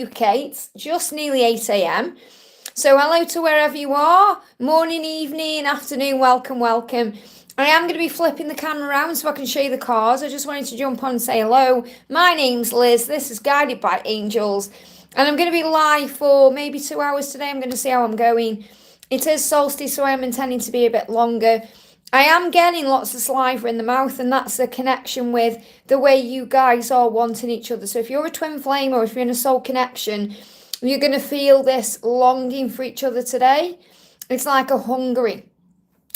UK. It's just nearly 8 a.m. So hello to wherever you are. Morning, evening, afternoon. Welcome. I am going to be flipping the camera around so I can show you the cards. I just wanted to jump on and say hello. My name's Liz. This is Guided by Angels. And I'm going to be live for maybe 2 hours today. I'm going to see how I'm going. It is Solstice, so I am intending to be a bit longer. I am getting lots of saliva in the mouth, and that's the connection with the way you guys are wanting each other. So if you're a twin flame or if you're in a soul connection, you're going to feel this longing for each other today. It's like a hungry.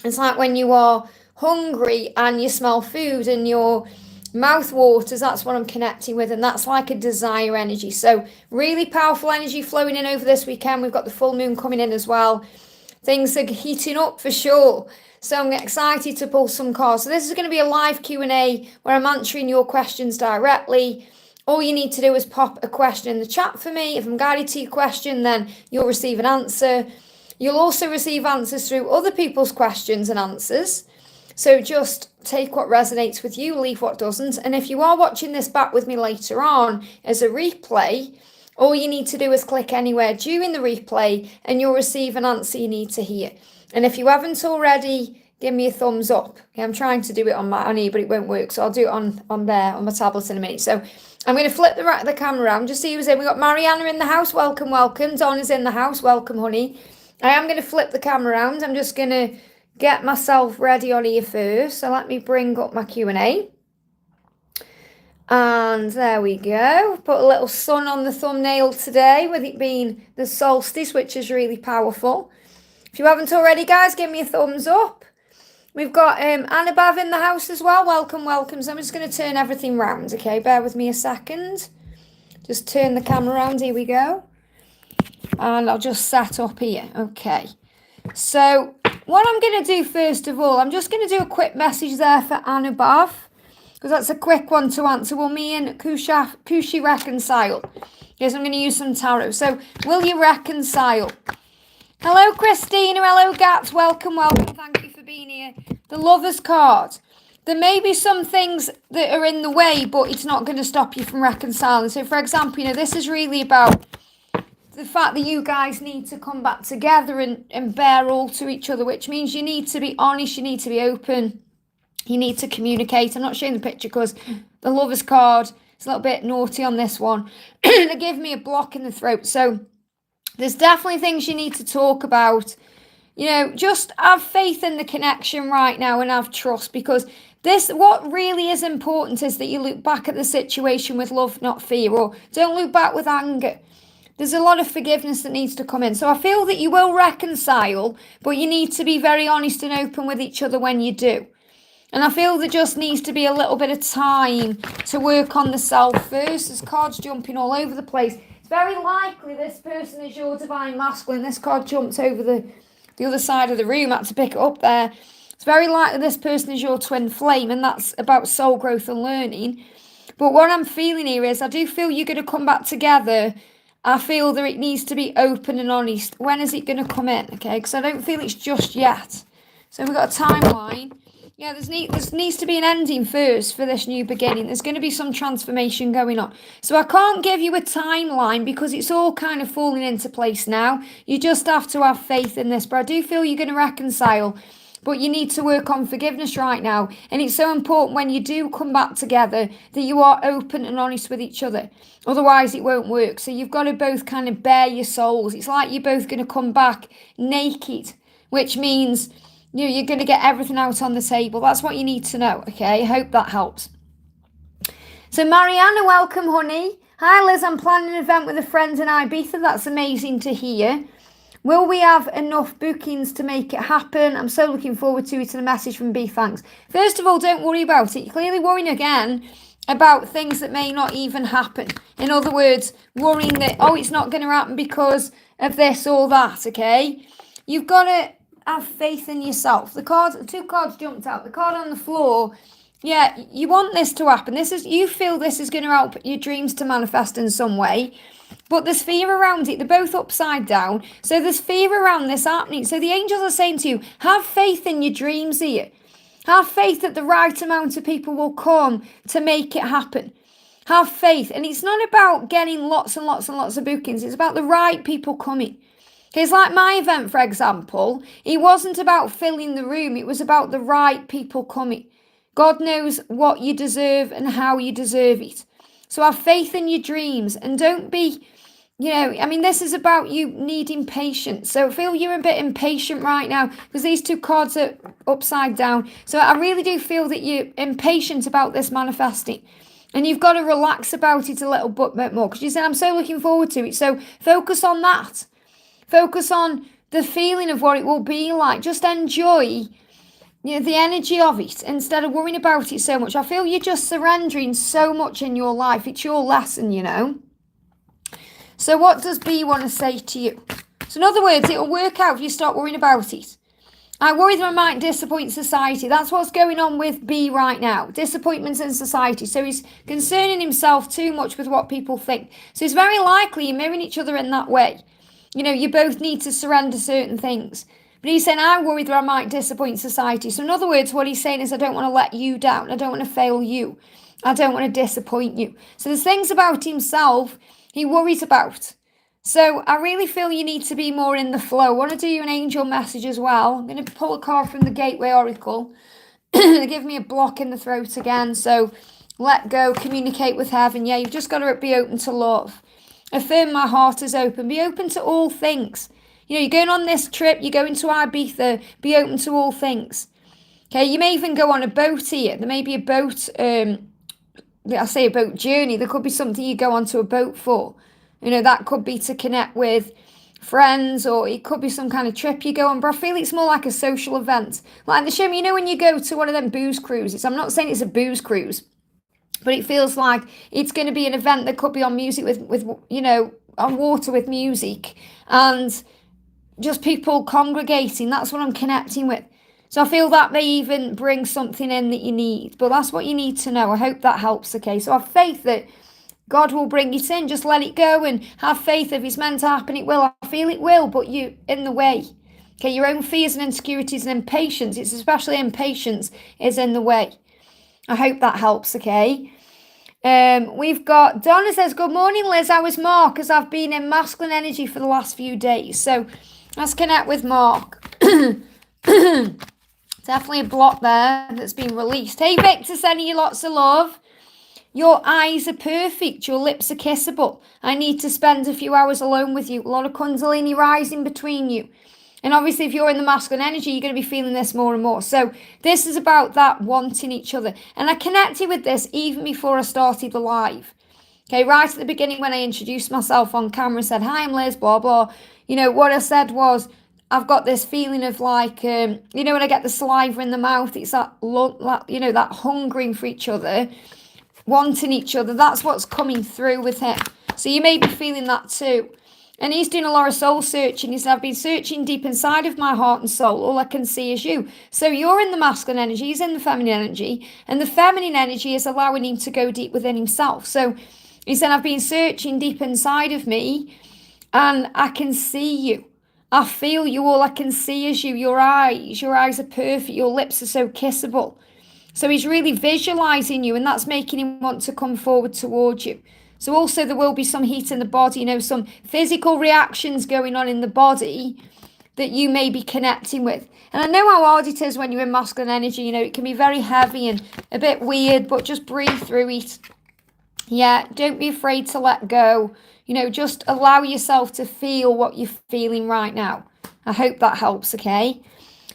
It's like when you are hungry and you smell food and your mouth waters. That's what I'm connecting with, and that's like a desire energy. So really powerful energy flowing in over this weekend. We've got the full moon coming in as well. Things are heating up for sure. So I'm excited to pull some cards. So this is going to be a live Q&A where I'm answering your questions directly. All you need to do is pop a question in the chat for me. If I'm guided to your question, then you'll receive an answer. You'll also receive answers through other people's questions and answers. So just take what resonates with you, leave what doesn't. And if you are watching this back with me later on as a replay, all you need to do is click anywhere during the replay and you'll receive an answer you need to hear. And if you haven't already, give me a thumbs up. Okay, I'm trying to do it on here, but it won't work. So I'll do it on my tablet in a minute. So I'm going to flip the camera around, just see who's in. We've got Mariana in the house. Welcome. Donna's in the house. Welcome, honey. I am going to flip the camera around. I'm just going to get myself ready on here first. So let me bring up my Q&A. And there we go. Put a little sun on the thumbnail today with it being the solstice, which is really powerful. If you haven't already, guys, give me a thumbs up. We've got Annabeth in the house as well. Welcome. So I'm just going to turn everything round, okay? Bear with me a second. Just turn the camera around. Here we go. And I'll just set up here. Okay. So what I'm going to do first of all, I'm just going to do a quick message there for Annabeth, because that's a quick one to answer. Will me and Kushi reconcile? Yes, I'm going to use some tarot. So will you reconcile? Hello, Christina. Hello, Gats. Welcome. Thank you for being here. The Lover's card. There may be some things that are in the way, but it's not going to stop you from reconciling. So, for example, this is really about the fact that you guys need to come back together and bear all to each other, which means you need to be honest, you need to be open, you need to communicate. I'm not showing the picture because the Lover's card is a little bit naughty on this one. They give me a block in the throat. So there's definitely things you need to talk about. Just have faith in the connection right now and have trust, because what really is important is that you look back at the situation with love, not fear, or don't look back with anger. There's a lot of forgiveness that needs to come in. So I feel that you will reconcile, but you need to be very honest and open with each other when you do. And I feel there just needs to be a little bit of time to work on the self first. There's cards jumping all over the place. It's very likely this person is your divine masculine. This card jumped over the other side of the room. I had to pick it up there. It's very likely this person is your twin flame, and that's about soul growth and learning. But what I'm feeling here is I do feel you're going to come back together. I feel that it needs to be open and honest. When is it going to come in? Okay, because I don't feel it's just yet. So we've got a timeline. Yeah, there needs to be an ending first for this new beginning. There's going to be some transformation going on. So I can't give you a timeline because it's all kind of falling into place now. You just have to have faith in this. But I do feel you're going to reconcile. But you need to work on forgiveness right now. And it's so important when you do come back together that you are open and honest with each other. Otherwise, it won't work. So you've got to both kind of bare your souls. It's like you're both going to come back naked, which means you're going to get everything out on the table. That's what you need to know, okay? I hope that helps. So Mariana, welcome, honey. Hi, Liz. I'm planning an event with a friend in Ibiza. That's amazing to hear. Will we have enough bookings to make it happen? I'm so looking forward to it. And a message from B. Thanks. First of all, don't worry about it. You're clearly worrying again about things that may not even happen. In other words, worrying that, it's not going to happen because of this or that, okay? You've got to have faith in yourself. The two cards jumped out. The card on the floor, yeah, you want this to happen. You feel this is going to help your dreams to manifest in some way. But there's fear around it. They're both upside down. So there's fear around this happening. So the angels are saying to you, have faith in your dreams here. Have faith that the right amount of people will come to make it happen. Have faith. And it's not about getting lots and lots and lots of bookings. It's about the right people coming. Because like my event, for example, it wasn't about filling the room. It was about the right people coming. God knows what you deserve and how you deserve it. So have faith in your dreams and don't be, this is about you needing patience. So I feel you're a bit impatient right now because these two cards are upside down. So I really do feel that you're impatient about this manifesting. And you've got to relax about it a little bit more because you said, I'm so looking forward to it. So focus on that. Focus on the feeling of what it will be like. Just enjoy the energy of it instead of worrying about it so much. I feel you're just surrendering so much in your life. It's your lesson. So what does B want to say to you? So in other words, it'll work out if you stop worrying about it. I worry that I might disappoint society. That's what's going on with B right now. Disappointments in society. So he's concerning himself too much with what people think. So it's very likely you're mirroring each other in that way. You both need to surrender certain things. But he's saying, I worry that I might disappoint society. So in other words, what he's saying is, I don't want to let you down. I don't want to fail you. I don't want to disappoint you. So there's things about himself he worries about. So I really feel you need to be more in the flow. I want to do you an angel message as well. I'm going to pull a card from the Gateway Oracle. They give me a block in the throat again. So let go, communicate with heaven. Yeah, you've just got to be open to love. Affirm my heart is open. Be open to all things. You're going on this trip. You're going to Ibiza. Be open to all things. Okay, you may even go on a boat here. There may be a boat, I say a boat journey. There could be something you go onto a boat for. That could be to connect with friends, or it could be some kind of trip you go on. But I feel it's more like a social event. Like the show me, when you go to one of them booze cruises. I'm not saying it's a booze cruise, but it feels like it's going to be an event that could be on music with on water with music and just people congregating. That's what I'm connecting with. So I feel that may even bring something in that you need. But that's what you need to know. I hope that helps, okay? So have faith that God will bring it in. Just let it go and have faith. If it's meant to happen, it will. I feel it will, but you in the way. Okay, your own fears and insecurities and impatience, it's especially impatience, is in the way. I hope that helps, okay? We've got Donna says, good morning, Liz. How is Mark? As I've been in masculine energy for the last few days. So let's connect with Mark. Definitely a block there that's been released. Hey, Victor, sending you lots of love. Your eyes are perfect. Your lips are kissable. I need to spend a few hours alone with you. A lot of Kundalini rising between you. And obviously, if you're in the masculine energy, you're going to be feeling this more and more. So this is about that wanting each other. And I connected with this even before I started the live. Okay, right at the beginning when I introduced myself on camera and said, hi, I'm Liz, blah, blah. What I said was, I've got this feeling of like, when I get the saliva in the mouth, it's that, that hungering for each other, wanting each other. That's what's coming through with him. So you may be feeling that too. And he's doing a lot of soul searching. He said, I've been searching deep inside of my heart and soul. All I can see is you. So you're in the masculine energy. He's in the feminine energy. And the feminine energy is allowing him to go deep within himself. So he said, I've been searching deep inside of me and I can see you. I feel you. All I can see is you. Your eyes are perfect. Your lips are so kissable. So he's really visualizing you, and that's making him want to come forward towards you. So also there will be some heat in the body, some physical reactions going on in the body that you may be connecting with. And I know how hard it is when you're in masculine energy. It can be very heavy and a bit weird, but just breathe through it. Yeah, don't be afraid to let go. Just allow yourself to feel what you're feeling right now. I hope that helps, okay?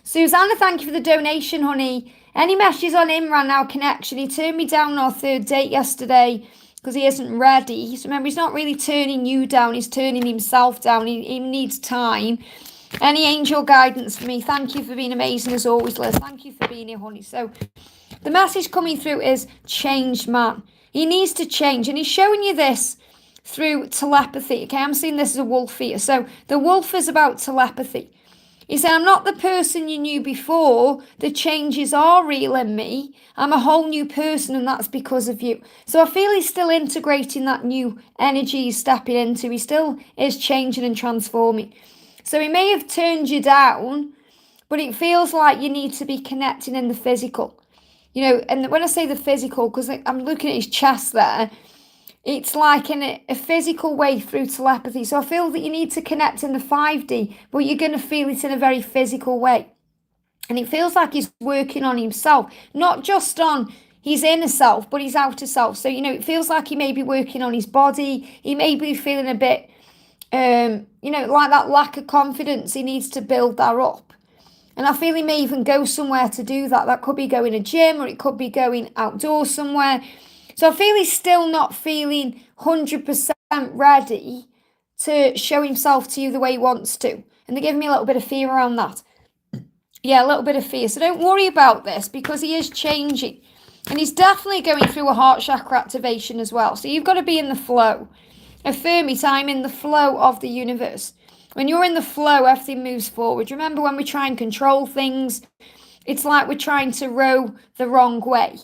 Susanna, thank you for the donation, honey. Any messages on Imran now connection? He turned me down on our third date yesterday because he isn't ready. So remember, he's not really turning you down. He's turning himself down. He needs time. Any angel guidance for me? Thank you for being amazing as always, Liz. Thank you for being here, honey. So the message coming through is changed man. He needs to change. And he's showing you this through telepathy. Okay, I'm seeing this as a wolf here. So the wolf is about telepathy. He said, I'm not the person you knew before. The changes are real in me. I'm a whole new person, and that's because of you. So I feel he's still integrating that new energy he's stepping into. He still is changing and transforming. So he may have turned you down, but it feels like you need to be connecting in the physical. And when I say the physical, because I'm looking at his chest there, it's like in a physical way through telepathy. So I feel that you need to connect in the 5D, but you're going to feel it in a very physical way. And it feels like he's working on himself, not just on his inner self, but his outer self. So, it feels like he may be working on his body. He may be feeling a bit, like that lack of confidence. He needs to build that up. And I feel he may even go somewhere to do that. That could be going to a gym, or it could be going outdoors somewhere. So I feel he's still not feeling 100% ready to show himself to you the way he wants to. And they're giving me a little bit of fear around that. Yeah, a little bit of fear. So don't worry about this, because he is changing. And he's definitely going through a heart chakra activation as well. So you've got to be in the flow. Affirm it, I'm in the flow of the universe. When you're in the flow, everything moves forward. Remember, when we try and control things, it's like we're trying to row the wrong way.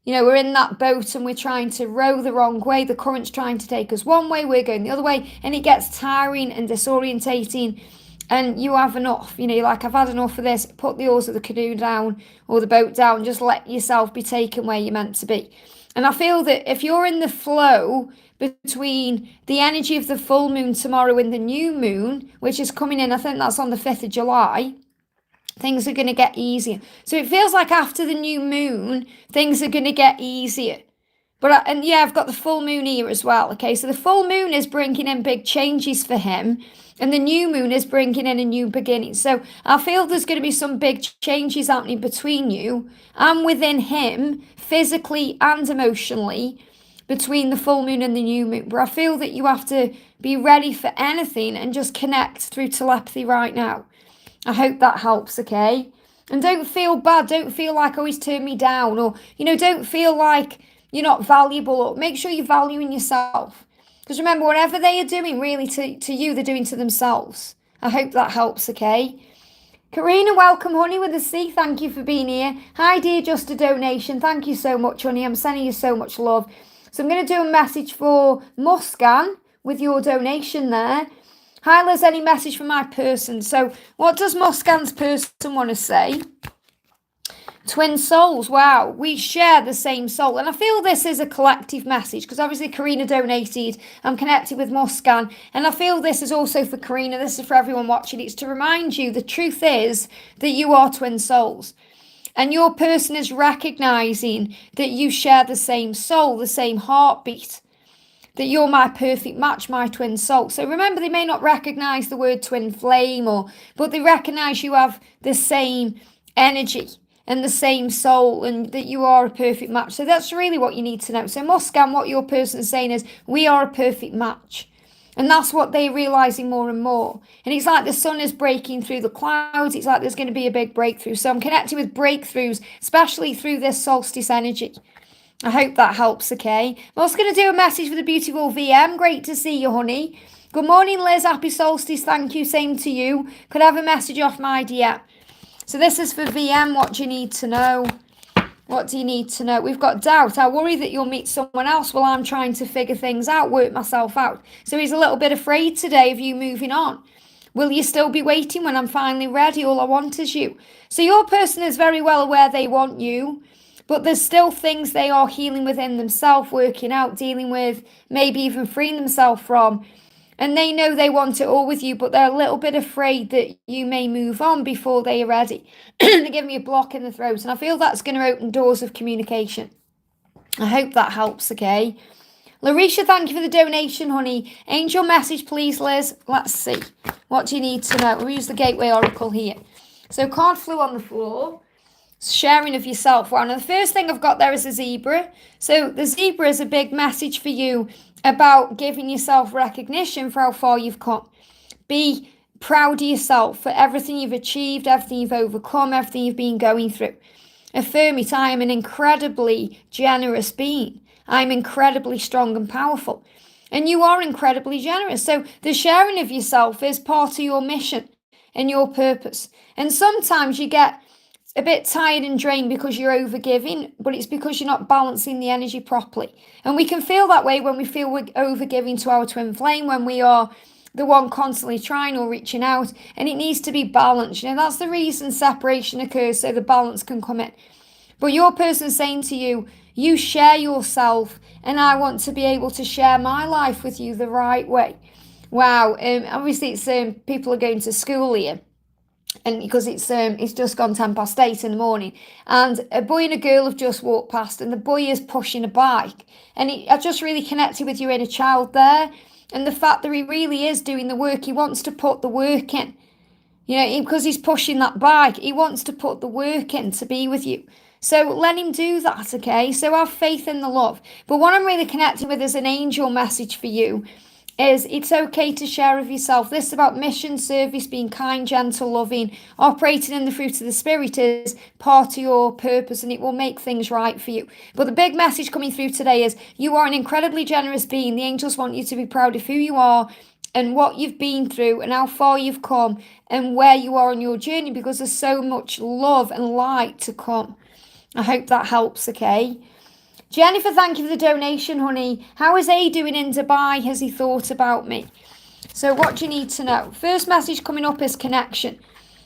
We're in that boat and we're trying to row the wrong way. The current's trying to take us one way, we're going the other way, and it gets tiring and disorientating. And you have enough, you're like, I've had enough of this. Put the oars of the canoe down or the boat down. Just let yourself be taken where you're meant to be. And I feel that if you're in the flow between the energy of the full moon tomorrow and the new moon, which is coming in, I think that's on the 5th of July, things are going to get easier. So it feels like after the new moon, things are going to get easier. I've got the full moon here as well. Okay, so the full moon is bringing in big changes for him. And the new moon is bringing in a new beginning. So I feel there's going to be some big changes happening between you and within him, physically and emotionally, between the full moon and the new moon. But I feel that you have to be ready for anything and just connect through telepathy right now. I hope that helps, okay? And don't feel bad. Don't feel like, oh, he's turned me down. Or, don't feel like you're not valuable. Or make sure you're valuing yourself. Because remember, whatever they are doing really to you, they're doing to themselves. I hope that helps, okay? Karina, welcome, honey, with a C. Thank you for being here. Hi, dear, just a donation. Thank you so much, honey. I'm sending you so much love. So I'm going to do a message for Muskan with your donation there. Hi, Liz, any message for my person? So what does Muskan's person want to say? Twin souls, wow, we share the same soul. And I feel this is a collective message, because obviously Karina donated, I'm connected with Muskan, and I feel this is also for Karina, this is for everyone watching. It's to remind you the truth is that you are twin souls, and your person is recognizing that you share the same soul, the same heartbeat, that you're my perfect match, my twin soul. So remember, they may not recognize the word twin flame, but they recognize you have the same energy and the same soul, and that you are a perfect match. So that's really what you need to know. So Muskan, what your person is saying is, we are a perfect match. And that's what they're realizing more and more. And it's like the sun is breaking through the clouds. It's like there's going to be a big breakthrough. So I'm connected with breakthroughs, especially through this solstice energy. I hope that helps, okay? I'm also going to do a message for the beautiful VM. Great to see you, honey. Good morning, Liz. Happy solstice. Thank you. Same to you. Could I have a message off my dear? So this is for VM. What do you need to know? What do you need to know? We've got doubt. I worry that you'll meet someone else while I'm trying to figure things out, work myself out. So he's a little bit afraid today of you moving on. Will you still be waiting when I'm finally ready? All I want is you. So your person is very well aware they want you, but there's still things they are healing within themselves, working out, dealing with, maybe even freeing themselves from. And they know they want it all with you, but they're a little bit afraid that you may move on before they are ready. They're giving me a block in the throat. And I feel that's going to open doors of communication. I hope that helps, okay? Larisha, thank you for the donation, honey. Angel message, please, Liz. Let's see. What do you need to know? We'll use the Gateway Oracle here. So card flew on the floor. Sharing of yourself. Well, now the first thing I've got there is a zebra. So the zebra is a big message for you about giving yourself recognition for how far you've come. Be proud of yourself for everything you've achieved, everything you've overcome, everything you've been going through. Affirm it. I am an incredibly generous being. I'm incredibly strong and powerful. And you are incredibly generous. So the sharing of yourself is part of your mission and your purpose. And sometimes you get a bit tired and drained because you're overgiving, but it's because you're not balancing the energy properly. And we can feel that way when we feel we're overgiving to our twin flame, when we are the one constantly trying or reaching out, and it needs to be balanced. That's the reason separation occurs, so the balance can come in. But your person's saying to you, You share yourself, and I want to be able to share my life with you the right way. Wow. Obviously, it's people are going to school here, and because it's just gone 8:10 in the morning, and a boy and a girl have just walked past, and the boy is pushing a bike, and I just really connected with your inner child there, and the fact that he really is doing the work. He wants to put the work in, because he's pushing that bike. He wants to put the work in to be with you. So let him do that, okay? So have faith in the love. But what I'm really connecting with is an angel message for you. Is it's okay to share of yourself. This is about mission, service, being kind, gentle, loving, operating in the fruit of the Spirit is part of your purpose, and it will make things right for you. But the big message coming through today is you are an incredibly generous being. The angels want you to be proud of who you are and what you've been through and how far you've come and where you are on your journey, because there's so much love and light to come. I hope that helps, okay? Jennifer, thank you for the donation, honey. How is A doing in Dubai? Has he thought about me? So what do you need to know? First message coming up is connection.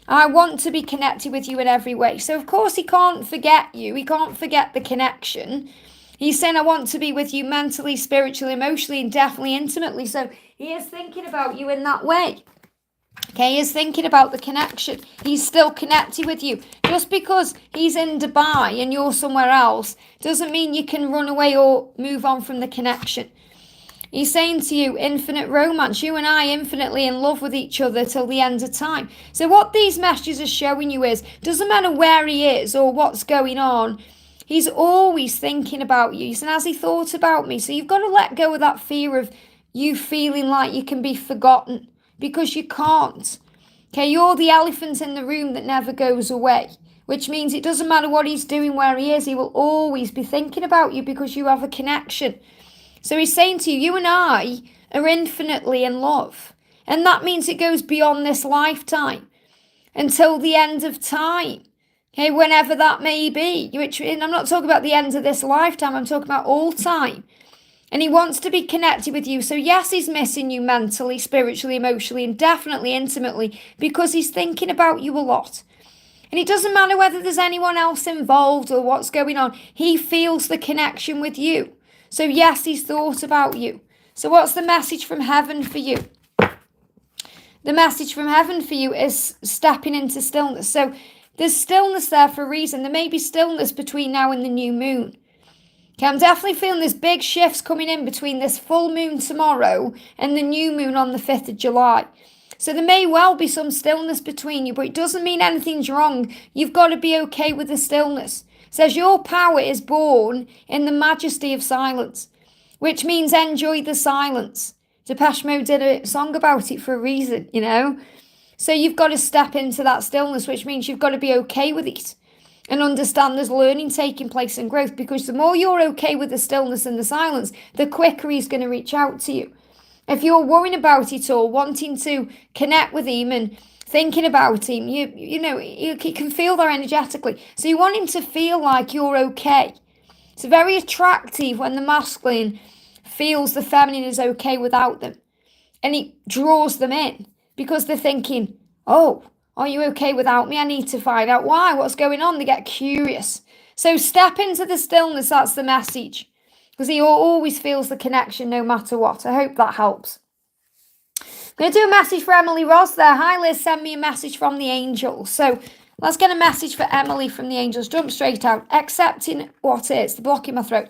I want to be connected with you in every way. So of course he can't forget you. He can't forget the connection. He's saying I want to be with you mentally, spiritually, emotionally, and definitely intimately. So he is thinking about you in that way. Okay, he's thinking about the connection. He's still connected with you. Just because he's in Dubai and you're somewhere else doesn't mean you can run away or move on from the connection. He's saying to you, infinite romance. You and I infinitely in love with each other till the end of time. So what these messages are showing you is, doesn't matter where he is or what's going on, he's always thinking about you. And has he thought about me? So you've got to let go of that fear of you feeling like you can be forgotten. Because you can't. Okay, you're the elephant in the room that never goes away. Which means it doesn't matter what he's doing, where he is, he will always be thinking about you because you have a connection. So he's saying to you, you and I are infinitely in love. And that means it goes beyond this lifetime. Until the end of time. Okay, whenever that may be. And I'm not talking about the end of this lifetime, I'm talking about all time. And he wants to be connected with you. So yes, he's missing you mentally, spiritually, emotionally, and definitely intimately because he's thinking about you a lot. And it doesn't matter whether there's anyone else involved or what's going on. He feels the connection with you. So yes, he's thought about you. So what's the message from heaven for you? The message from heaven for you is stepping into stillness. So there's stillness there for a reason. There may be stillness between now and the new moon. Okay, I'm definitely feeling there's big shifts coming in between this full moon tomorrow and the new moon on the 5th of July. So there may well be some stillness between you, but it doesn't mean anything's wrong. You've got to be okay with the stillness. It says your power is born in the majesty of silence, which means enjoy the silence. Depeche Mode did a song about it for a reason, So you've got to step into that stillness, which means you've got to be okay with it. And understand there's learning taking place and growth, because the more you're okay with the stillness and the silence, the quicker he's going to reach out to you. If you're worrying about it all, wanting to connect with him and thinking about him, you can feel there energetically. So you want him to feel like you're okay. It's very attractive when the masculine feels the feminine is okay without them. And it draws them in because they're thinking, oh, are you okay without me? I need to find out why. What's going on? They get curious. So step into the stillness. That's the message. Because he always feels the connection no matter what. I hope that helps. I'm going to do a message for Emily Ross there. Hi, Liz. Send me a message from the angels. So let's get a message for Emily from the angels. Jump straight out. Accepting what is. The block in my throat.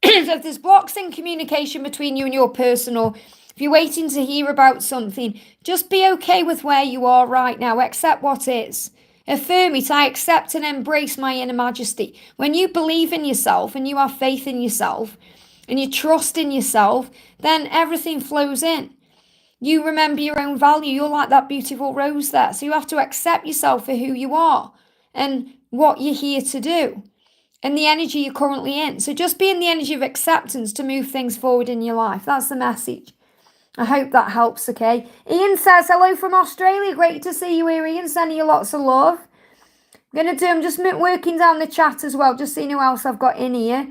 So if there's blocks in communication between you and your person, or if you're waiting to hear about something, just be okay with where you are right now. Accept what is. Affirm it. I accept and embrace my inner majesty. When you believe in yourself and you have faith in yourself and you trust in yourself, then everything flows in. You remember your own value. You're like that beautiful rose there. So you have to accept yourself for who you are and what you're here to do and the energy you're currently in. So just be in the energy of acceptance to move things forward in your life. That's the message. I hope that helps, okay? Ian says, hello from Australia. Great to see you here, Ian. Sending you lots of love. I'm just working down the chat as well, just seeing who else I've got in here.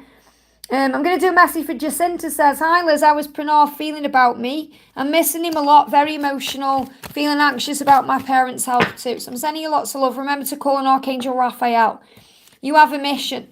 I'm going to do a message for Jacinta. Says, hi Liz, how is Pranav feeling about me? I'm missing him a lot, very emotional, feeling anxious about my parents' health too. So I'm sending you lots of love. Remember to call on Archangel Raphael. You have a mission.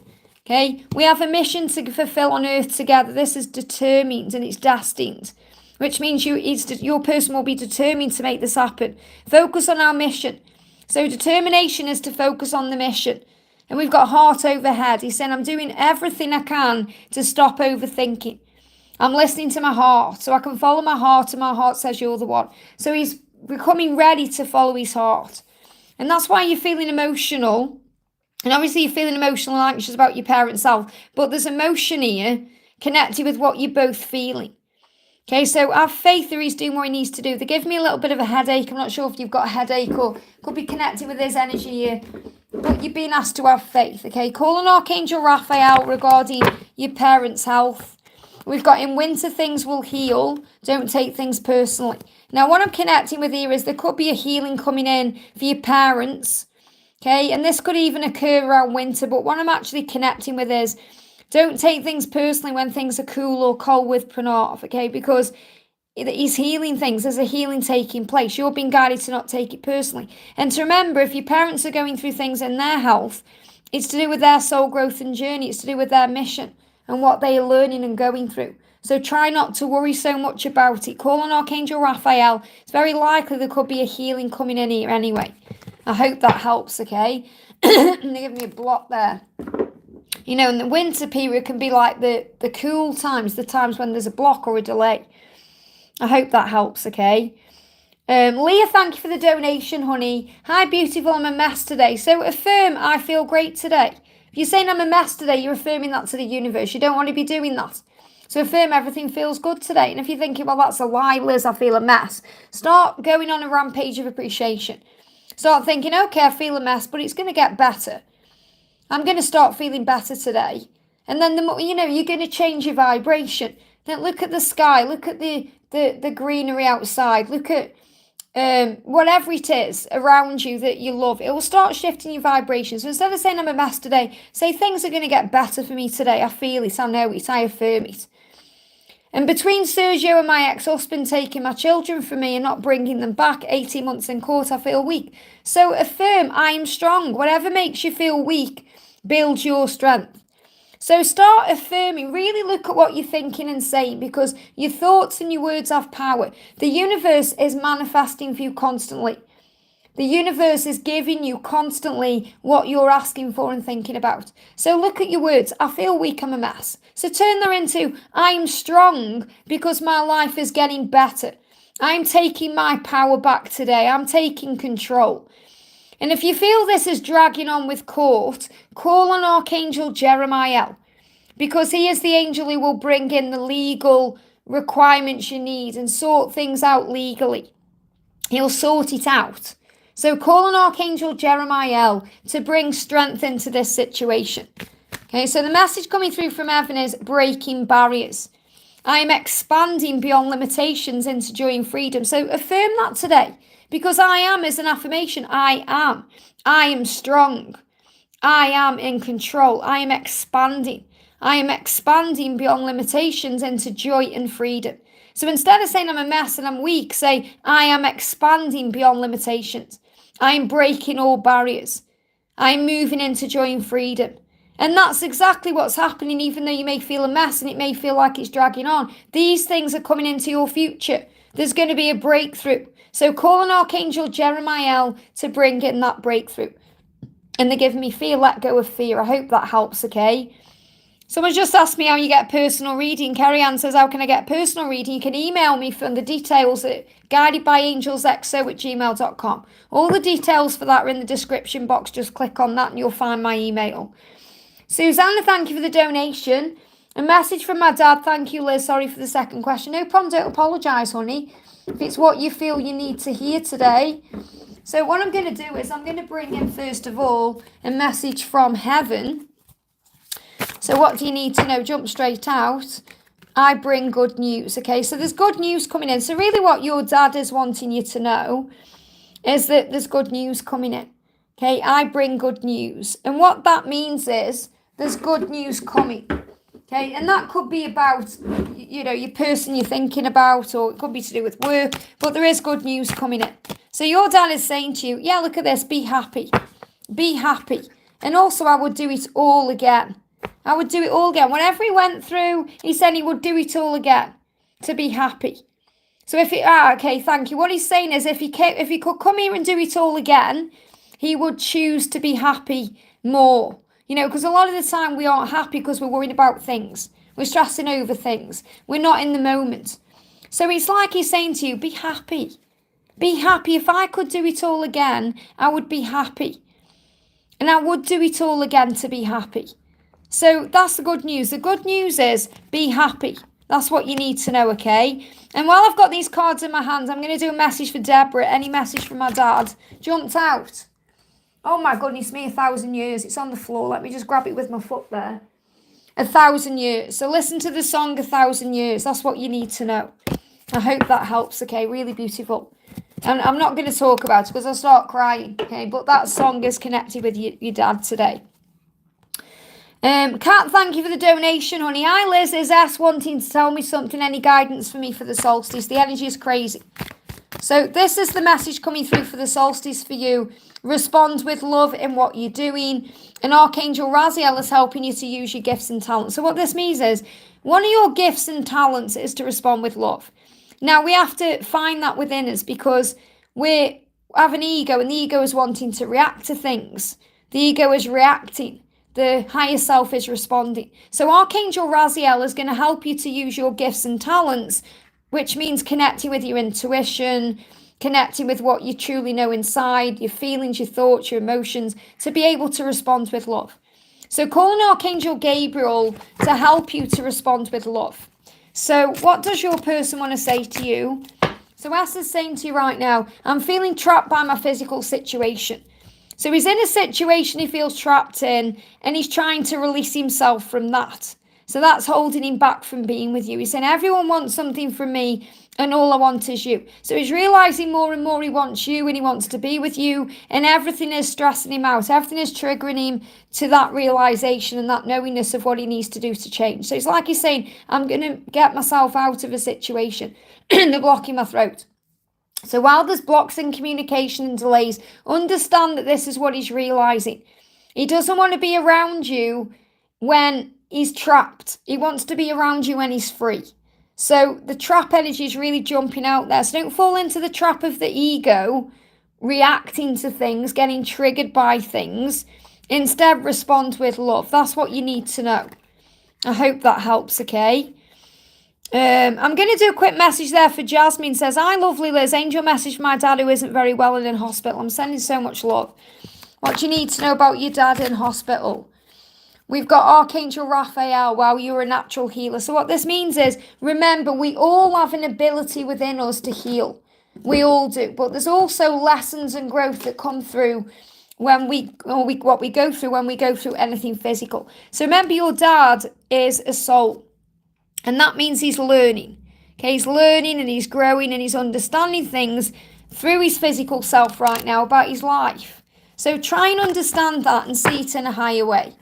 Okay, we have a mission to fulfill on earth together. This is determined and it's destined, which means your person will be determined to make this happen. Focus on our mission. So determination is to focus on the mission. And we've got heart over head. He's saying, I'm doing everything I can to stop overthinking. I'm listening to my heart so I can follow my heart, and my heart says you're the one. So he's becoming ready to follow his heart. And that's why you're feeling emotional. And obviously you're feeling emotional and anxious about your parents' health. But there's emotion here connected with what you're both feeling. Okay, so have faith that he's doing what he needs to do. They give me a little bit of a headache. I'm not sure if you've got a headache or could be connected with his energy here. But you're being asked to have faith, okay? Call on Archangel Raphael regarding your parents' health. We've got in winter things will heal. Don't take things personally. Now, what I'm connecting with here is there could be a healing coming in for your parents, okay? And this could even occur around winter. But what I'm actually connecting with is don't take things personally when things are cool or cold with Pranav, okay? Because he's healing things. There's a healing taking place. You're being guided to not take it personally. And to remember, if your parents are going through things in their health, it's to do with their soul growth and journey. It's to do with their mission and what they are learning and going through. So try not to worry so much about it. Call on Archangel Raphael. It's very likely there could be a healing coming in here anyway. I hope that helps, okay? They give me a block there. You know, and the winter period can be like the cool times, the times when there's a block or a delay. I hope that helps, okay? Leah, thank you for the donation, honey. Hi, beautiful, I'm a mess today. So affirm, I feel great today. If you're saying I'm a mess today, you're affirming that to the universe. You don't want to be doing that. So affirm everything feels good today. And if you're thinking, well, that's a lie, Liz, I feel a mess. Start going on a rampage of appreciation. Start thinking, okay, I feel a mess, but it's going to get better. I'm going to start feeling better today. And then, you're going to change your vibration. Then look at the sky. Look at the greenery outside. Look at whatever it is around you that you love. It will start shifting your vibrations. So instead of saying I'm a mess today, say things are going to get better for me today. I feel it. I know it. I affirm it. And between Sergio and my ex-husband taking my children from me and not bringing them back, 18 months in court, I feel weak. So affirm, I am strong. Whatever makes you feel weak, build your strength. So start affirming. Really look at what you're thinking and saying, because your thoughts and your words have power. The universe is manifesting for you constantly. The universe is giving you constantly what you're asking for and thinking about. So look at your words. I feel weak, I'm a mess. So turn that into, I'm strong because my life is getting better. I'm taking my power back today. I'm taking control. And if you feel this is dragging on with court, call on Archangel Jeremiah, because he is the angel who will bring in the legal requirements you need and sort things out legally. He'll sort it out. So call on Archangel Jeremiah to bring strength into this situation. Okay, so the message coming through from heaven is breaking barriers. I am expanding beyond limitations into joy and freedom. So affirm that today, because I am is an affirmation. I am. I am strong. I am in control. I am expanding. I am expanding beyond limitations into joy and freedom. So instead of saying I'm a mess and I'm weak, say I am expanding beyond limitations. I'm breaking all barriers. I'm moving into joy and freedom. And that's exactly what's happening, even though you may feel a mess and it may feel like it's dragging on. These things are coming into your future. There's going to be a breakthrough. So call on Archangel Jeremiah to bring in that breakthrough. And they're giving me fear, let go of fear. I hope that helps, okay? Someone just asked me how you get a personal reading. Kerry Ann says, how can I get a personal reading? You can email me from the details at guidedbyangelsxo@gmail.com. All the details for that are in the description box. Just click on that and you'll find my email. Susanna, thank you for the donation. A message from my dad. Thank you, Liz. Sorry for the second question. No problem. Don't apologise, honey. If it's what you feel you need to hear today. So what I'm going to do is I'm going to bring in, first of all, a message from heaven. So what do you need to know? Jump straight out. I bring good news. Okay, so there's good news coming in. So really what your dad is wanting you to know is that there's good news coming in. Okay, I bring good news. And what that means is there's good news coming. Okay, and that could be about, your person you're thinking about, or it could be to do with work, but there is good news coming in. So your dad is saying to you, yeah, look at this, be happy. Be happy. And also I would do it all again. I would do it all again. Whatever he went through, he said he would do it all again to be happy. So okay, thank you. What he's saying is if he could come here and do it all again, he would choose to be happy more. You know, because a lot of the time we aren't happy because we're worried about things. We're stressing over things. We're not in the moment. So it's like he's saying to you, be happy. Be happy. If I could do it all again, I would be happy. And I would do it all again to be happy. So that's the good news. The good news is be happy. That's what you need to know, okay? And while I've got these cards in my hands, I'm going to do a message for Deborah. Any message from my dad? Jumped out. Oh my goodness me, 1,000 years. It's on the floor. Let me just grab it with my foot there. 1,000 years. So listen to the song 1,000 years. That's what you need to know. I hope that helps, okay? Really beautiful. And I'm not going to talk about it because I'll start crying, okay? But that song is connected with your dad today. Kat, thank you for the donation, honey. Hi, Liz. Is S wanting to tell me something? Any guidance for me for the solstice? The energy is crazy. So this is the message coming through for the solstice for you. Respond with love in what you're doing. And Archangel Raziel is helping you to use your gifts and talents. So what this means is one of your gifts and talents is to respond with love. Now, we have to find that within us because we have an ego and the ego is wanting to react to things. The ego is reacting. The higher self is responding. So Archangel Raziel is going to help you to use your gifts and talents, which means connecting with your intuition, connecting with what you truly know inside, your feelings, your thoughts, your emotions, to be able to respond with love. So calling Archangel Gabriel to help you to respond with love. So what does your person want to say to you? So S is saying to you right now, I'm feeling trapped by my physical situation. So he's in a situation he feels trapped in and he's trying to release himself from that. So that's holding him back from being with you. He's saying, everyone wants something from me and all I want is you. So he's realizing more and more he wants you and he wants to be with you and everything is stressing him out. Everything is triggering him to that realization and that knowingness of what he needs to do to change. So it's like he's saying, I'm going to get myself out of a situation. They're blocking my throat. So while there's blocks in communication and delays, understand that this is what he's realizing. He doesn't want to be around you when he's trapped. He wants to be around you when he's free. So the trap energy is really jumping out there. So don't fall into the trap of the ego, reacting to things, getting triggered by things. Instead, respond with love. That's what you need to know. I hope that helps, okay? I'm going to do a quick message there for Jasmine. Says, hi, lovely Liz. Angel message for my dad who isn't very well and in hospital. I'm sending so much love. What do you need to know about your dad in hospital? We've got Archangel Raphael. Wow, you're a natural healer. So what this means is, remember, we all have an ability within us to heal. We all do. But there's also lessons and growth that come through when what we go through when we go through anything physical. So remember, your dad is a soul. And that means he's learning. Okay, he's learning and he's growing and he's understanding things through his physical self right now about his life. So try and understand that and see it in a higher way.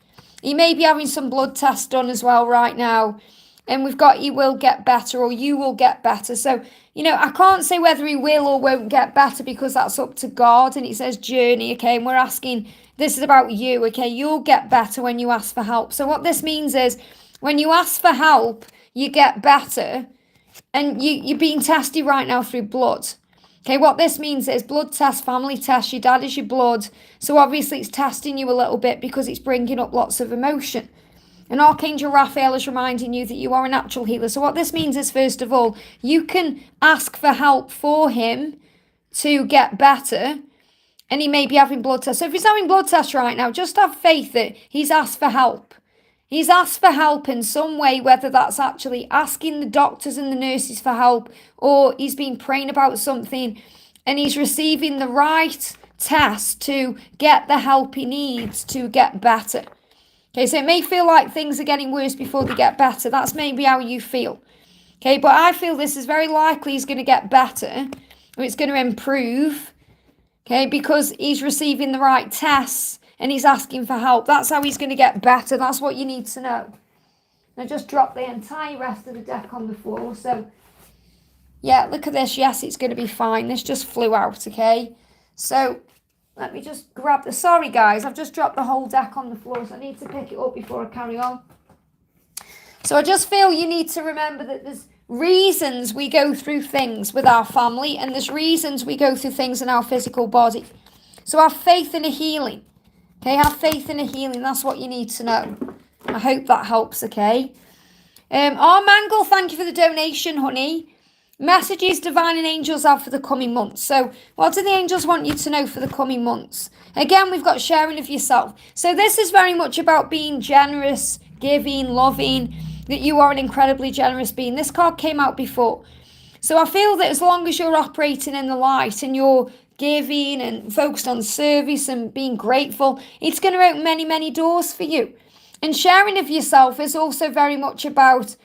He may be having some blood tests done as well right now. And we've got he will get better or you will get better. So, you know, I can't say whether he will or won't get better because that's up to God. And it says journey, okay? And we're asking, this is about you, okay? You'll get better when you ask for help. So what this means is when you ask for help, you get better, and you're being tested right now through blood. Okay, what this means is blood test, family test, your dad is your blood. So obviously it's testing you a little bit because it's bringing up lots of emotion. And Archangel Raphael is reminding you that you are a natural healer. So what this means is, first of all, you can ask for help for him to get better, and he may be having blood tests. So if he's having blood tests right now, just have faith that he's asked for help. He's asked for help in some way, whether that's actually asking the doctors and the nurses for help, or he's been praying about something and he's receiving the right test to get the help he needs to get better. Okay, so it may feel like things are getting worse before they get better. That's maybe how you feel. Okay, but I feel this is very likely he's going to get better, or it's going to improve. Okay, because he's receiving the right tests. And he's asking for help. That's how he's going to get better. That's what you need to know. I just dropped the entire rest of the deck on the floor. So, yeah, look at this. Yes, it's going to be fine. This just flew out, okay? So, Let me just grab the... Sorry, guys. I've just dropped the whole deck on the floor, so I need to pick it up before I carry on. So I just feel you need to remember that there's reasons we go through things with our family, and there's reasons we go through things in our physical body. So have faith in a healing. Okay, have faith in a healing. That's what you need to know. I hope that helps, okay? Mangle, thank you for the donation, honey. Messages divine and angels have for the coming months. So what do the angels want you to know for the coming months? Again, we've got sharing of yourself. So this is very much about being generous, giving, loving, that you are an incredibly generous being. This card came out before. So I feel that as long as you're operating in the light and you're giving and focused on service and being grateful, it's going to open many, many doors for you. And sharing of yourself is also very much about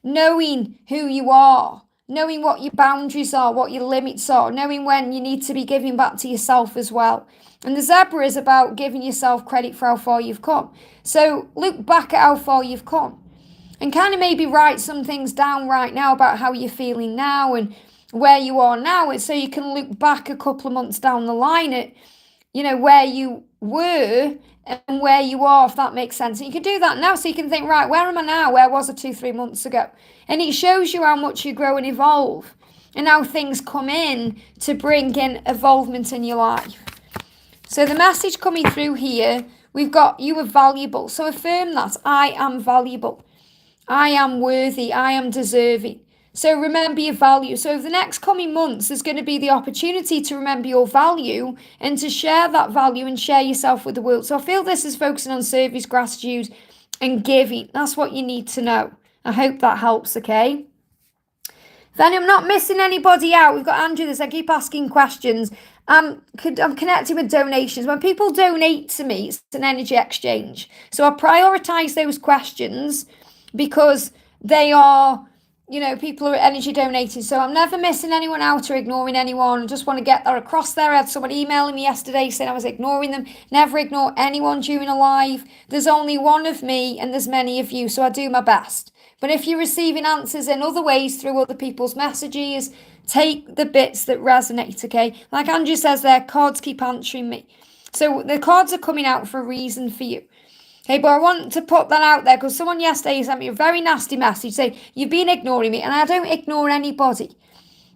knowing who you are, knowing what your boundaries are, what your limits are, knowing when you need to be giving back to yourself as well. And the zebra is about giving yourself credit for how far you've come. So look back at how far you've come and kind of maybe write some things down right now about how you're feeling now and where you are now. And so you can look back a couple of months down the line at, where you were and where you are, if that makes sense. And you can do that now, so you can think, right, where am I now? Where was I 2-3 months ago? And it shows you how much you grow and evolve and how things come in to bring in evolvement in your life. So the message coming through here, we've got you are valuable. So affirm that. I am valuable. I am worthy. I am deserving. So remember your value. So over the next coming months, there's going to be the opportunity to remember your value and to share that value and share yourself with the world. So I feel this is focusing on service, gratitude, and giving. That's what you need to know. I hope that helps, okay? Then I'm not missing anybody out. We've got Andrew this. I keep asking questions. I'm connecting with donations. When people donate to me, it's an energy exchange. So I prioritize those questions because they are... people are energy donating. So I'm never missing anyone out or ignoring anyone. I just want to get that across there. I had someone emailing me yesterday saying I was ignoring them. Never ignore anyone during a live. There's only one of me and there's many of you. So I do my best. But if you're receiving answers in other ways through other people's messages, take the bits that resonate, okay? Like Andrew says there, cards keep answering me. So the cards are coming out for a reason for you. Okay, but I want to put that out there because someone yesterday sent me a very nasty message saying, you've been ignoring me, and I don't ignore anybody.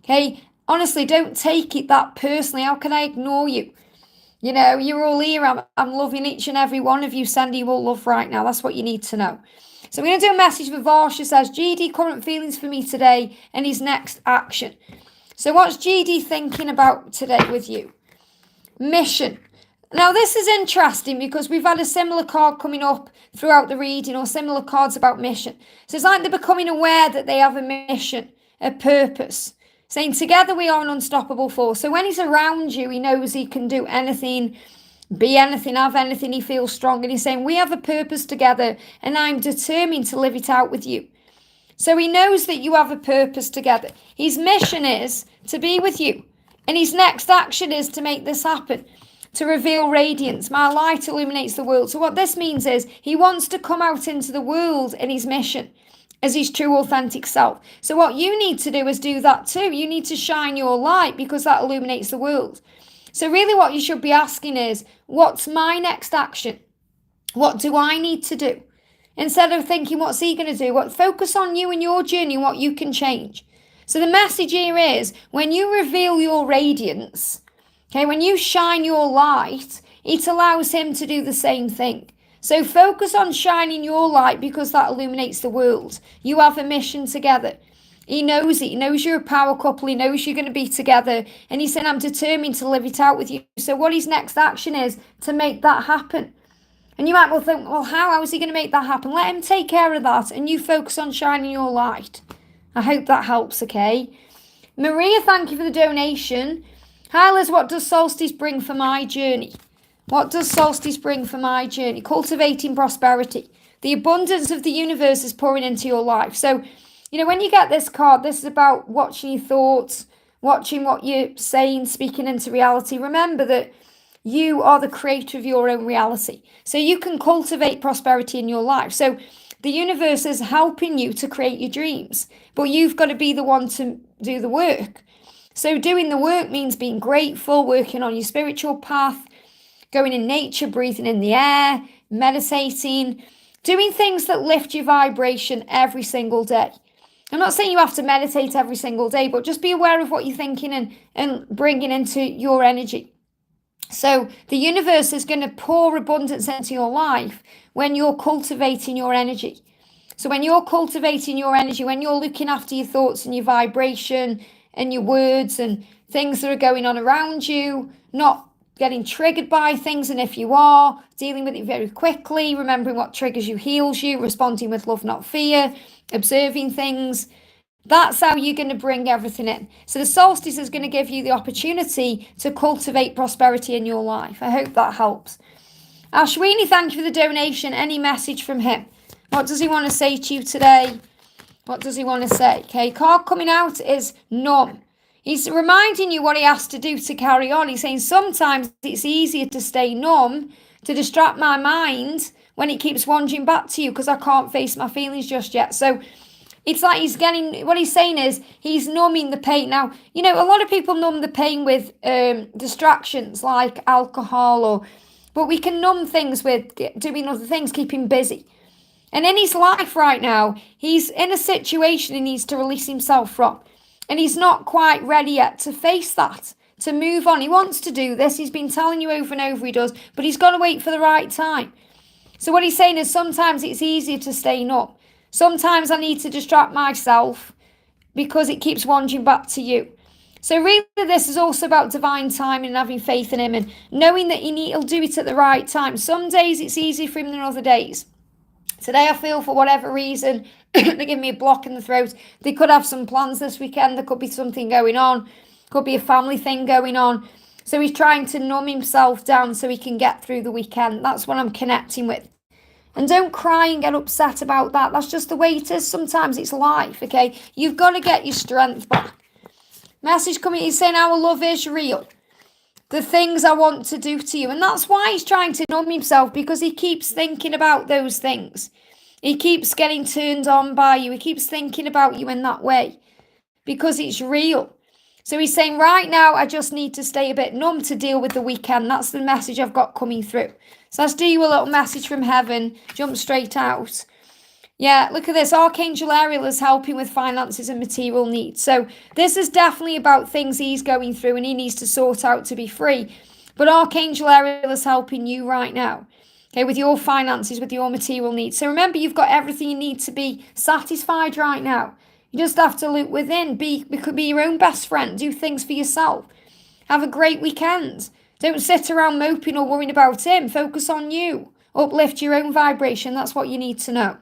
Okay, honestly, don't take it that personally. How can I ignore you? You're all here. I'm loving each and every one of you, sending you all love right now. That's what you need to know. So I'm going to do a message for Varsha. Says, GD, current feelings for me today and his next action. So what's GD thinking about today with you? Mission. Now, this is interesting because we've had a similar card coming up throughout the reading, or similar cards about mission. So it's like they're becoming aware that they have a mission, a purpose, saying together we are an unstoppable force. So when he's around you, he knows he can do anything, be anything, have anything. He feels strong, and he's saying we have a purpose together and I'm determined to live it out with you. So he knows that you have a purpose together. His mission is to be with you, and his next action is to make this happen. To reveal radiance. My light illuminates the world. So what this means is he wants to come out into the world in his mission as his true authentic self. So what you need to do is do that too. You need to shine your light because that illuminates the world. So really what you should be asking is, what's my next action? What do I need to do? Instead of thinking, what's he going to do? Focus on you and your journey and what you can change. So the message here is, when you reveal your radiance, okay, when you shine your light, it allows him to do the same thing. So focus on shining your light because that illuminates the world. You have a mission together. He knows it. He knows you're a power couple. He knows you're going to be together. And he said, I'm determined to live it out with you. So what his next action is to make that happen. And you might well think, well, how is he going to make that happen? Let him take care of that and you focus on shining your light. I hope that helps, okay? Maria, thank you for the donation. Hi Liz, what does Solstice bring for my journey? What does Solstice bring for my journey? Cultivating prosperity. The abundance of the universe is pouring into your life. So, when you get this card, this is about watching your thoughts, watching what you're saying, speaking into reality. Remember that you are the creator of your own reality. So you can cultivate prosperity in your life. So the universe is helping you to create your dreams, but you've got to be the one to do the work. So doing the work means being grateful, working on your spiritual path, going in nature, breathing in the air, meditating, doing things that lift your vibration every single day. I'm not saying you have to meditate every single day, but just be aware of what you're thinking and bringing into your energy. So the universe is going to pour abundance into your life when you're cultivating your energy. So when you're cultivating your energy, when you're looking after your thoughts and your vibration and your words and things that are going on around you, not getting triggered by things, and if you are, dealing with it very quickly, remembering what triggers you, heals you, responding with love, not fear, observing things. That's how you're going to bring everything in. So the solstice is going to give you the opportunity to cultivate prosperity in your life. I hope that helps. Ashwini, thank you for the donation. Any message from him? What does he want to say to you today? What does he want to say? Okay, card coming out is numb. He's reminding you what he has to do to carry on. He's saying sometimes it's easier to stay numb, to distract my mind when it keeps wandering back to you because I can't face my feelings just yet. So it's like he's getting, what he's saying is he's numbing the pain. Now, you know, a lot of people numb the pain with distractions like alcohol, but we can numb things with doing other things, keeping busy. And in his life right now, he's in a situation he needs to release himself from. And he's not quite ready yet to face that, to move on. He wants to do this. He's been telling you over and over he does, but he's got to wait for the right time. So what he's saying is sometimes it's easier to stay numb. Sometimes I need to distract myself because it keeps wandering back to you. So really this is also about divine timing and having faith in him and knowing that he'll do it at the right time. Some days it's easier for him than other days. Today I feel for whatever reason, they give me a block in the throat. They could have some plans this weekend. There could be something going on. Could be a family thing going on. So he's trying to numb himself down so he can get through the weekend. That's what I'm connecting with. And don't cry and get upset about that. That's just the way it is. Sometimes it's life, okay? You've got to get your strength back. Message coming, he's saying our love is real. The things I want to do to you. And that's why he's trying to numb himself, because he keeps thinking about those things. He keeps getting turned on by you. He keeps thinking about you in that way because it's real. So he's saying right now, I just need to stay a bit numb to deal with the weekend. That's the message I've got coming through. So let's do you a little message from heaven. Jump straight out. Yeah, look at this. Archangel Ariel is helping with finances and material needs. So this is definitely about things he's going through and he needs to sort out to be free. But Archangel Ariel is helping you right now. Okay, with your finances, with your material needs. So remember, you've got everything you need to be satisfied right now. You just have to look within. Be your own best friend. Do things for yourself. Have a great weekend. Don't sit around moping or worrying about him. Focus on you. Uplift your own vibration. That's what you need to know.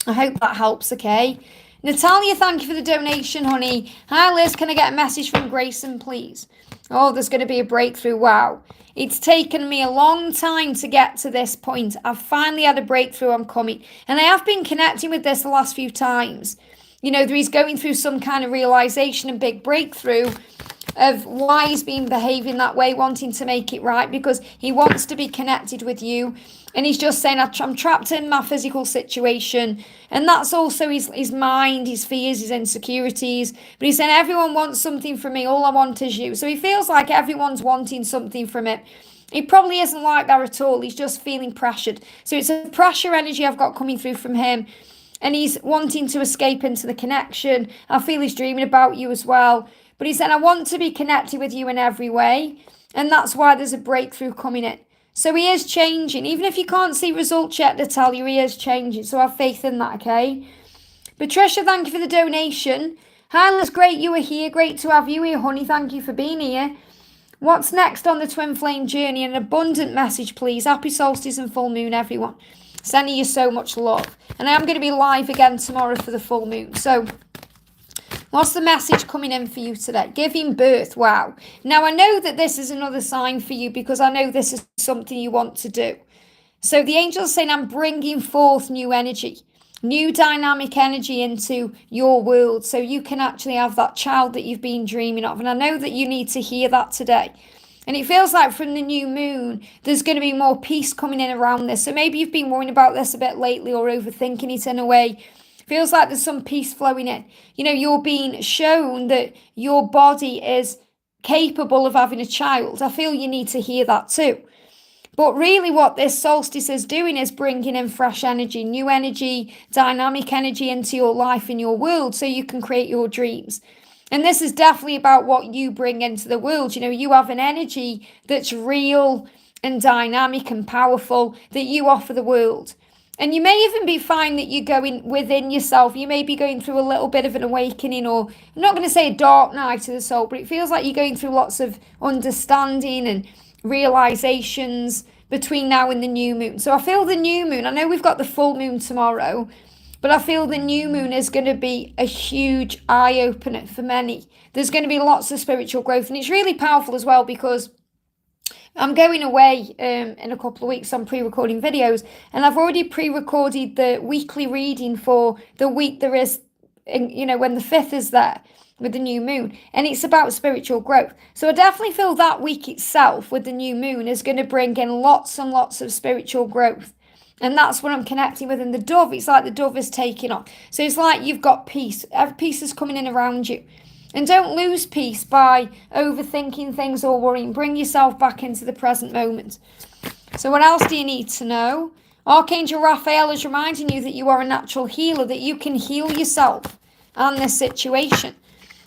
I hope that helps, okay? Natalia, thank you for the donation, honey. Hi, Liz. Can I get a message from Grayson, please? Oh, there's going to be a breakthrough. Wow. It's taken me a long time to get to this point. I've finally had a breakthrough. I'm coming. And I have been connecting with this the last few times. You know, he's going through some kind of realization and big breakthrough of why he's been behaving that way, wanting to make it right, because he wants to be connected with you. And he's just saying, I'm trapped in my physical situation. And that's also his mind, his fears, his insecurities. But he's saying, everyone wants something from me. All I want is you. So he feels like everyone's wanting something from him. He probably isn't like that at all. He's just feeling pressured. So it's a pressure energy I've got coming through from him. And he's wanting to escape into the connection. I feel he's dreaming about you as well. But he said, I want to be connected with you in every way. And that's why there's a breakthrough coming in. So he is changing. Even if you can't see results yet, Natalia, he is changing. So have faith in that, okay? Patricia, thank you for the donation. Hi, Liz, great you are here. Great to have you here, honey. Thank you for being here. What's next on the Twin Flame journey? An abundant message, please. Happy solstice and full moon, everyone. Sending you so much love. And I am going to be live again tomorrow for the full moon. So what's the message coming in for you today? Giving birth. Wow. Now, I know that this is another sign for you because I know this is something you want to do. So the angel's saying, I'm bringing forth new energy, new dynamic energy into your world so you can actually have that child that you've been dreaming of. And I know that you need to hear that today. And it feels like from the new moon, there's going to be more peace coming in around this. So maybe you've been worrying about this a bit lately or overthinking it in a way. Feels like there's some peace flowing in. You know, you're being shown that your body is capable of having a child. I feel you need to hear that too. But really what this solstice is doing is bringing in fresh energy, new energy, dynamic energy into your life and your world so you can create your dreams. And this is definitely about what you bring into the world. You know, you have an energy that's real and dynamic and powerful that you offer the world. And you may even be finding that you're going within yourself. You may be going through a little bit of an awakening, or I'm not going to say a dark night of the soul, but it feels like you're going through lots of understanding and realizations between now and the new moon. So I feel the new moon, I know we've got the full moon tomorrow, but I feel the new moon is going to be a huge eye-opener for many. There's going to be lots of spiritual growth, and it's really powerful as well because I'm going away in a couple of weeks. I'm pre-recording videos, and I've already pre-recorded the weekly reading for the week there is, you know, when the 5th is there with the new moon, and it's about spiritual growth. So I definitely feel that week itself with the new moon is going to bring in lots and lots of spiritual growth. And that's what I'm connecting with. And the dove, it's like the dove is taking off. So it's like you've got peace. Peace is coming in around you. And don't lose peace by overthinking things or worrying. Bring yourself back into the present moment. So what else do you need to know? Archangel Raphael is reminding you that you are a natural healer, that you can heal yourself and this situation.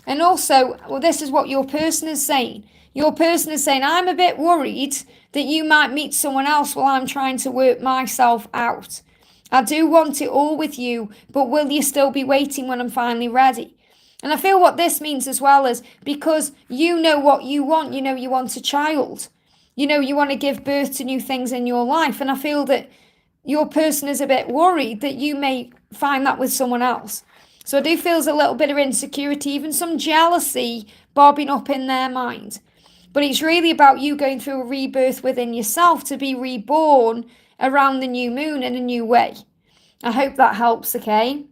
And also, well, this is what your person is saying. Your person is saying, I'm a bit worried that you might meet someone else while I'm trying to work myself out. I do want it all with you, but will you still be waiting when I'm finally ready? And I feel what this means as well is because you know what you want. You know you want a child. You know you want to give birth to new things in your life. And I feel that your person is a bit worried that you may find that with someone else. So I do feel there's a little bit of insecurity, even some jealousy bobbing up in their mind. But it's really about you going through a rebirth within yourself to be reborn around the new moon in a new way. I hope that helps, okay?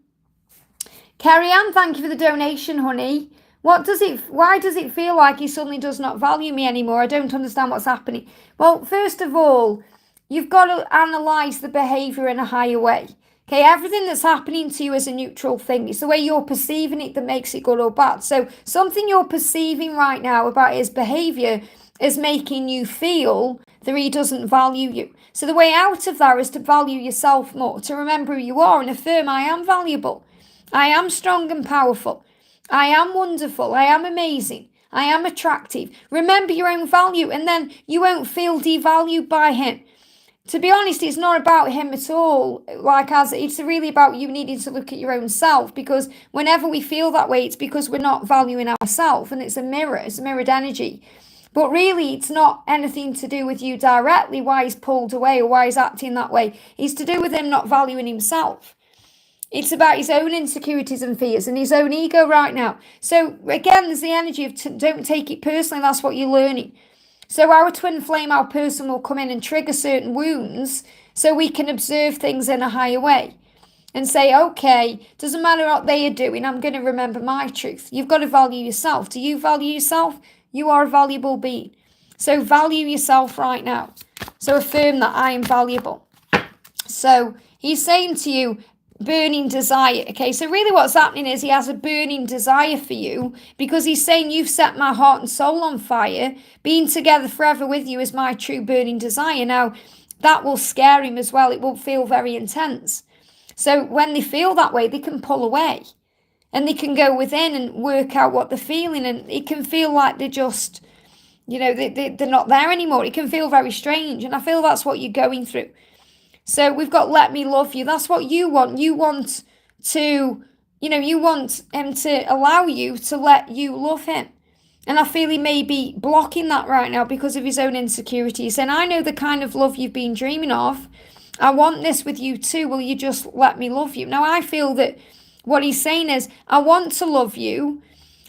Carrie Ann, thank you for the donation, honey. Why does it feel like he suddenly does not value me anymore? I don't understand what's happening. Well, first of all, you've got to analyse the behaviour in a higher way. Okay, everything that's happening to you is a neutral thing. It's the way you're perceiving it that makes it good or bad. So something you're perceiving right now about his behaviour is making you feel that he doesn't value you. So the way out of that is to value yourself more, to remember who you are and affirm, I am valuable. I am strong and powerful. I am wonderful. I am amazing. I am attractive. Remember your own value, and then you won't feel devalued by him. To be honest, it's not about him at all. It's really about you needing to look at your own self, because whenever we feel that way, it's because we're not valuing ourselves, and it's a mirror. It's a mirrored energy. But really, it's not anything to do with you directly, why he's pulled away or why he's acting that way. It's to do with him not valuing himself. It's about his own insecurities and fears and his own ego right now. So again, there's the energy of don't take it personally. That's what you're learning. So our twin flame, our person, will come in and trigger certain wounds so we can observe things in a higher way and say, okay, doesn't matter what they are doing, I'm going to remember my truth. You've got to value yourself. Do you value yourself? You are a valuable being. So value yourself right now. So affirm that I am valuable. So he's saying to you, burning desire. Okay, so really what's happening is he has a burning desire for you, because he's saying you've set my heart and soul on fire. Being together forever with you is my true burning desire. Now, that will scare him as well. It will feel very intense. So when they feel that way, they can pull away and they can go within and work out what they're feeling, and it can feel like they're just, they're not there anymore. It can feel very strange, and I feel that's what you're going through. So we've got let me love you. That's what you want. You want you want him to allow you to let you love him. And I feel he may be blocking that right now because of his own insecurities. And I know the kind of love you've been dreaming of. I want this with you too. Will you just let me love you? Now, I feel that what he's saying is, I want to love you.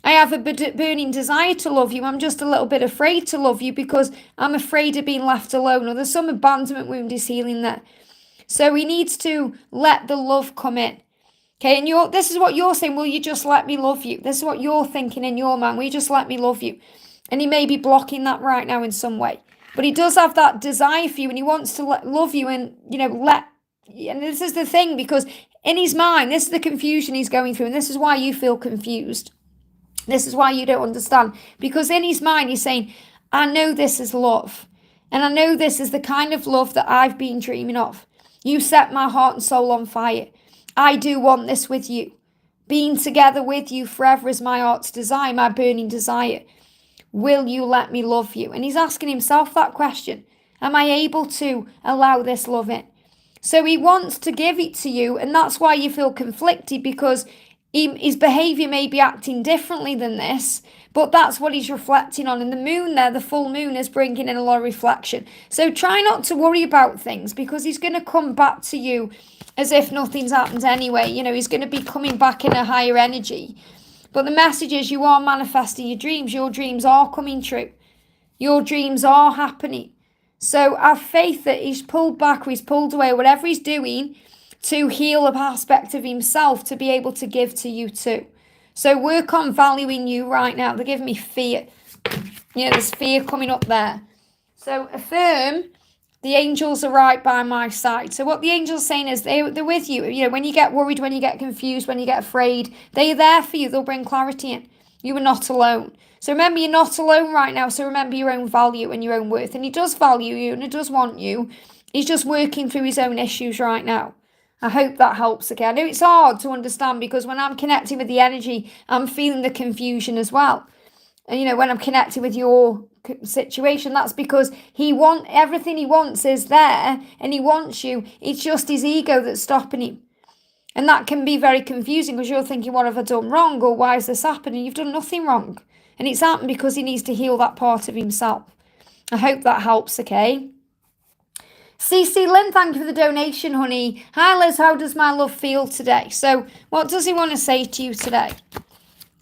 I have a burning desire to love you. I'm just a little bit afraid to love you because I'm afraid of being left alone, or there's some abandonment wound is healing there. So he needs to let the love come in. Okay, and this is what you're saying. Will you just let me love you? This is what you're thinking in your mind. Will you just let me love you? And he may be blocking that right now in some way. But he does have that desire for you, and he wants to love you and, and this is the thing, because in his mind, this is the confusion he's going through, and this is why you feel confused. This is why you don't understand. Because in his mind, he's saying, I know this is love. And I know this is the kind of love that I've been dreaming of. You set my heart and soul on fire. I do want this with you. Being together with you forever is my heart's desire, my burning desire. Will you let me love you? And he's asking himself that question. Am I able to allow this love in? So he wants to give it to you, and that's why you feel conflicted, because his behaviour may be acting differently than this, but that's what he's reflecting on. And the moon there, the full moon, is bringing in a lot of reflection. So try not to worry about things, because he's going to come back to you as if nothing's happened anyway. You know, he's going to be coming back in a higher energy. But the message is, you are manifesting your dreams. Your dreams are coming true. Your dreams are happening. So have faith that he's pulled back or he's pulled away, whatever he's doing, to heal a aspect of himself to be able to give to you too. So work on valuing you right now. They're giving me fear. You know, there's fear coming up there. So affirm, the angels are right by my side. So what the angels are saying is they're with you. You know, when you get worried, when you get confused, when you get afraid, they're there for you. They'll bring clarity in. You are not alone. So remember, you're not alone right now. So remember your own value and your own worth. And he does value you and he does want you. He's just working through his own issues right now. I hope that helps again. I know it's hard to understand, because when I'm connecting with the energy, I'm feeling the confusion as well. And, you know, when I'm connected with your situation, that's because everything he wants is there and he wants you. It's just his ego that's stopping him. And that can be very confusing, because you're thinking, what have I done wrong? Or why is this happening? You've done nothing wrong. And it's happened because he needs to heal that part of himself. I hope that helps, okay? CC Lynn, thank you for the donation, honey. Hi, Liz, how does my love feel today? So what does he want to say to you today?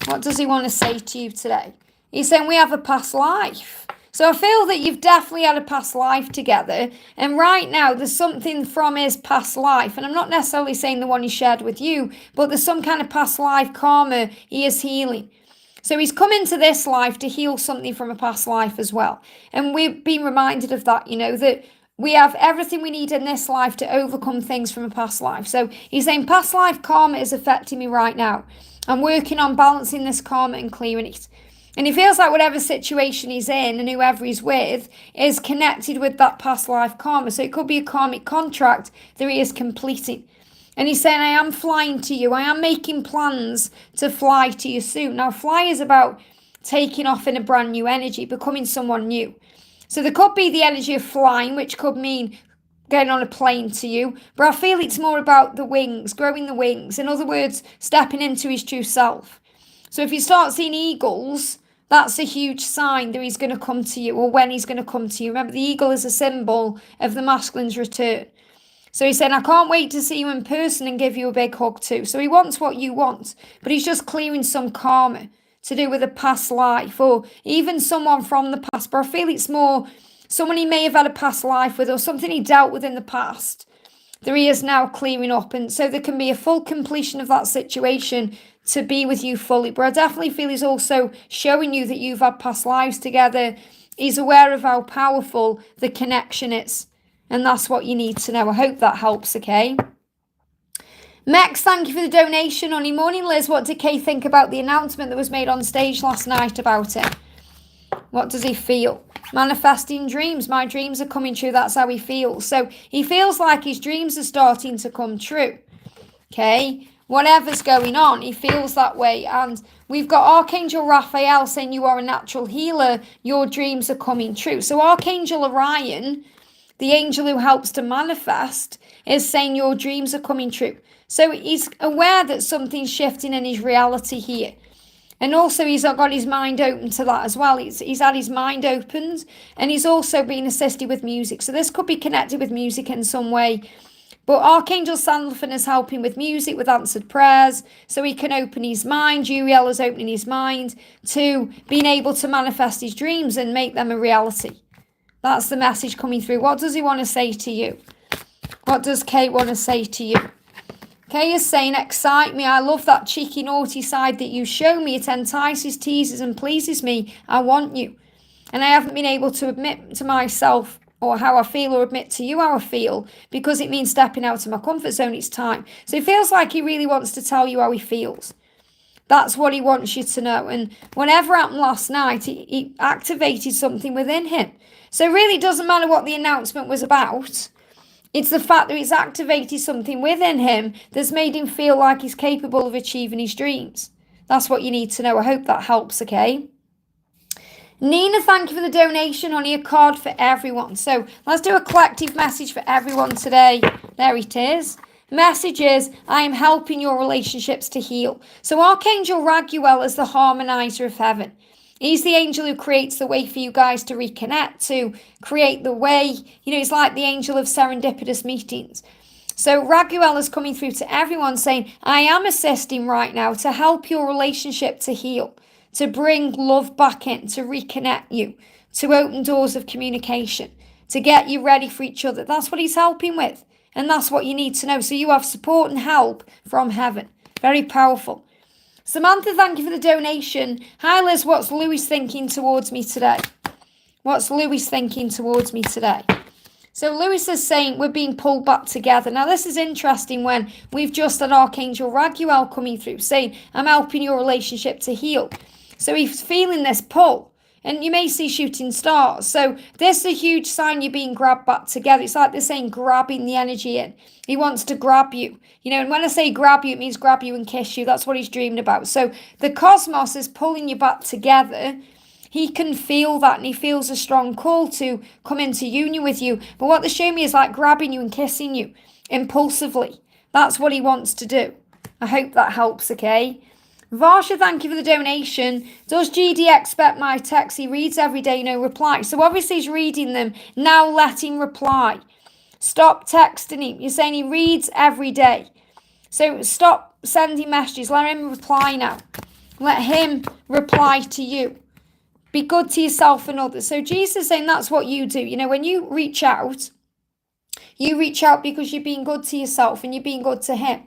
What does he want to say to you today? He's saying we have a past life. So I feel that you've definitely had a past life together. And right now, there's something from his past life. And I'm not necessarily saying the one he shared with you, but there's some kind of past life karma he is healing. So he's come into this life to heal something from a past life as well. And we've been reminded of that, you know, that we have everything we need in this life to overcome things from a past life. So he's saying past life karma is affecting me right now. I'm working on balancing this karma and clearing it. And he feels like whatever situation he's in and whoever he's with is connected with that past life karma. So it could be a karmic contract that he is completing. And he's saying, I am flying to you. I am making plans to fly to you soon. Now, fly is about taking off in a brand new energy, becoming someone new. So there could be the energy of flying, which could mean getting on a plane to you. But I feel it's more about the wings, growing the wings. In other words, stepping into his true self. So if you start seeing eagles, that's a huge sign that he's going to come to you, or when he's going to come to you. Remember, the eagle is a symbol of the masculine's return. So he's saying, I can't wait to see you in person and give you a big hug too. So he wants what you want, but he's just clearing some karma to do with a past life, or even someone from the past. But I feel it's more someone he may have had a past life with, or something he dealt with in the past that he is now clearing up. And so there can be a full completion of that situation to be with you fully. But I definitely feel he's also showing you that you've had past lives together. He's aware of how powerful the connection is. And that's what you need to know. I hope that helps, okay? Mex, thank you for the donation, honey. Morning, Liz. What did Kay think about the announcement that was made on stage last night about it? What does he feel? Manifesting dreams. My dreams are coming true. That's how he feels. So he feels like his dreams are starting to come true. Okay? Whatever's going on, he feels that way. And we've got Archangel Raphael saying you are a natural healer. Your dreams are coming true. So Archangel Orion, the angel who helps to manifest, is saying your dreams are coming true. So he's aware that something's shifting in his reality here. And also he's got his mind open to that as well. He's had his mind opened, and he's also been assisted with music. So this could be connected with music in some way. But Archangel Sandalphon is helping with music, with answered prayers, so he can open his mind. Uriel is opening his mind to being able to manifest his dreams and make them a reality. That's the message coming through. What does he want to say to you? What does Kate want to say to you? Kay is saying, excite me. I love that cheeky, naughty side that you show me. It entices, teases, and pleases me. I want you. And I haven't been able to admit to myself or how I feel, or admit to you how I feel, because it means stepping out of my comfort zone. It's time. So it feels like he really wants to tell you how he feels. That's what he wants you to know. And whatever happened last night, he activated something within him. So really, it doesn't matter what the announcement was about. It's the fact that it's activated something within him that's made him feel like he's capable of achieving his dreams. That's what you need to know. I hope that helps, okay? Nina, thank you for the donation. Honey, a card for everyone. So let's do a collective message for everyone today. There it is. Message is, I am helping your relationships to heal. So Archangel Raguel is the harmonizer of heaven. He's the angel who creates the way for you guys to reconnect, to create the way. He's like the angel of serendipitous meetings. So Raguel is coming through to everyone saying, I am assisting right now to help your relationship to heal, to bring love back in, to reconnect you, to open doors of communication, to get you ready for each other. That's what he's helping with. And that's what you need to know. So you have support and help from heaven. Very powerful. Samantha, thank you for the donation. Hi, Liz. What's Louis thinking towards me today? What's Louis thinking towards me today? So Louis is saying we're being pulled back together. Now, this is interesting when we've just had Archangel Raguel coming through saying, I'm helping your relationship to heal. So he's feeling this pull. And you may see shooting stars. So this is a huge sign you're being grabbed back together. It's like they're saying grabbing the energy in. He wants to grab you. And when I say grab you, it means grab you and kiss you. That's what he's dreaming about. So the cosmos is pulling you back together. He can feel that, and he feels a strong call to come into union with you. But what they're showing me is like grabbing you and kissing you impulsively. That's what he wants to do. I hope that helps, okay? Varsha, thank you for the donation. Does GD expect my text? He reads every day, no reply. So obviously he's reading them. Now let him reply. Stop texting him. You're saying he reads every day. So stop sending messages. Let him reply now. Let him reply to you. Be good to yourself and others. So Jesus is saying that's what you do. When you reach out because you're being good to yourself and you're being good to him.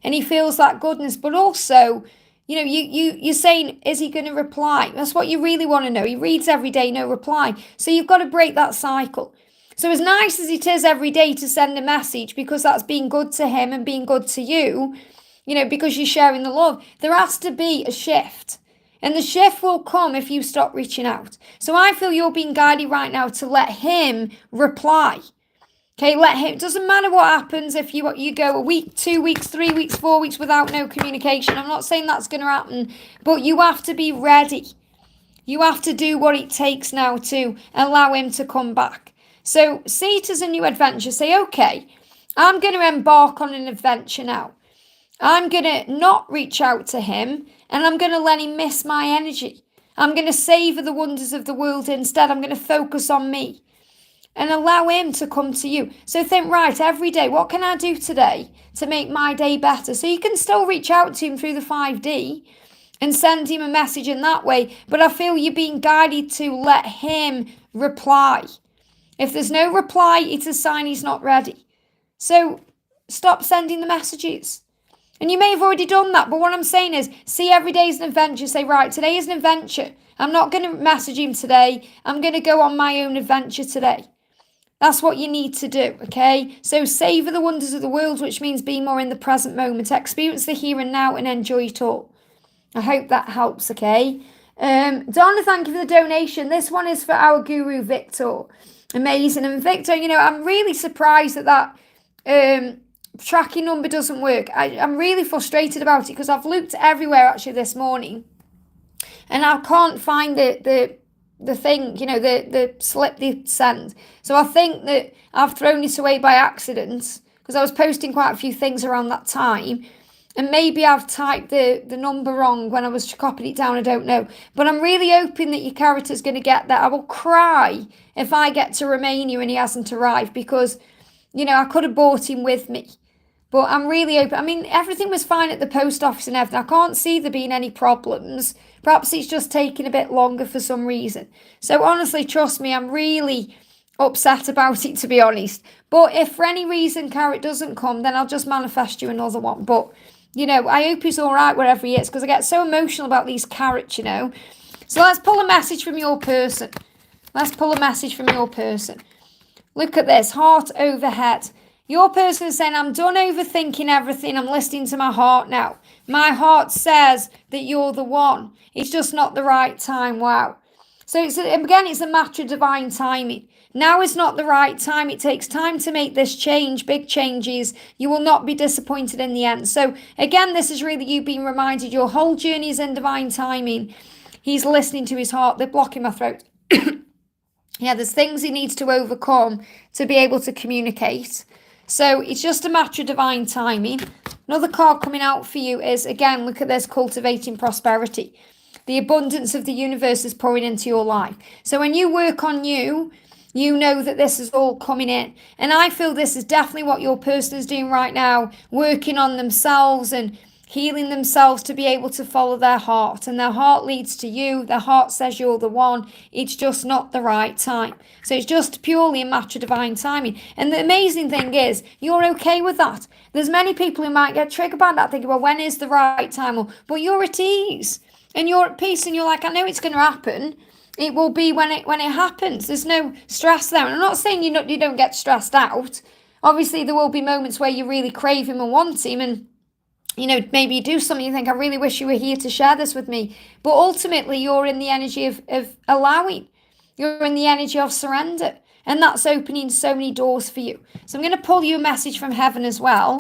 And he feels that goodness, but also, you're saying, is he going to reply? That's what you really want to know. He reads every day, no reply. So you've got to break that cycle. So as nice as it is every day to send a message, because that's being good to him and being good to you, because you're sharing the love, there has to be a shift. And the shift will come if you stop reaching out. So I feel you're being guided right now to let him reply. Okay, let him. It doesn't matter what happens if you go a week, 2 weeks, 3 weeks, 4 weeks without no communication. I'm not saying that's going to happen, but you have to be ready. You have to do what it takes now to allow him to come back. So see it as a new adventure. Say, okay, I'm going to embark on an adventure now. I'm going to not reach out to him, and I'm going to let him miss my energy. I'm going to savor the wonders of the world instead. I'm going to focus on me. And allow him to come to you. So think, right, every day, what can I do today to make my day better? So you can still reach out to him through the 5D and send him a message in that way. But I feel you're being guided to let him reply. If there's no reply, it's a sign he's not ready. So stop sending the messages. And you may have already done that. But what I'm saying is, see every day as an adventure. Say, right, today is an adventure. I'm not going to message him today. I'm going to go on my own adventure today. That's what you need to do, okay? So savor the wonders of the world, which means be more in the present moment. Experience the here and now and enjoy it all. I hope that helps, okay? Donna, thank you for the donation. This one is for our guru, Victor. Amazing. And Victor, I'm really surprised that tracking number doesn't work. I'm really frustrated about it because I've looked everywhere actually this morning and I can't find the thing, the slip they send. So I think that I've thrown it away by accident because I was posting quite a few things around that time. And maybe I've typed the number wrong when I was copying it down, I don't know. But I'm really hoping that your character's going to get that. I will cry if I get to Romania and he hasn't arrived because, I could have brought him with me. But I'm really hoping, everything was fine at the post office and everything. I can't see there being any problems. Perhaps it's just taking a bit longer for some reason. So honestly, trust me, I'm really upset about it, to be honest. But if for any reason Carrot doesn't come, then I'll just manifest you another one. But, I hope he's all right wherever he is because I get so emotional about these carrots, So let's pull a message from your person. Let's pull a message from your person. Look at this, heart overhead. Your person is saying, I'm done overthinking everything. I'm listening to my heart now. My heart says that you're the one. It's just not the right time. Wow. So it's a matter of divine timing. Now is not the right time. It takes time to make this change, big changes. You will not be disappointed in the end. So again, this is really you being reminded your whole journey is in divine timing. He's listening to his heart. They're blocking my throat. Yeah, there's things he needs to overcome to be able to communicate. So it's just a matter of divine timing. Another card coming out for you is, again, look at this, cultivating prosperity. The abundance of the universe is pouring into your life. So when you work on you, you know that this is all coming in. And I feel this is definitely what your person is doing right now, working on themselves and healing themselves to be able to follow their heart. And their heart leads to you. Their heart says you're the one. It's just not the right time. So it's just purely a matter of divine timing. And the amazing thing is, you're okay with that. There's many people who might get triggered by that, thinking, well, when is the right time? But you're at ease and you're at peace and you're like, I know it's going to happen. It will be when it happens. There's no stress there. And I'm not saying you don't get stressed out. Obviously, there will be moments where you really crave him and want him, and maybe you do something, you think, I really wish you were here to share this with me. But ultimately, you're in the energy of allowing. You're in the energy of surrender. And that's opening so many doors for you. So I'm going to pull you a message from heaven as well.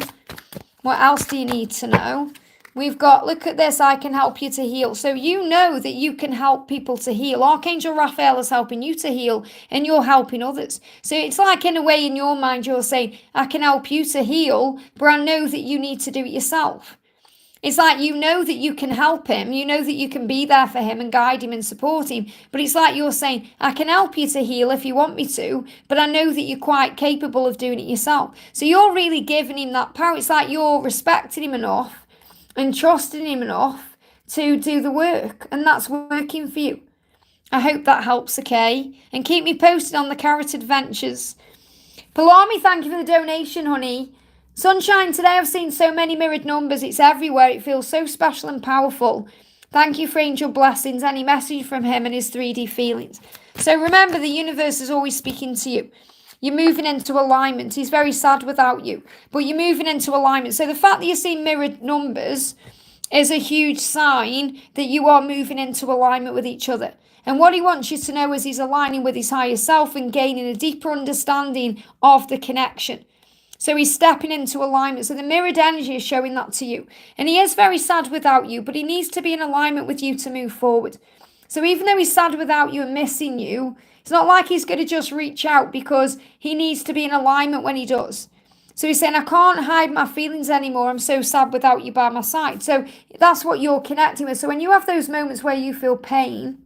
What else do you need to know? We've got, look at this, I can help you to heal. So you know that you can help people to heal. Archangel Raphael is helping you to heal, and you're helping others. So it's like, in a way, in your mind, you're saying, I can help you to heal, but I know that you need to do it yourself. It's like, you know that you can help him. You know that you can be there for him and guide him and support him. But it's like you're saying, I can help you to heal if you want me to, but I know that you're quite capable of doing it yourself. So you're really giving him that power. It's like you're respecting him enough and trusting him enough to do the work. And that's working for you. I hope that helps, okay? And keep me posted on the Carrot Adventures. Palami, thank you for the donation, honey. Sunshine, today I've seen so many mirrored numbers. It's everywhere. It feels so special and powerful. Thank you for angel blessings. Any message from him and his 3D feelings. So remember, the universe is always speaking to you. You're moving into alignment. He's very sad without you, but you're moving into alignment. So the fact that you're seeing mirrored numbers is a huge sign that you are moving into alignment with each other. And what he wants you to know is he's aligning with his higher self and gaining a deeper understanding of the connection. So he's stepping into alignment. So the mirrored energy is showing that to you. And he is very sad without you, but he needs to be in alignment with you to move forward. So even though he's sad without you and missing you, it's not like he's going to just reach out, because he needs to be in alignment when he does. So he's saying, I can't hide my feelings anymore. I'm so sad without you by my side. So that's what you're connecting with. So when you have those moments where you feel pain,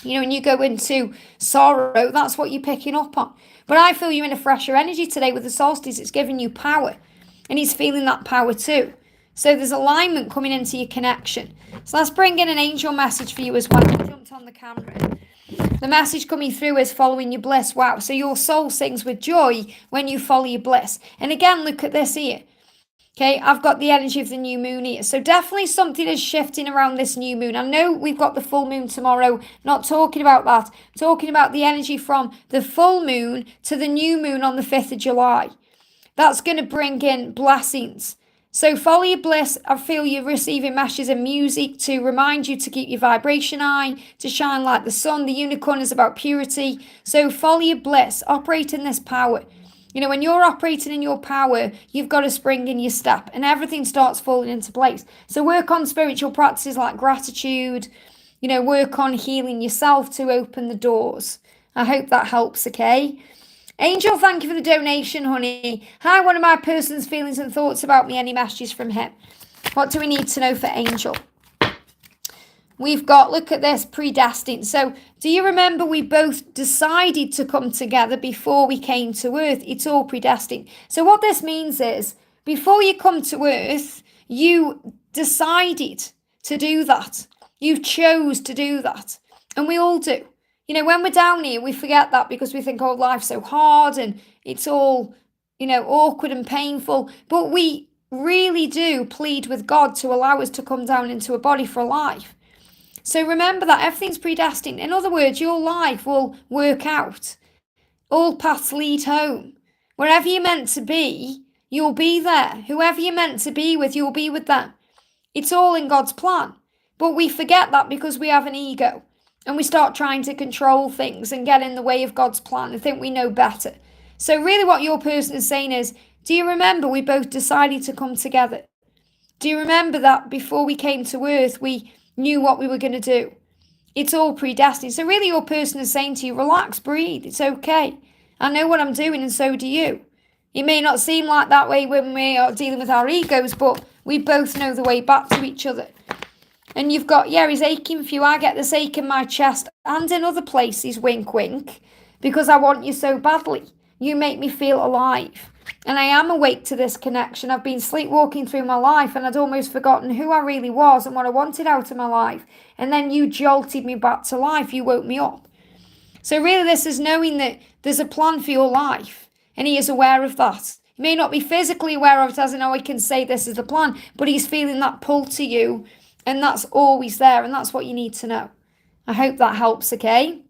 and you go into sorrow, that's what you're picking up on. But I feel you're in a fresher energy today with the solstice. It's giving you power. And he's feeling that power too. So there's alignment coming into your connection. So let's bring in an angel message for you as well. I jumped on the camera. The message coming through is following your bliss. Wow. So your soul sings with joy when you follow your bliss. And again, look at this here. Okay, I've got the energy of the new moon here. So definitely something is shifting around this new moon. I know we've got the full moon tomorrow. Not talking about that. I'm talking about the energy from the full moon to the new moon on the 5th of July. That's going to bring in blessings. So follow your bliss. I feel you're receiving messages of music to remind you to keep your vibration high, to shine like the sun. The unicorn is about purity. So follow your bliss. Operate in this power. When you're operating in your power, you've got a spring in your step and everything starts falling into place. So work on spiritual practices like gratitude, work on healing yourself to open the doors. I hope that helps, okay? Angel, thank you for the donation, honey. Hi, one of my person's feelings and thoughts about me. Any messages from him? What do we need to know for Angel? We've got, look at this, predestined. So do you remember we both decided to come together before we came to Earth? It's all predestined. So what this means is, before you come to Earth, you decided to do that. You chose to do that. And we all do. When we're down here, we forget that because we think, oh, life's so hard and it's all, awkward and painful. But we really do plead with God to allow us to come down into a body for a life. So remember that everything's predestined. In other words, your life will work out. All paths lead home. Wherever you're meant to be, you'll be there. Whoever you're meant to be with, you'll be with them. It's all in God's plan. But we forget that because we have an ego. And we start trying to control things and get in the way of God's plan and think we know better. So really what your person is saying is, do you remember we both decided to come together? Do you remember that before we came to earth, we knew what we were going to do? It's all predestined. So really your person is saying to you, relax, breathe. It's okay. I know what I'm doing and so do you. It may not seem like that way when we are dealing with our egos, but we both know the way back to each other. And you've got, yeah, he's aching for you. I get this ache in my chest and in other places, wink, wink, because I want you so badly. You make me feel alive. And I am awake to this connection. I've been sleepwalking through my life and I'd almost forgotten who I really was and what I wanted out of my life. And then you jolted me back to life. You woke me up. So really this is knowing that there's a plan for your life. And he is aware of that. He may not be physically aware of it as in, oh, I can say this is the plan. But he's feeling that pull to you. And that's always there, and that's what you need to know. I hope that helps, okay?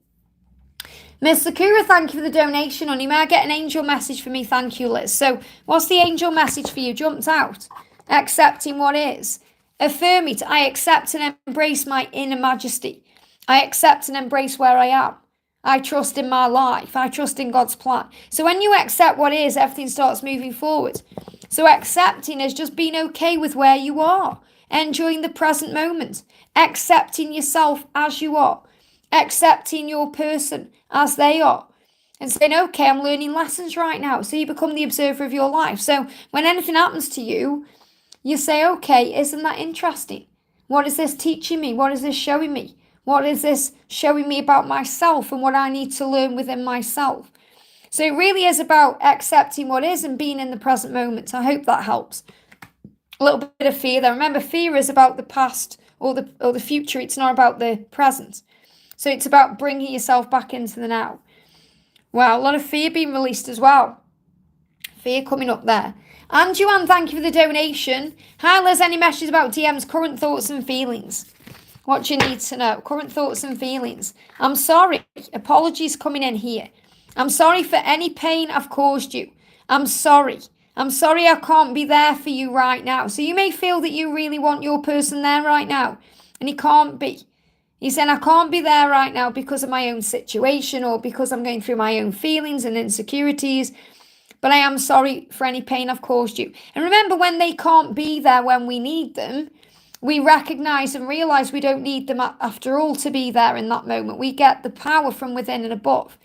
Miss Sakura, thank you for the donation, honey. May I get an angel message for me? Thank you, Liz. So, what's the angel message for you? Jumped out. Accepting what is. Affirm it. I accept and embrace my inner majesty. I accept and embrace where I am. I trust in my life. I trust in God's plan. So, when you accept what is, everything starts moving forward. So, accepting is just being okay with where you are. Enjoying the present moment, accepting yourself as you are, accepting your person as they are, and saying, okay, I'm learning lessons right now. So you become the observer of your life. So when anything happens to you, you say, okay, isn't that interesting? What is this teaching me? What is this showing me? What is this showing me about myself and what I need to learn within myself? So it really is about accepting what is and being in the present moment. I hope that helps. A little bit of fear there. Remember, fear is about the past or the future. It's not about the present. So it's about bringing yourself back into the now. Wow, a lot of fear being released as well. Fear coming up there. And Joanne, thank you for the donation. Hi, Liz, any messages about DM's current thoughts and feelings? What you need to know. Current thoughts and feelings. I'm sorry. Apologies coming in here. I'm sorry for any pain I've caused you. I'm sorry. I'm sorry I can't be there for you right now. So you may feel that you really want your person there right now. And he can't be. He's saying, I can't be there right now because of my own situation or because I'm going through my own feelings and insecurities. But I am sorry for any pain I've caused you. And remember, when they can't be there when we need them, we recognize and realize we don't need them after all to be there in that moment. We get the power from within and above.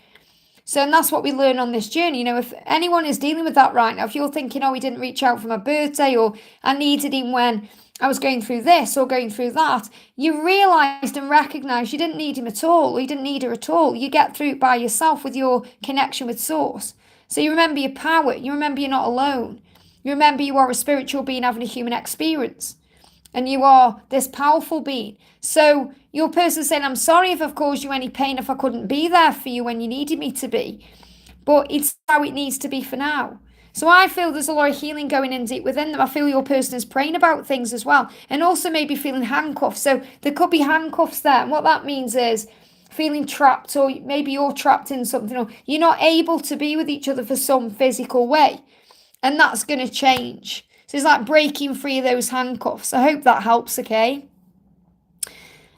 So, and that's what we learn on this journey. You know, if anyone is dealing with that right now, if you're thinking, oh, he didn't reach out for my birthday, or I needed him when I was going through this or going through that, you realized and recognized you didn't need him at all, or you didn't need her at all. You get through it by yourself with your connection with Source. So you remember your power. You remember you're not alone. You remember you are a spiritual being having a human experience. And you are this powerful being. So your person saying, I'm sorry if I've caused you any pain, if I couldn't be there for you when you needed me to be. But it's how it needs to be for now. So I feel there's a lot of healing going in deep within them. I feel your person is praying about things as well. And also maybe feeling handcuffs. So there could be handcuffs there. And what that means is feeling trapped, or maybe you're trapped in something, or you're not able to be with each other for some physical way. And that's going to change. So it's like breaking free of those handcuffs. I hope that helps, okay?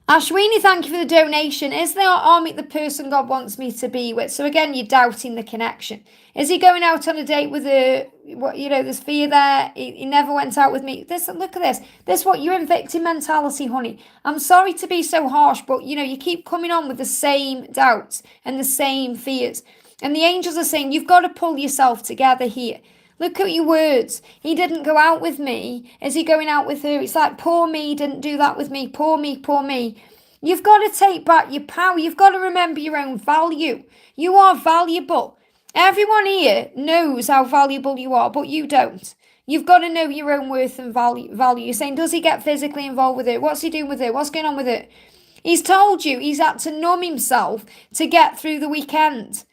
Ashwini, thank you for the donation. Is the army the person God wants me to be with? So again, you're doubting the connection. Is he going out on a date with a, what, you know, there's fear there. He never went out with me. Look at this. This what you're in victim mentality, honey. I'm sorry to be so harsh, but you know, you keep coming on with the same doubts and the same fears. And the angels are saying, you've got to pull yourself together here. Look at your words. He didn't go out with me. Is he going out with her? It's like, poor me, didn't do that with me. Poor me, poor me. You've got to take back your power. You've got to remember your own value. You are valuable. Everyone here knows how valuable you are, but you don't. You've got to know your own worth and value. You're saying, does he get physically involved with it? What's he doing with it? What's going on with it? He's told you he's had to numb himself to get through the weekend.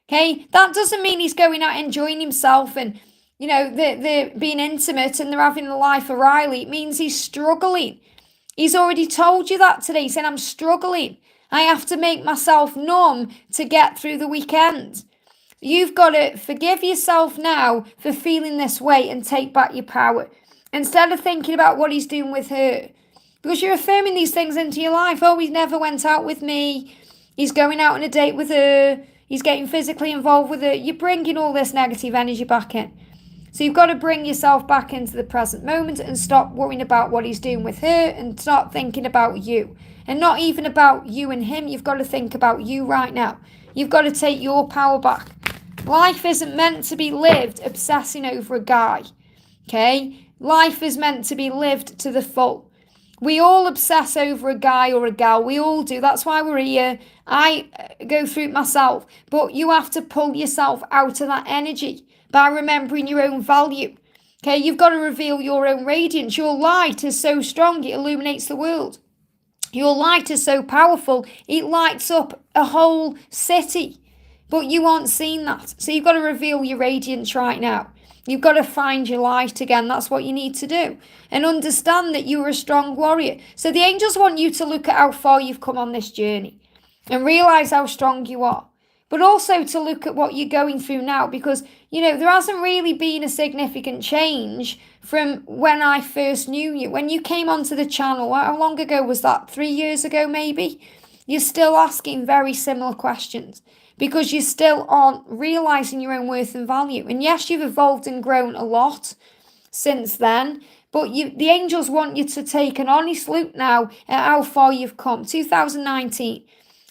Okay? That doesn't mean he's going out enjoying himself and, you know, they're being intimate and they're having a life of Riley. It means he's struggling. He's already told you that today. He said, I'm struggling. I have to make myself numb to get through the weekend. You've got to forgive yourself now for feeling this way and take back your power. Instead of thinking about what he's doing with her. Because you're affirming these things into your life. Oh, he never went out with me. He's going out on a date with her. He's getting physically involved with her. You're bringing all this negative energy back in. So you've got to bring yourself back into the present moment and stop worrying about what he's doing with her and start thinking about you. And not even about you and him. You've got to think about you right now. You've got to take your power back. Life isn't meant to be lived obsessing over a guy. Okay? Life is meant to be lived to the full. We all obsess over a guy or a gal. We all do. That's why we're here. I go through it myself. But you have to pull yourself out of that energy by remembering your own value. Okay, you've got to reveal your own radiance. Your light is so strong, it illuminates the world. Your light is so powerful, it lights up a whole city. But you aren't seeing that. So you've got to reveal your radiance right now. You've got to find your light again. That's what you need to do. And understand that you are a strong warrior. So the angels want you to look at how far you've come on this journey and realize how strong you are. But also to look at what you're going through now, because, there hasn't really been a significant change from when I first knew you. When you came onto the channel, how long ago was that? 3 years ago, maybe? You're still asking very similar questions because you still aren't realizing your own worth and value. And yes, you've evolved and grown a lot since then, but the angels want you to take an honest look now at how far you've come. 2019.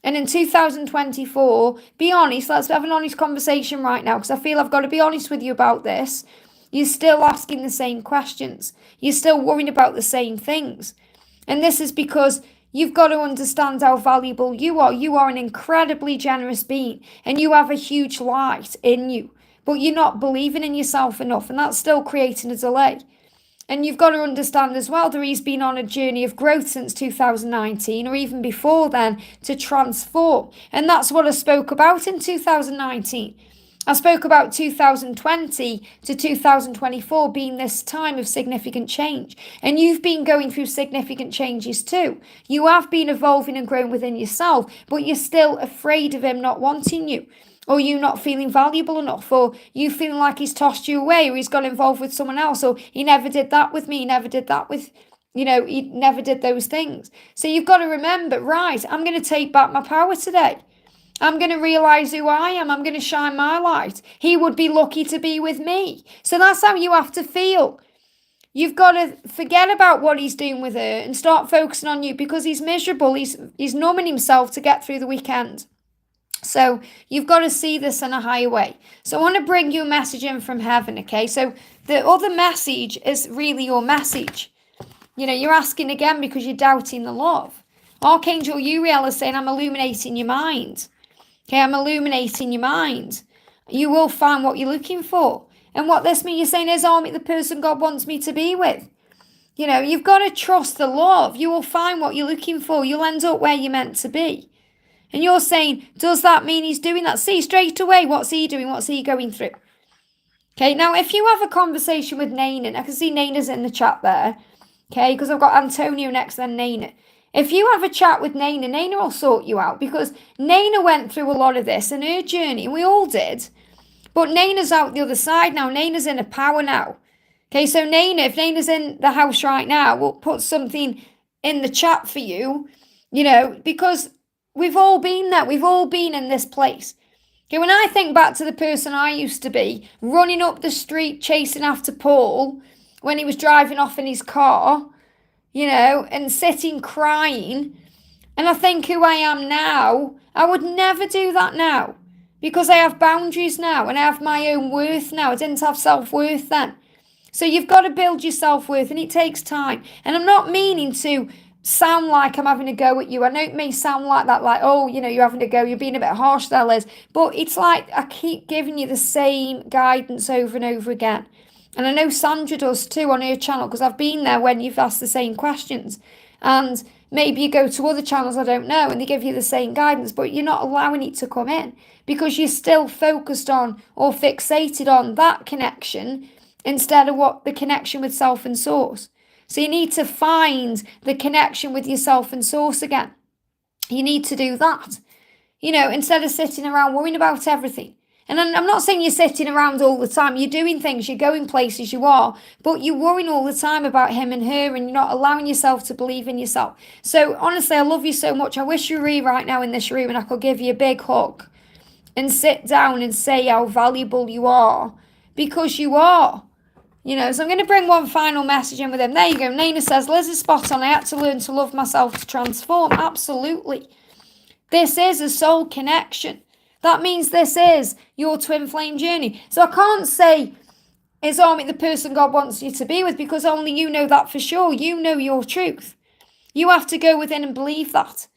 And in 2024, be honest, let's have an honest conversation right now, because I feel I've got to be honest with you about this. You're still asking the same questions. You're still worrying about the same things. And this is because you've got to understand how valuable you are. You are an incredibly generous being, and you have a huge light in you, but you're not believing in yourself enough, and that's still creating a delay. And you've got to understand as well that he's been on a journey of growth since 2019 or even before then to transform. And that's what I spoke about in 2019. I spoke about 2020 to 2024 being this time of significant change. And you've been going through significant changes too. You have been evolving and growing within yourself, but you're still afraid of him not wanting you. Or you not feeling valuable enough, or you feeling like he's tossed you away, or he's got involved with someone else, or he never did that with me, he never did that with, he never did those things. So you've got to remember, right, I'm going to take back my power today. I'm going to realize who I am. I'm going to shine my light. He would be lucky to be with me. So that's how you have to feel. You've got to forget about what he's doing with her and start focusing on you, because he's miserable. He's numbing himself to get through the weekend. So you've got to see this in a higher way. So I want to bring you a message in from heaven, okay? So the other message is really your message. You're asking again because you're doubting the love. Archangel Uriel is saying, I'm illuminating your mind. Okay, I'm illuminating your mind. You will find what you're looking for. And what this means, you're saying is, I'm the person God wants me to be with. You've got to trust the love. You will find what you're looking for. You'll end up where you're meant to be. And you're saying, does that mean he's doing that? See straight away, what's he doing? What's he going through? Okay, now if you have a conversation with Naina, I can see Naina's in the chat there. Okay, because I've got Antonio next, then Naina. If you have a chat with Naina, Naina will sort you out, because Naina went through a lot of this in her journey, and we all did. But Naina's out the other side now. Naina's in a power now. Okay, so Naina, if Naina's in the house right now, we'll put something in the chat for you, because we've all been there. We've all been in this place. Okay, when I think back to the person I used to be, running up the street chasing after Paul when he was driving off in his car, and sitting crying, and I think who I am now, I would never do that now, because I have boundaries now and I have my own worth now. I didn't have self-worth then. So you've got to build your self-worth, and it takes time. And I'm not meaning to sound like I'm having a go at you. I know it may sound like that, like, oh, you're having a go, you're being a bit harsh there, Liz. But it's like I keep giving you the same guidance over and over again. And I know Sandra does too on her channel, because I've been there when you've asked the same questions. And maybe you go to other channels, I don't know, and they give you the same guidance, but you're not allowing it to come in because you're still focused on or fixated on that connection instead of what the connection with self and source. So you need to find the connection with yourself and source again. You need to do that, instead of sitting around worrying about everything. And I'm not saying you're sitting around all the time. You're doing things, you're going places, you are. But you're worrying all the time about him and her, and you're not allowing yourself to believe in yourself. So honestly, I love you so much. I wish you were here right now in this room and I could give you a big hug and sit down and say how valuable you are. Because you are. You know, so I'm going to bring one final message in with him. There you go. Nina says, Liz is spot on. I had to learn to love myself to transform. Absolutely. This is a soul connection. That means this is your twin flame journey. So I can't say, is Armit the person God wants you to be with? Because only you know that for sure. You know your truth. You have to go within and believe that.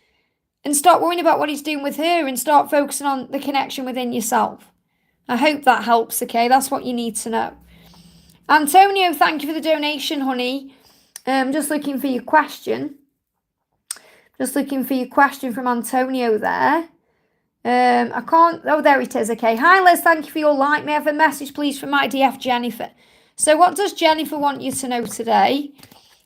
And start worrying about what he's doing with her and start focusing on the connection within yourself. I hope that helps, okay? That's what you need to know. Antonio, thank you for the donation, honey. Just looking for your question. Just looking for your question from Antonio there. I can't, oh, there it is, okay. Hi, Liz, thank you for your like. May I have a message, please, from my DF Jennifer? So what does Jennifer want you to know today?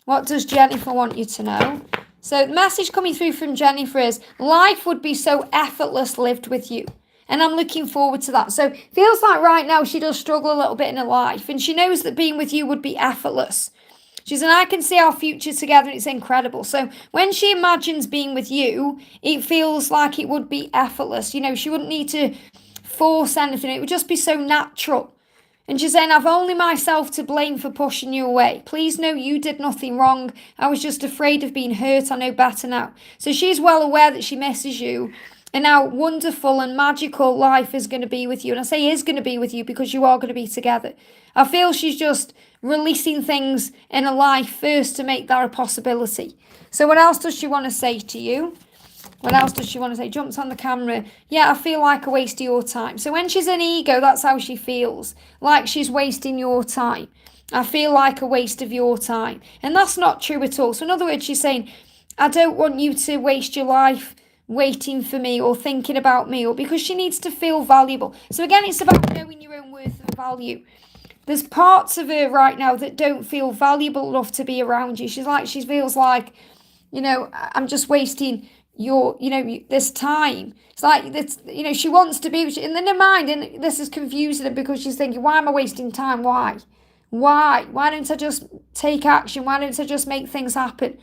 What does Jennifer want you to know? So the message coming through from Jennifer is, life would be so effortless lived with you. And I'm looking forward to that. So feels like right now she does struggle a little bit in her life. And she knows that being with you would be effortless. She said, I can see our future together. It's incredible. So when she imagines being with you, it feels like it would be effortless. You know, she wouldn't need to force anything. It would just be so natural. And she's saying, I've only myself to blame for pushing you away. Please know you did nothing wrong. I was just afraid of being hurt. I know better now. So she's well aware that she misses you and how wonderful and magical life is going to be with you. And I say is going to be with you because you are going to be together. I feel she's just releasing things in her life first to make that a possibility. So what else does she want to say to you? What else does she want to say? Jumps on the camera. Yeah, I feel like a waste of your time. So when she's in ego, that's how she feels. Like she's wasting your time. I feel like a waste of your time. And that's not true at all. So in other words, she's saying, I don't want you to waste your life waiting for me or thinking about me, or because she needs to feel valuable. So again, it's about knowing your own worth and value. There's parts of her right now that don't feel valuable enough to be around you. She feels like, you know, I'm just wasting your, you know, this time. It's like, this, you know, she wants to be, and in her mind, and this is confusing her because she's thinking, why am I wasting time? Why? Why don't I just take action? Why don't I just make things happen?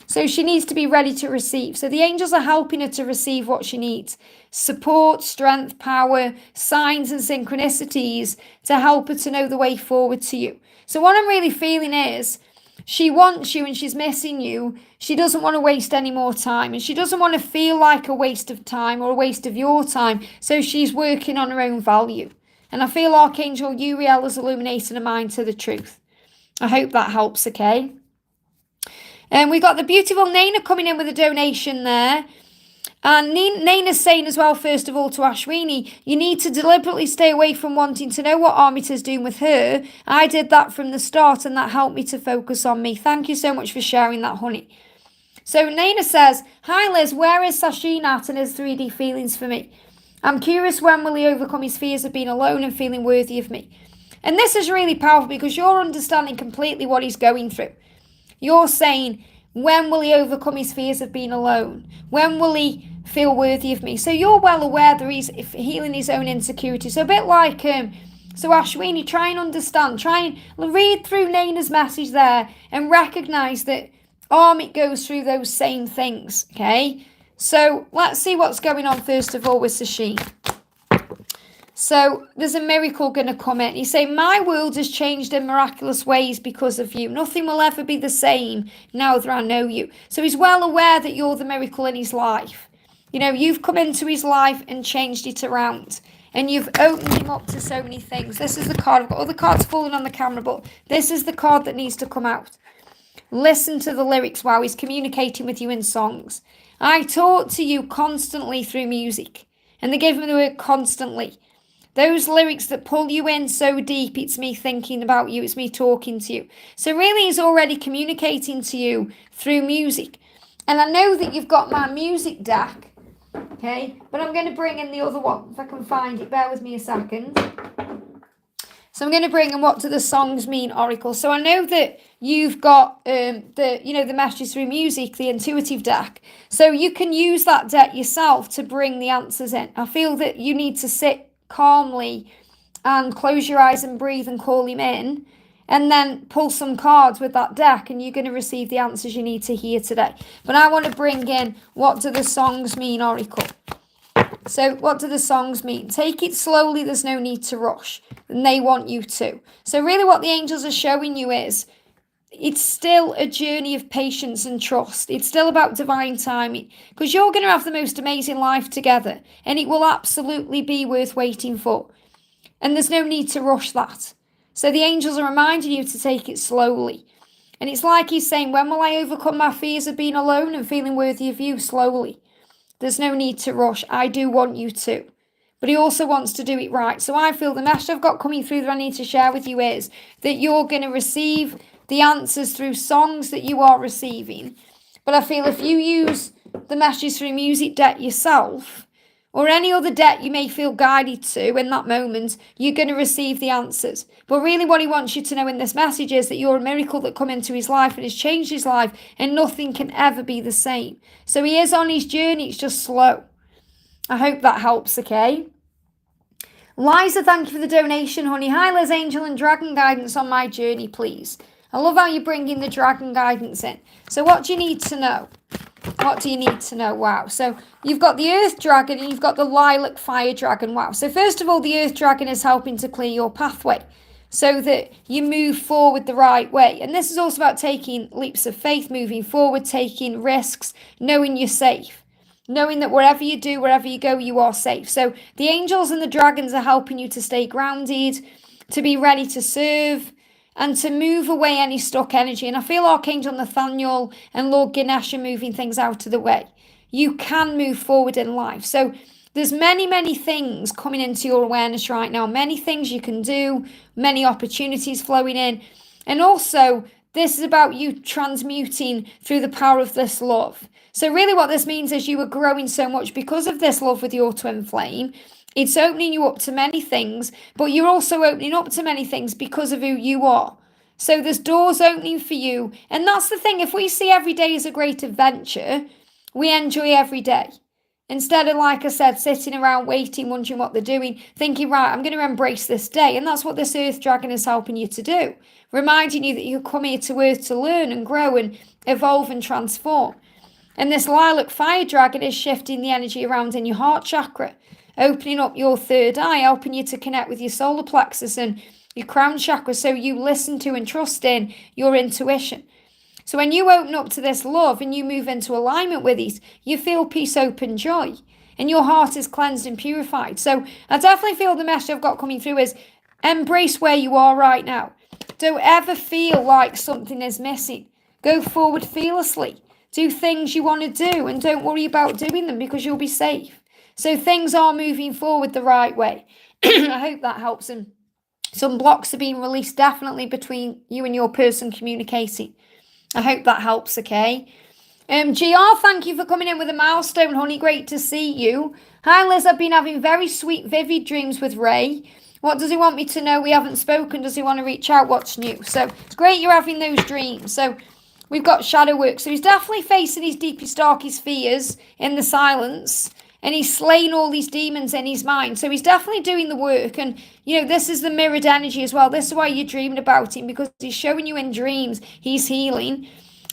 So she needs to be ready to receive. So the angels are helping her to receive what she needs. Support, strength, power, signs and synchronicities to help her to know the way forward to you. So what I'm really feeling is she wants you and she's missing you. She doesn't want to waste any more time. And she doesn't want to feel like a waste of time or a waste of your time. So she's working on her own value. And I feel Archangel Uriel is illuminating her mind to the truth. I hope that helps, okay? And we got the beautiful Nana coming in with a donation there. And Nana's saying as well, first of all, to Ashwini, you need to deliberately stay away from wanting to know what Armita's doing with her. I did that from the start and that helped me to focus on me. Thank you so much for sharing that, honey. So Nana says, hi Liz, where is Sashin at and his 3D feelings for me? I'm curious, when will he overcome his fears of being alone and feeling worthy of me? And this is really powerful because you're understanding completely what he's going through. You're saying, when will he overcome his fears of being alone? When will he feel worthy of me? So you're well aware that he's healing his own insecurity. So a bit like, so Ashwini, try and understand, try and read through Nana's message there and recognise that Armit goes through those same things, okay? So let's see what's going on first of all with Sashin. So there's a miracle going to come in. He's saying, my world has changed in miraculous ways because of you. Nothing will ever be the same now that I know you. So he's well aware that you're the miracle in his life. You know, you've come into his life and changed it around. And you've opened him up to so many things. This is the card. I've got other cards falling on the camera, but this is the card that needs to come out. Listen to the lyrics while he's communicating with you in songs. I talk to you constantly through music. And they give me the word constantly. Those lyrics that pull you in so deep, it's me thinking about you, it's me talking to you. So really he's already communicating to you through music. And I know that you've got my music deck, okay? But I'm going to bring in the other one, if I can find it. Bear with me a second. So I'm going to bring in what do the songs mean, Oracle. So I know that you've got the messages through music, the intuitive deck. So you can use that deck yourself to bring the answers in. I feel that you need to sit calmly and close your eyes and breathe and call him in, and then pull some cards with that deck, and you're going to receive the answers you need to hear today. But I want to bring in, what do the songs mean, Oracle? So what do the songs mean? Take it slowly, there's no need to rush. And they want you to. So really what the angels are showing you is, it's still a journey of patience and trust. It's still about divine timing, because you're going to have the most amazing life together, and it will absolutely be worth waiting for. And there's no need to rush that. So the angels are reminding you to take it slowly. And it's like he's saying, when will I overcome my fears of being alone and feeling worthy of you? Slowly. There's no need to rush. I do want you to. But he also wants to do it right. So I feel the message I've got coming through that I need to share with you is that you're going to receive the answers through songs that you are receiving. But I feel if you use the messages through music deck yourself, or any other deck you may feel guided to in that moment, you're going to receive the answers. But really what he wants you to know in this message is that you're a miracle that come into his life and has changed his life, and nothing can ever be the same. So he is on his journey, it's just slow. I hope that helps, okay? Liza, thank you for the donation, honey. Hi, Liz, angel and dragon guidance on my journey, please. I love how you're bringing the dragon guidance in. So what do you need to know? What do you need to know? Wow. So you've got the earth dragon and you've got the lilac fire dragon. Wow. So first of all, the earth dragon is helping to clear your pathway so that you move forward the right way. And this is also about taking leaps of faith, moving forward, taking risks, knowing you're safe. Knowing that wherever you do, wherever you go, you are safe. So the angels and the dragons are helping you to stay grounded, to be ready to serve, and to move away any stuck energy. And I feel Archangel Nathaniel and Lord Ganesh are moving things out of the way. You can move forward in life. So there's many, many things coming into your awareness right now. Many things you can do, many opportunities flowing in. And also, this is about you transmuting through the power of this love. So really what this means is you are growing so much because of this love with your twin flame. It's opening you up to many things, but you're also opening up to many things because of who you are. So there's doors opening for you. And that's the thing. If we see every day as a great adventure, we enjoy every day. Instead of, like I said, sitting around waiting, wondering what they're doing, thinking, right, I'm going to embrace this day. And that's what this earth dragon is helping you to do. Reminding you that you come here to earth to learn and grow and evolve and transform. And this lilac fire dragon is shifting the energy around in your heart chakra, opening up your third eye, helping you to connect with your solar plexus and your crown chakra so you listen to and trust in your intuition. So when you open up to this love and you move into alignment with it, you feel peace, hope and joy. And your heart is cleansed and purified. So I definitely feel the message I've got coming through is embrace where you are right now. Don't ever feel like something is missing. Go forward fearlessly. Do things you want to do and don't worry about doing them because you'll be safe. So things are moving forward the right way. I hope that helps. And some blocks are being released definitely between you and your person communicating. I hope that helps, okay? GR, thank you for coming in with a milestone, honey. Great to see you. Hi, Liz. I've been having very sweet, vivid dreams with Ray. What does he want me to know? We haven't spoken. Does he want to reach out? What's new? So it's great you're having those dreams. So we've got shadow work. So he's definitely facing his deepest, darkest fears in the silence. And he's slaying all these demons in his mind. So he's definitely doing the work. And, you know, this is the mirrored energy as well. This is why you're dreaming about him, because he's showing you in dreams he's healing.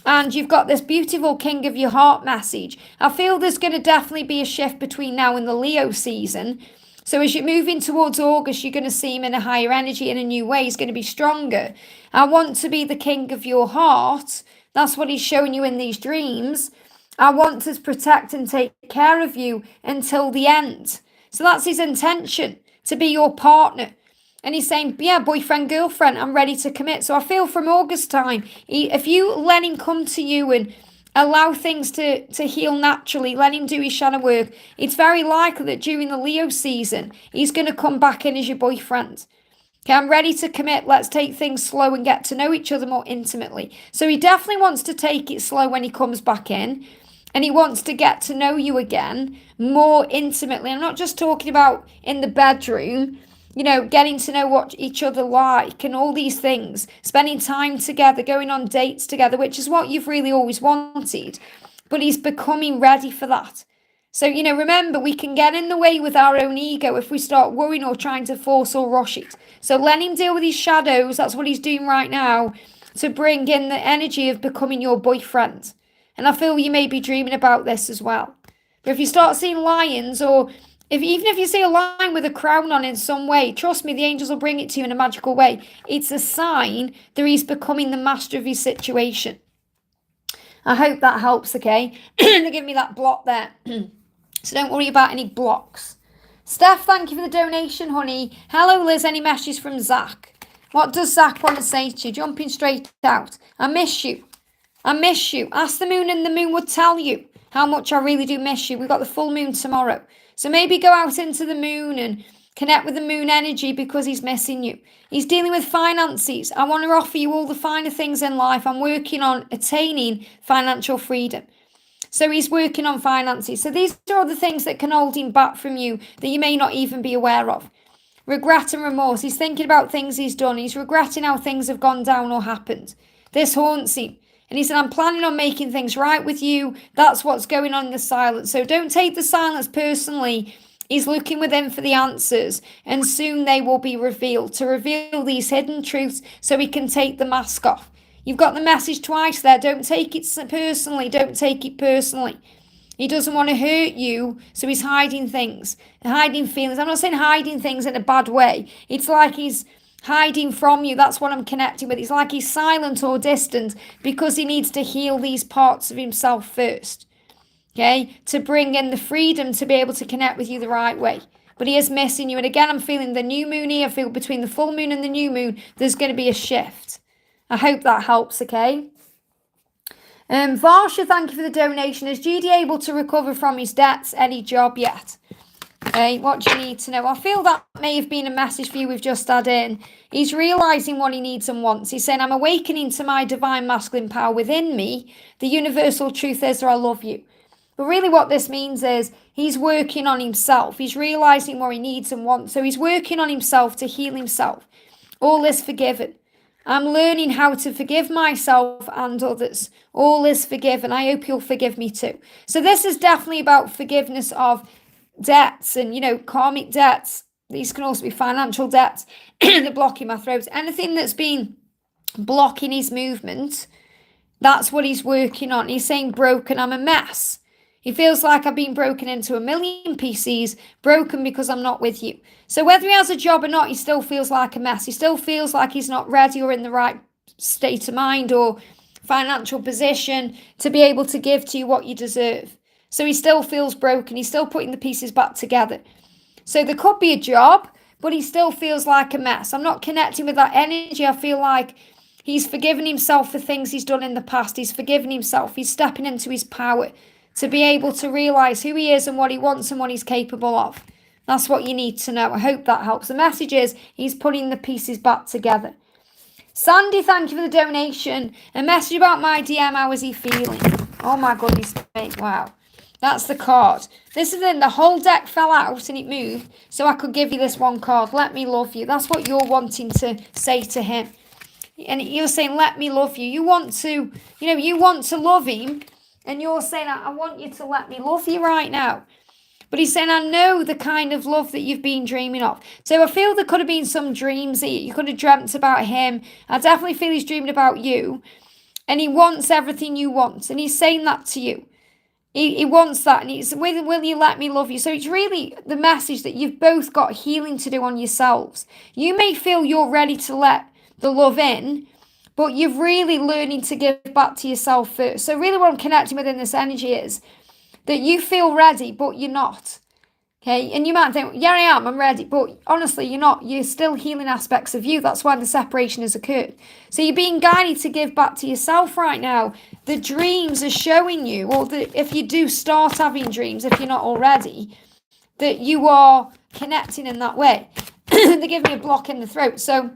And you've got this beautiful King of Your Heart message. I feel there's going to definitely be a shift between now and the Leo season. So as you're moving towards August, you're going to see him in a higher energy in a new way. He's going to be stronger. I want to be the King of Your Heart. That's what he's showing you in these dreams. I want to protect and take care of you until the end. So that's his intention, to be your partner. And he's saying, yeah, boyfriend, girlfriend, I'm ready to commit. So I feel from August time, if you let him come to you and allow things to heal naturally, let him do his shadow work, it's very likely that during the Leo season, he's going to come back in as your boyfriend. Okay, I'm ready to commit. Let's take things slow and get to know each other more intimately. So he definitely wants to take it slow when he comes back in. And he wants to get to know you again more intimately. I'm not just talking about in the bedroom, you know, getting to know what each other like and all these things. Spending time together, going on dates together, which is what you've really always wanted. But he's becoming ready for that. So, remember, we can get in the way with our own ego if we start worrying or trying to force or rush it. So let him deal with his shadows. That's what he's doing right now, to bring in the energy of becoming your boyfriend. And I feel you may be dreaming about this as well. But if you start seeing lions, or even if you see a lion with a crown on in some way, trust me, the angels will bring it to you in a magical way. It's a sign that he's becoming the master of his situation. I hope that helps, okay? They give me that block there. So don't worry about any blocks. Steph, thank you for the donation, honey. Hello, Liz. Any messages from Zach? What does Zach want to say to you? Jumping straight out. I miss you. I miss you. Ask the moon and the moon would tell you how much I really do miss you. We've got the full moon tomorrow. So maybe go out into the moon and connect with the moon energy, because he's missing you. He's dealing with finances. I want to offer you all the finer things in life. I'm working on attaining financial freedom. So he's working on finances. So these are all the things that can hold him back from you that you may not even be aware of. Regret and remorse. He's thinking about things he's done. He's regretting how things have gone down or happened. This haunts him. And he said, I'm planning on making things right with you. That's what's going on in the silence. So don't take the silence personally. He's looking within for the answers, and soon they will be revealed, to reveal these hidden truths so he can take the mask off. You've got the message twice there. Don't take it personally. Don't take it personally. He doesn't want to hurt you, so he's hiding things, hiding feelings. I'm not saying hiding things in a bad way. It's like he's hiding from you. That's what I'm connecting with. It's like he's silent or distant because he needs to heal these parts of himself first, okay, to bring in the freedom to be able to connect with you the right way. But he is missing you. And again, I'm feeling the new moon here. I feel between the full moon and the new moon, there's going to be a shift. I hope that helps, okay? Varsha, thank you for the donation. Is GD able to recover from his debts? Any job yet? Okay, what do you need to know? I feel that may have been a message for you we've just had in. He's realising what he needs and wants. He's saying, I'm awakening to my divine masculine power within me. The universal truth is that I love you. But really what this means is he's working on himself. He's realising what he needs and wants. So he's working on himself to heal himself. All is forgiven. I'm learning how to forgive myself and others. All is forgiven. I hope you'll forgive me too. So this is definitely about forgiveness of debts and, karmic debts. These can also be financial debts that block in my throat. Anything that's been blocking his movement, that's what he's working on. He's saying, broken, I'm a mess. He feels like I've been broken into a million pieces, broken because I'm not with you. So whether he has a job or not, he still feels like a mess. He still feels like he's not ready or in the right state of mind or financial position to be able to give to you what you deserve. So he still feels broken. He's still putting the pieces back together. So there could be a job, but he still feels like a mess. I'm not connecting with that energy. I feel like he's forgiven himself for things he's done in the past. He's forgiven himself. He's stepping into his power to be able to realise who he is and what he wants and what he's capable of. That's what you need to know. I hope that helps. The message is he's putting the pieces back together. Sandy, thank you for the donation. A message about my DM. How is he feeling? Oh my goodness me. Wow. That's the card. This is in the whole deck fell out and it moved. So I could give you this one card. Let me love you. That's what you're wanting to say to him. And you're saying, let me love you. You want to, you want to love him. And you're saying, I want you to let me love you right now. But he's saying, I know the kind of love that you've been dreaming of. So I feel there could have been some dreams that you could have dreamt about him. I definitely feel he's dreaming about you. And he wants everything you want. And he's saying that to you. He wants that. And he's, will you let me love you? So it's really the message that you've both got healing to do on yourselves. You may feel you're ready to let the love in, but you're really learning to give back to yourself first. So really what I'm connecting with in this energy is that you feel ready, but you're not. Okay, and you might think, yeah, I am, I'm ready. But honestly, you're not. You're still healing aspects of you. That's why the separation has occurred. So you're being guided to give back to yourself right now. The dreams are showing you, or if you do start having dreams, if you're not already, that you are connecting in that way. They give me a block in the throat. So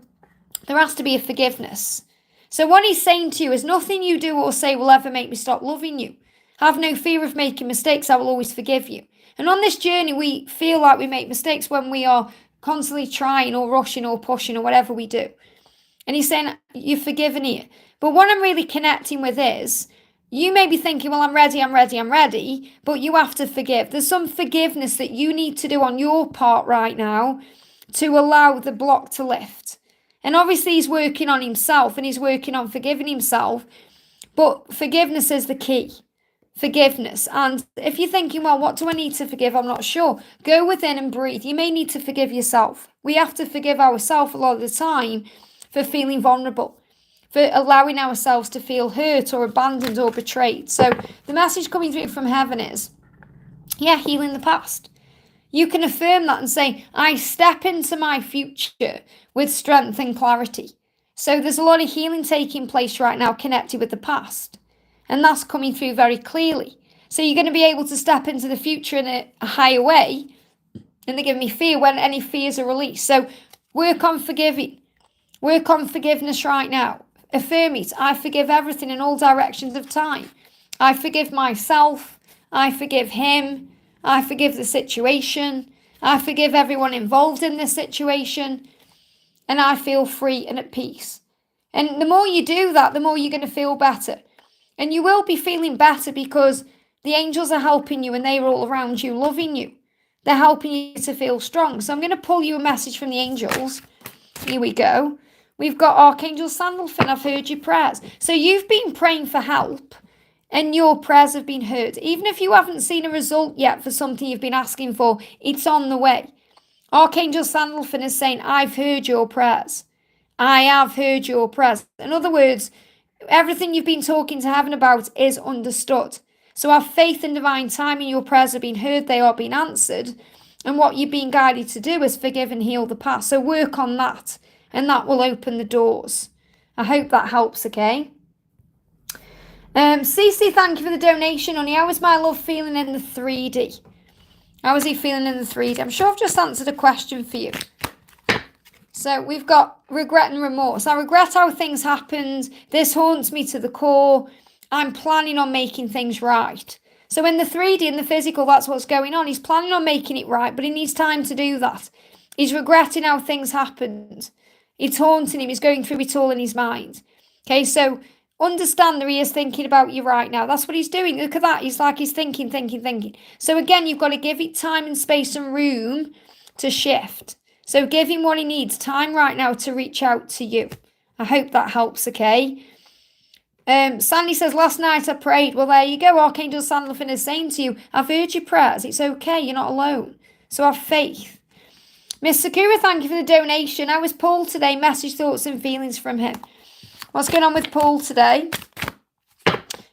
there has to be a forgiveness. So what he's saying to you is nothing you do or say will ever make me stop loving you. Have no fear of making mistakes. I will always forgive you. And on this journey, we feel like we make mistakes when we are constantly trying or rushing or pushing or whatever we do. And he's saying, you're forgiven here. But what I'm really connecting with is, You may be thinking, well, I'm ready, but you have to forgive. There's some forgiveness that you need to do on your part right now to allow the block to lift. And obviously he's working on himself and he's working on forgiving himself, but forgiveness is the key. Forgiveness. And if you're thinking, well, what do I need to forgive? I'm not sure. Go within and breathe. You may need to forgive yourself. We have to forgive ourselves a lot of the time for feeling vulnerable, for allowing ourselves to feel hurt or abandoned or betrayed. So the message coming through from heaven is, healing the past. You can affirm that and say, I step into my future with strength and clarity. So there's a lot of healing taking place right now connected with the past. And that's coming through very clearly. So you're going to be able to step into the future in a higher way. And they give me fear when any fears are released. So work on forgiving. Work on forgiveness right now. Affirm it. I forgive everything in all directions of time. I forgive myself. I forgive him. I forgive the situation. I forgive everyone involved in this situation. And I feel free and at peace. And the more you do that, the more you're going to feel better. And you will be feeling better because the angels are helping you and they're all around you, loving you. They're helping you to feel strong. So I'm going to pull you a message from the angels. Here we go. We've got Archangel Sandalphon. I've heard your prayers. So you've been praying for help and your prayers have been heard. Even if you haven't seen a result yet for something you've been asking for, it's on the way. Archangel Sandalphon is saying, I've heard your prayers. I have heard your prayers. In other words, everything you've been talking to heaven about is understood. So have faith in divine timing. Your prayers have been heard. They are being answered. And what you've been guided to do is forgive and heal the past. So work on that. And that will open the doors. I hope that helps, okay? Cece, thank you for the donation, honey. How is my love feeling in the 3D? How is he feeling in the 3D? I'm sure I've just answered a question for you. So we've got regret and remorse. I regret how things happened. This haunts me to the core. I'm planning on making things right. So in the 3D, in the physical, that's what's going on. He's planning on making it right, but he needs time to do that. He's regretting how things happened. It's haunting him. He's going through it all in his mind. Okay, so understand that he is thinking about you right now. That's what he's doing. Look at that. He's thinking. So again, you've got to give it time and space and room to shift. So give him what he needs. Time right now to reach out to you. I hope that helps, okay? Sandy says, last night I prayed. Well, there you go. Archangel Sandalphon is saying to you, I've heard your prayers. It's okay. You're not alone. So have faith. Miss Sakura, thank you for the donation. How was Paul today? Message, thoughts and feelings from him. What's going on with Paul today?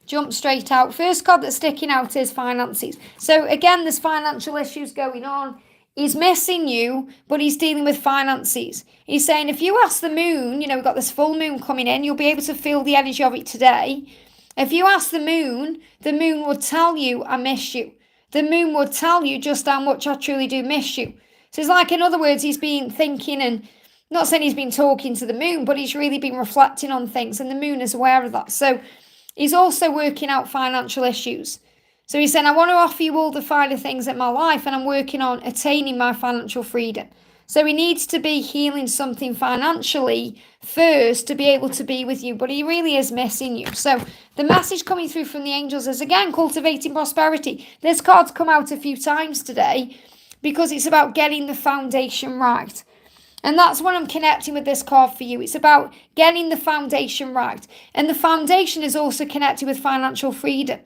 Jump straight out. First card that's sticking out is finances. So again, there's financial issues going on. He's missing you, but he's dealing with finances. He's saying if you ask the moon, we've got this full moon coming in, you'll be able to feel the energy of it today. If you ask the moon would tell you, I miss you. The moon would tell you just how much I truly do miss you. So it's like, in other words, he's been thinking, and not saying he's been talking to the moon, but he's really been reflecting on things, and the moon is aware of that. So he's also working out financial issues. So he's saying, I want to offer you all the finer things in my life, and I'm working on attaining my financial freedom. So he needs to be healing something financially first to be able to be with you, but he really is missing you. So the message coming through from the angels is, again, cultivating prosperity. This card's come out a few times today because it's about getting the foundation right. And that's what I'm connecting with this card for you. It's about getting the foundation right. And the foundation is also connected with financial freedom.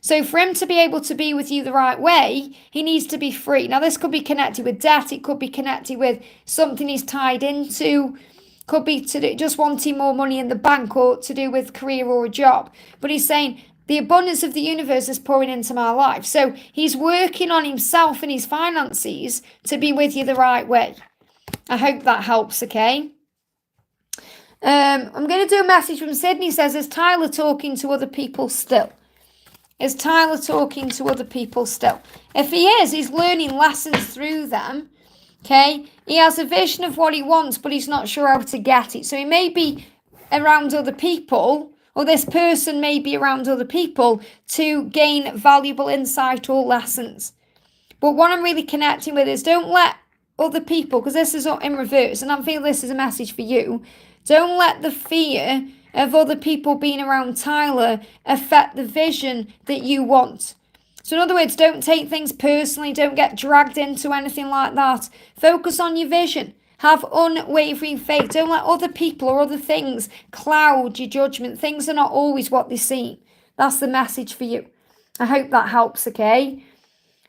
So for him to be able to be with you the right way, he needs to be free. Now, this could be connected with debt. It could be connected with something he's tied into. Could be to do, just wanting more money in the bank, or to do with career or a job. But he's saying, the abundance of the universe is pouring into my life. So he's working on himself and his finances to be with you the right way. I hope that helps, okay? I'm going to do a message from Sydney. Says, is Tyler talking to other people still? Is Tyler talking to other people still? If he is, he's learning lessons through them, okay? He has a vision of what he wants, but he's not sure how to get it. So he may be around other people, or this person may be around other people to gain valuable insight or lessons. But what I'm really connecting with is, don't let other people, because this is in reverse, and I feel this is a message for you, don't let the fear of other people being around Tyler affect the vision that you want. So in other words, don't take things personally. Don't get dragged into anything like that. Focus on your vision. Have unwavering faith. Don't let other people or other things cloud your judgment. Things are not always what they seem. That's the message for you. I hope that helps, okay?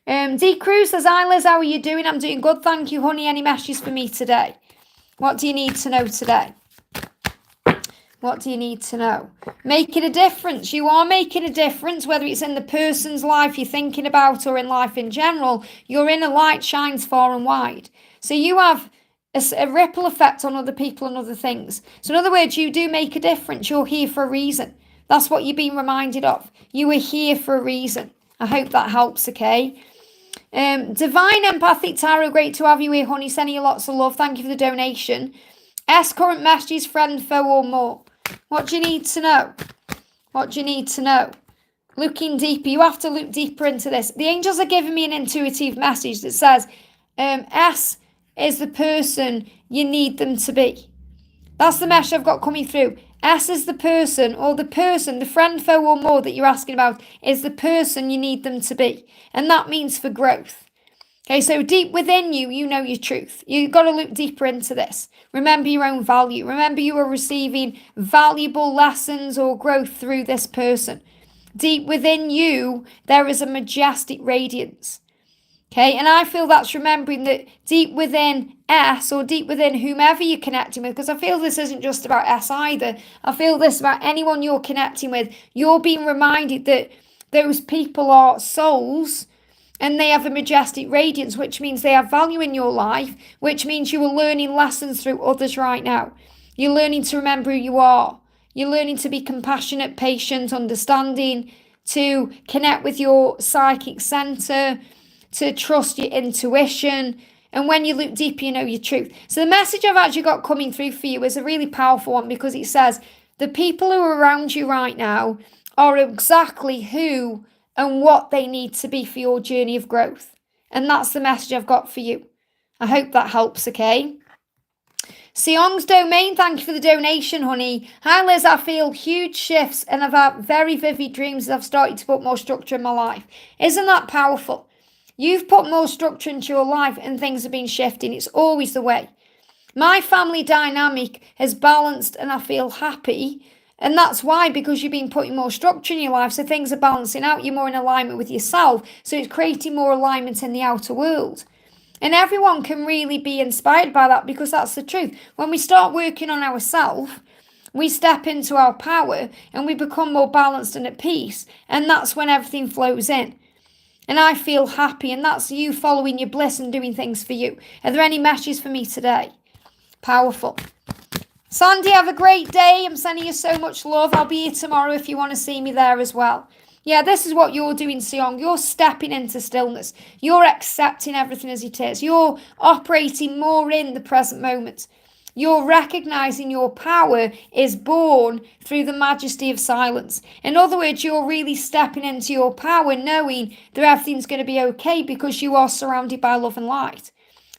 D. Cruz says, hi Liz, how are you doing? I'm doing good, thank you, honey. Any messages for me today? What do you need to know today? What do you need to know? Making a difference. You are making a difference, whether it's in the person's life you're thinking about or in life in general. Your inner light shines far and wide. So you have a ripple effect on other people and other things. So in other words, you do make a difference. You're here for a reason. That's what you're being reminded of. You are here for a reason. I hope that helps, okay? Divine Empathic Tarot, great to have you here, honey. Sending you lots of love. Thank you for the donation. S. Current messages, friend, foe, or more. What do you need to know? What do you need to know? Looking deeper. You have to look deeper into this. The angels are giving me an intuitive message that says, S is the person you need them to be. That's the message I've got coming through. S is the person, or the friend, foe, or more that you're asking about is the person you need them to be. And that means for growth. Okay, so deep within you, you know your truth. You've got to look deeper into this. Remember your own value. Remember you are receiving valuable lessons or growth through this person. Deep within you, there is a majestic radiance. Okay, and I feel that's remembering that deep within S or deep within whomever you're connecting with, because I feel this isn't just about S either. I feel this about anyone you're connecting with. You're being reminded that those people are souls and they have a majestic radiance, which means they have value in your life, which means you are learning lessons through others right now. You're learning to remember who you are. You're learning to be compassionate, patient, understanding, to connect with your psychic center, to trust your intuition. And when you look deeper, you know your truth. So the message I've actually got coming through for you is a really powerful one, because it says the people who are around you right now are exactly who and what they need to be for your journey of growth. And that's the message I've got for you. I hope that helps, okay? Seong's Domain, thank you for the donation, honey. Hi, Liz, I feel huge shifts and I've had very vivid dreams as I've started to put more structure in my life. Isn't that powerful? You've put more structure into your life and things have been shifting. It's always the way. My family dynamic has balanced and I feel happy. And that's why, because you've been putting more structure in your life, so things are balancing out. You're more in alignment with yourself. So it's creating more alignment in the outer world. And everyone can really be inspired by that, because that's the truth. When we start working on ourselves, we step into our power and we become more balanced and at peace. And that's when everything flows in. And I feel happy, and that's you following your bliss and doing things for you. Are there any messages for me today? Powerful. Sandy, have a great day. I'm sending you so much love. I'll be here tomorrow if you want to see me there as well. Yeah, this is what you're doing, Seong. You're stepping into stillness. You're accepting everything as it is. You're operating more in the present moment. You're recognizing your power is born through the majesty of silence. In other words, you're really stepping into your power, knowing that everything's going to be okay because you are surrounded by love and light.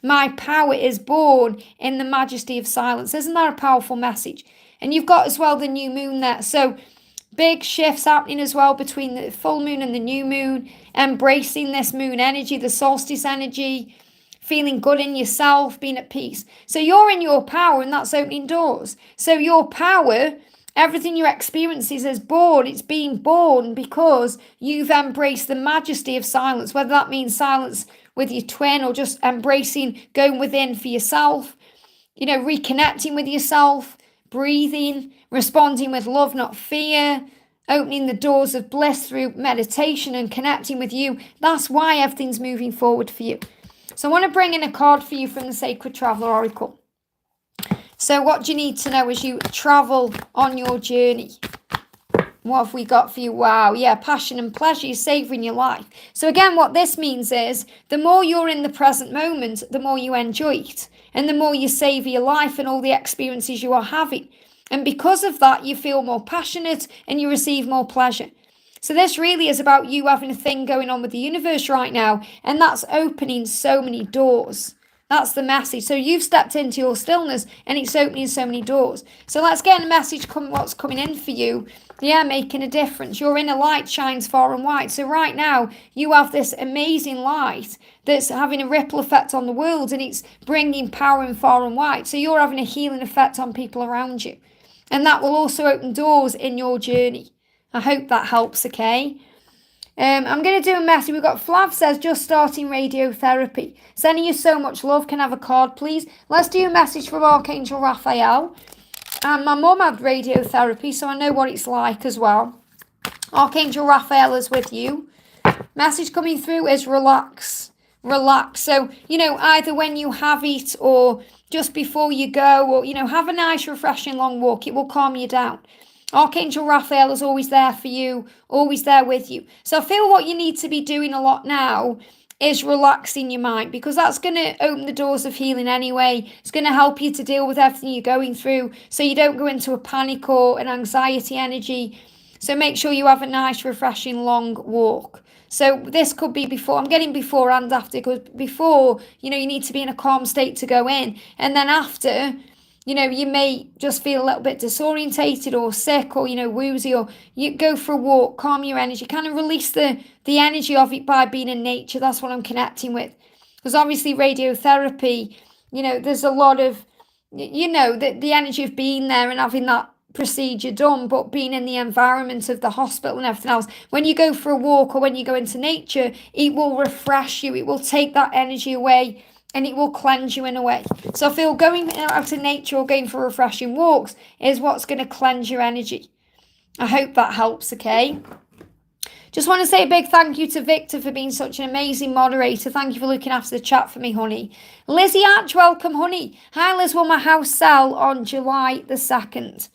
My power is born in the majesty of silence. Isn't that a powerful message? And you've got as well the new moon there. So big shifts happening as well between the full moon and the new moon. Embracing this moon energy, the solstice energy. Feeling good in yourself, being at peace. So you're in your power, and that's opening doors. So your power, everything you're experiencing is born. It's being born because you've embraced the majesty of silence, whether that means silence with your twin or just embracing, going within for yourself, reconnecting with yourself, breathing, responding with love, not fear, opening the doors of bliss through meditation and connecting with you. That's why everything's moving forward for you. So I want to bring in a card for you from the Sacred Traveler Oracle. So what do you need to know as you travel on your journey? What have we got for you? Wow, yeah, passion and pleasure, you're savouring your life. So again, what this means is the more you're in the present moment, the more you enjoy it. And the more you savour your life and all the experiences you are having. And because of that, you feel more passionate and you receive more pleasure. So this really is about you having a thing going on with the universe right now. And that's opening so many doors That's the message. So you've stepped into your stillness and it's opening so many doors. So let's get a message, what's coming in for you. Yeah, making a difference. Your inner light shines far and wide. So right now you have this amazing light that's having a ripple effect on the world, and it's bringing power in far and wide. So you're having a healing effect on people around you. And that will also open doors in your journey. I hope that helps, okay? I'm going to do a message. We've got Flav says, just starting radiotherapy. Sending you so much love. Can I have a card, please? Let's do a message from Archangel Raphael. And my mum had radiotherapy, so I know what it's like as well. Archangel Raphael is with you. Message coming through is relax. Relax. So, either when you have it or just before you go, or, have a nice, refreshing long walk. It will calm you down. Archangel Raphael is always there for you, always there with you. So I feel what you need to be doing a lot now is relaxing your mind, because that's going to open the doors of healing anyway. It's going to help you to deal with everything you're going through, so you don't go into a panic or an anxiety energy. So make sure you have a nice, refreshing long walk. So this could be before. I'm getting before and after, because before, you need to be in a calm state to go in. And then after, you may just feel a little bit disorientated or sick or, woozy, or you go for a walk, calm your energy, kind of release the energy of it by being in nature. That's what I'm connecting with. Because obviously radiotherapy, there's a lot of, the energy of being there and having that procedure done, but being in the environment of the hospital and everything else. When you go for a walk or when you go into nature, it will refresh you. It will take that energy away, and it will cleanse you in a way. So I feel going out to nature or going for refreshing walks is what's going to cleanse your energy. I hope that helps, okay? Just want to say a big thank you to Victor for being such an amazing moderator. Thank you for looking after the chat for me, honey. Lizzie Arch, welcome, honey. Hi, Liz. Will my house sell on July the 2nd?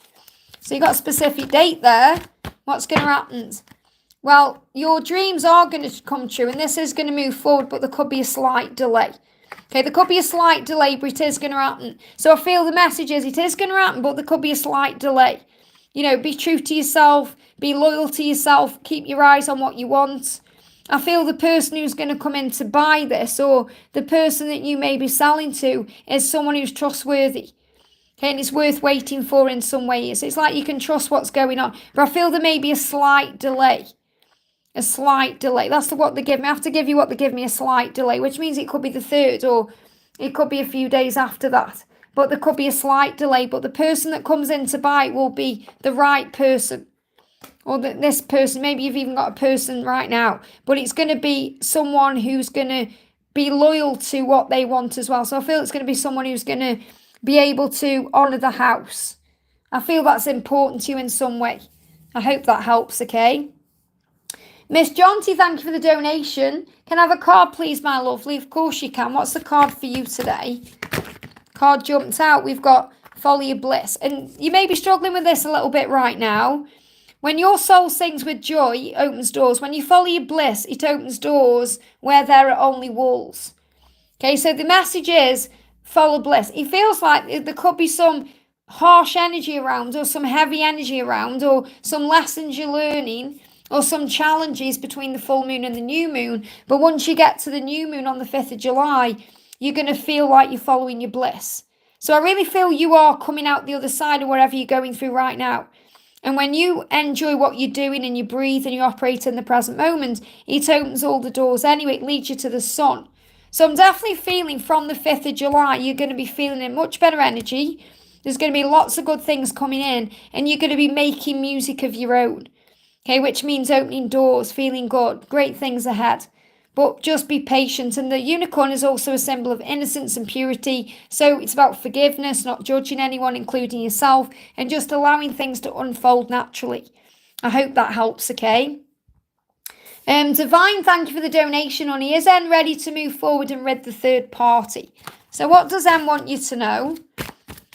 So you got a specific date there. What's going to happen? Well, your dreams are going to come true, and this is going to move forward, but there could be a slight delay. Okay, there could be a slight delay, but it is going to happen. So I feel the message is it is going to happen, but there could be a slight delay. Be true to yourself, be loyal to yourself, keep your eyes on what you want. I feel the person who's going to come in to buy this, or the person that you may be selling to, is someone who's trustworthy. Okay, and it's worth waiting for in some ways. It's like you can trust what's going on. But I feel there may be a slight delay. A slight delay. That's what they give me. I have to give you what they give me, a slight delay, which means it could be the 3rd, or it could be a few days after that. But there could be a slight delay. But the person that comes in to buy will be the right person. Or this person, maybe you've even got a person right now. But it's going to be someone who's going to be loyal to what they want as well. So I feel it's going to be someone who's going to be able to honour the house. I feel that's important to you in some way. I hope that helps, okay? Miss Jonty, thank you for the donation. Can I have a card, please, my lovely? Of course you can. What's the card for you today? Card jumped out. We've got Follow Your Bliss. And you may be struggling with this a little bit right now. When your soul sings with joy, it opens doors. When you follow your bliss, it opens doors where there are only walls. Okay, so the message is follow bliss. It feels like there could be some harsh energy around, or some heavy energy around, or some lessons you're learning, or some challenges between the full moon and the new moon. But once you get to the new moon on the 5th of July, you're going to feel like you're following your bliss. So I really feel you are coming out the other side of whatever you're going through right now. And when you enjoy what you're doing and you breathe and you operate in the present moment, it opens all the doors anyway. It leads you to the sun. So I'm definitely feeling from the 5th of July, you're going to be feeling in much better energy. There's going to be lots of good things coming in, and you're going to be making music of your own. Okay, which means opening doors, feeling good, great things ahead. But just be patient. And the unicorn is also a symbol of innocence and purity. So it's about forgiveness, not judging anyone, including yourself, and just allowing things to unfold naturally. I hope that helps, okay? Divine, thank you for the donation, honey. Is N ready to move forward and rid the 3rd party? So what does N want you to know?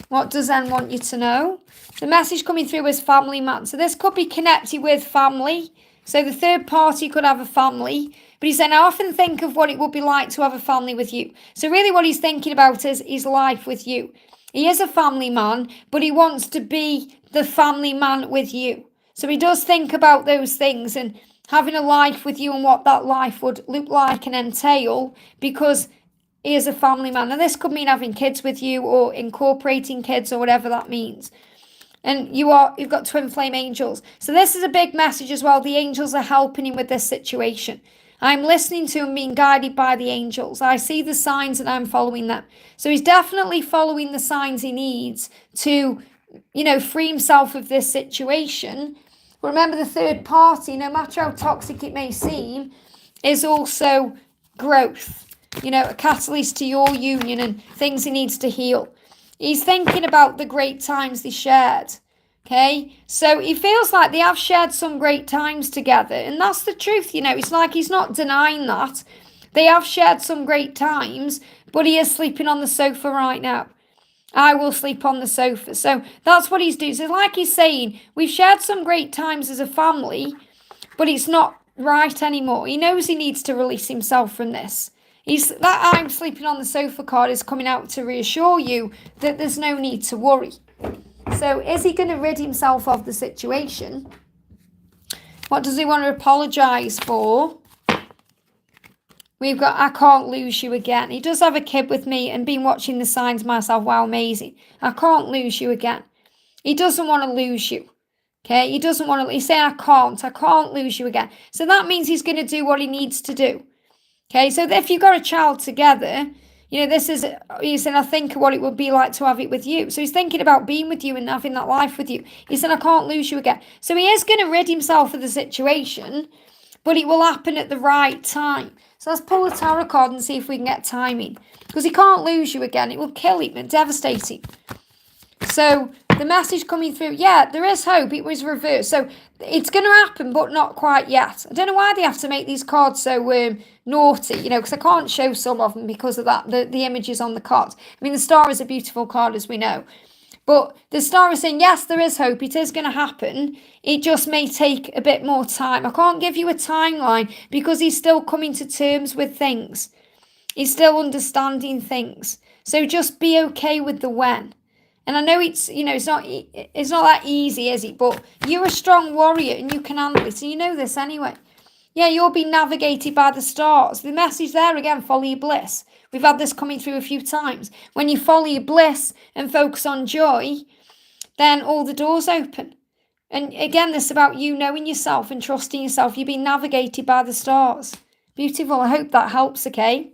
What does N want you to know? The message coming through is family man. So this could be connected with family. So the 3rd party could have a family. But he's saying, I often think of what it would be like to have a family with you. So really what he's thinking about is his life with you. He is a family man, but he wants to be the family man with you. So he does think about those things and having a life with you and what that life would look like and entail, because he is a family man. And this could mean having kids with you or incorporating kids or whatever that means. And you've got twin flame angels. So this is a big message as well. The angels are helping him with this situation. I'm listening to him, being guided by the angels. I see the signs and I'm following them. So he's definitely following the signs he needs to, free himself of this situation. But remember, the third party, no matter how toxic it may seem, is also growth. A catalyst to your union and things he needs to heal. He's thinking about the great times they shared. Okay, so he feels like they have shared some great times together, and that's the truth. It's like he's not denying that they have shared some great times, but he is sleeping on the sofa right now. I will sleep on the sofa. So that's what he's doing. So like he's saying, we've shared some great times as a family, but it's not right anymore. He knows he needs to release himself from this. That I'm sleeping on the sofa card is coming out to reassure you that there's no need to worry. So is he going to rid himself of the situation? What does he want to apologise for? We've got, I can't lose you again. He does have a kid with me and been watching the signs myself. Wow, amazing. I can't lose you again. He doesn't want to lose you. Okay, he doesn't want to, he's saying I can't lose you again. So that means he's going to do what he needs to do. Okay, so if you've got a child together, this is, he's saying, I think what it would be like to have it with you. So he's thinking about being with you and having that life with you. He said, I can't lose you again. So he is going to rid himself of the situation, but it will happen at the right time. So let's pull a tarot card and see if we can get timing. Because he can't lose you again. It will kill him and devastate him. So the message coming through, yeah, there is hope. It was reversed. So it's going to happen, but not quite yet. I don't know why they have to make these cards so naughty, because I can't show some of them because of that, the images on the cards. I mean, the star is a beautiful card, as we know. But the star is saying, yes, there is hope. It is going to happen. It just may take a bit more time. I can't give you a timeline because he's still coming to terms with things. He's still understanding things. So just be okay with the when. And I know it's not that easy, is it? But you're a strong warrior and you can handle it. And you know this anyway. Yeah, you'll be navigated by the stars. The message there again, follow your bliss. We've had this coming through a few times. When you follow your bliss and focus on joy, then all the doors open. And again, this is about you knowing yourself and trusting yourself. You're being navigated by the stars. Beautiful. I hope that helps, okay?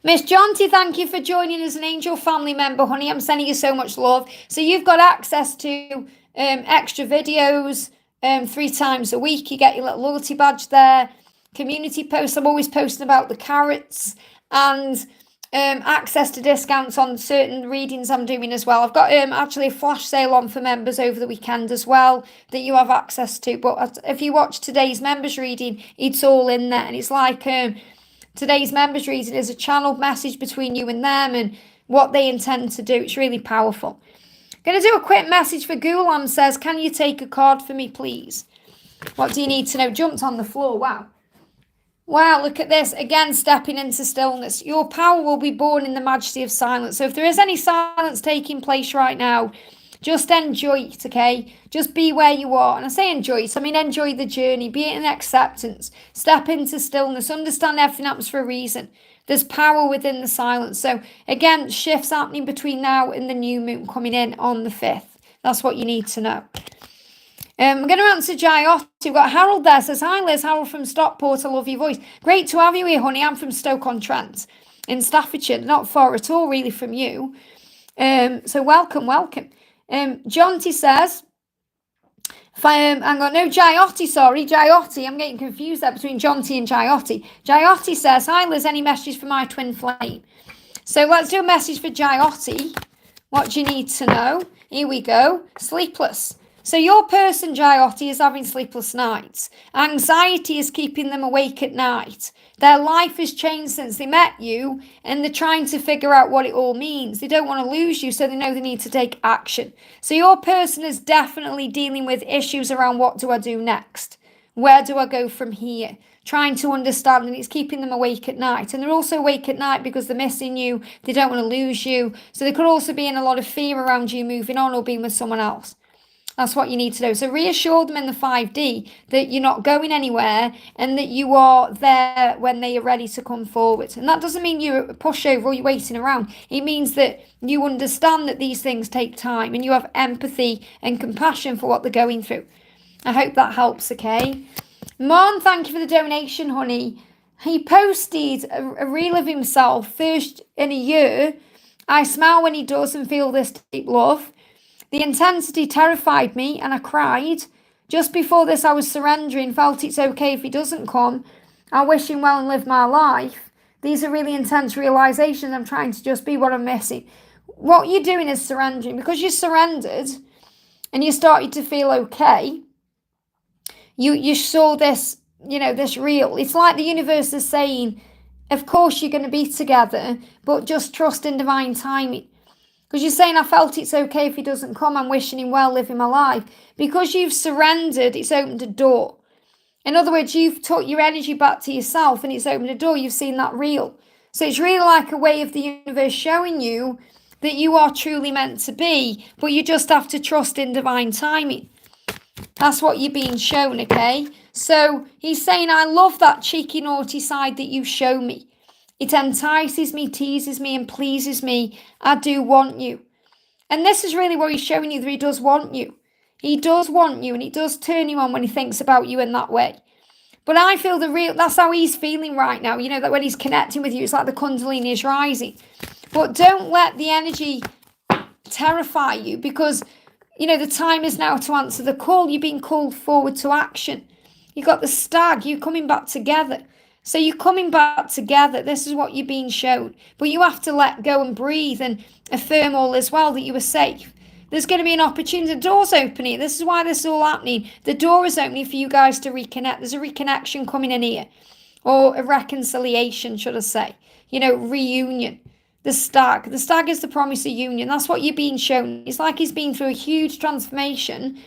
Miss Jonty, thank you for joining as an angel family member, honey. I'm sending you so much love. So you've got access to extra videos 3 times a week. You get your little loyalty badge there. Community posts. I'm always posting about the carrots and access to discounts on certain readings I'm doing as well. I've got actually a flash sale on for members over the weekend as well that you have access to. But if you watch today's members reading, it's all in there. And it's like today's members reading is a channeled message between you and them and what they intend to do. It's really powerful. Going to do a quick message for Gulam. Says, can you take a card for me, please? What do you need to know? Jumped on the floor. Wow. Wow, look at this. Again, stepping into stillness. Your power will be born in the majesty of silence. So if there is any silence taking place right now, just enjoy it, okay? Just be where you are. And I say enjoy it. I mean, enjoy the journey. Be it in acceptance. Step into stillness. Understand everything happens for a reason. There's power within the silence. So again, shifts happening between now and the new moon coming in on the 5th. That's what you need to know. I'm going to answer Jayot. We've got Harold there. Says, hi Liz, Harold from Stockport. I love your voice. Great to have you here, honey. I'm from Stoke-on-Trent in Staffordshire. Not far at all, really, from you. So welcome. Jonty says, hang on, no, Jayoti, sorry, Jayoti. I'm getting confused there between Jonty and Jayoti. Jayoti says, hi Liz, any messages for my twin flame? So let's do a message for Jayoti. What do you need to know? Here we go. Sleepless. So your person, Jayoti, is having sleepless nights. Anxiety is keeping them awake at night. Their life has changed since they met you, and they're trying to figure out what it all means. They don't want to lose you, so they know they need to take action. So your person is definitely dealing with issues around what do I do next? Where do I go from here? Trying to understand, and it's keeping them awake at night. And they're also awake at night because they're missing you. They don't want to lose you. So they could also be in a lot of fear around you moving on or being with someone else. That's what you need to know. So reassure them in the 5D that you're not going anywhere and that you are there when they are ready to come forward. And that doesn't mean you're a pushover or you're waiting around. It means that you understand that these things take time and you have empathy and compassion for what they're going through. I hope that helps, okay? Mon, thank you for the donation, honey. He posted a reel of himself, first in a year. I smile when he does and feel this deep love. The intensity terrified me and I cried. Just before this, I was surrendering, felt it's okay if he doesn't come. I wish him well and live my life. These are really intense realizations. I'm trying to just be what I'm missing. What you're doing is surrendering. Because you surrendered and you started to feel okay, you saw this, this real. It's like the universe is saying, of course you're going to be together, but just trust in divine timing. Because you're saying, I felt it's okay if he doesn't come. I'm wishing him well, living my life. Because you've surrendered, it's opened a door. In other words, you've took your energy back to yourself and it's opened a door. You've seen that real. So it's really like a way of the universe showing you that you are truly meant to be, but you just have to trust in divine timing. That's what you're being shown, okay? So he's saying, I love that cheeky, naughty side that you show me. It entices me, teases me, and pleases me. I do want you. And this is really what he's showing you, that he does want you. He does want you, and he does turn you on when he thinks about you in that way. But I feel that's how he's feeling right now. That when he's connecting with you, it's like the Kundalini is rising. But don't let the energy terrify you, because, the time is now to answer the call. You're being called forward to action. You've got the stag, you're coming back together. So you're coming back together. This is what you're being shown. But you have to let go and breathe and affirm all as well that you are safe. There's going to be an opportunity. The door's opening. This is why this is all happening. The door is opening for you guys to reconnect. There's a reconnection coming in here. Or a reconciliation, should I say. Reunion. The stag. The stag is the promise of union. That's what you're being shown. It's like he's been through a huge transformation.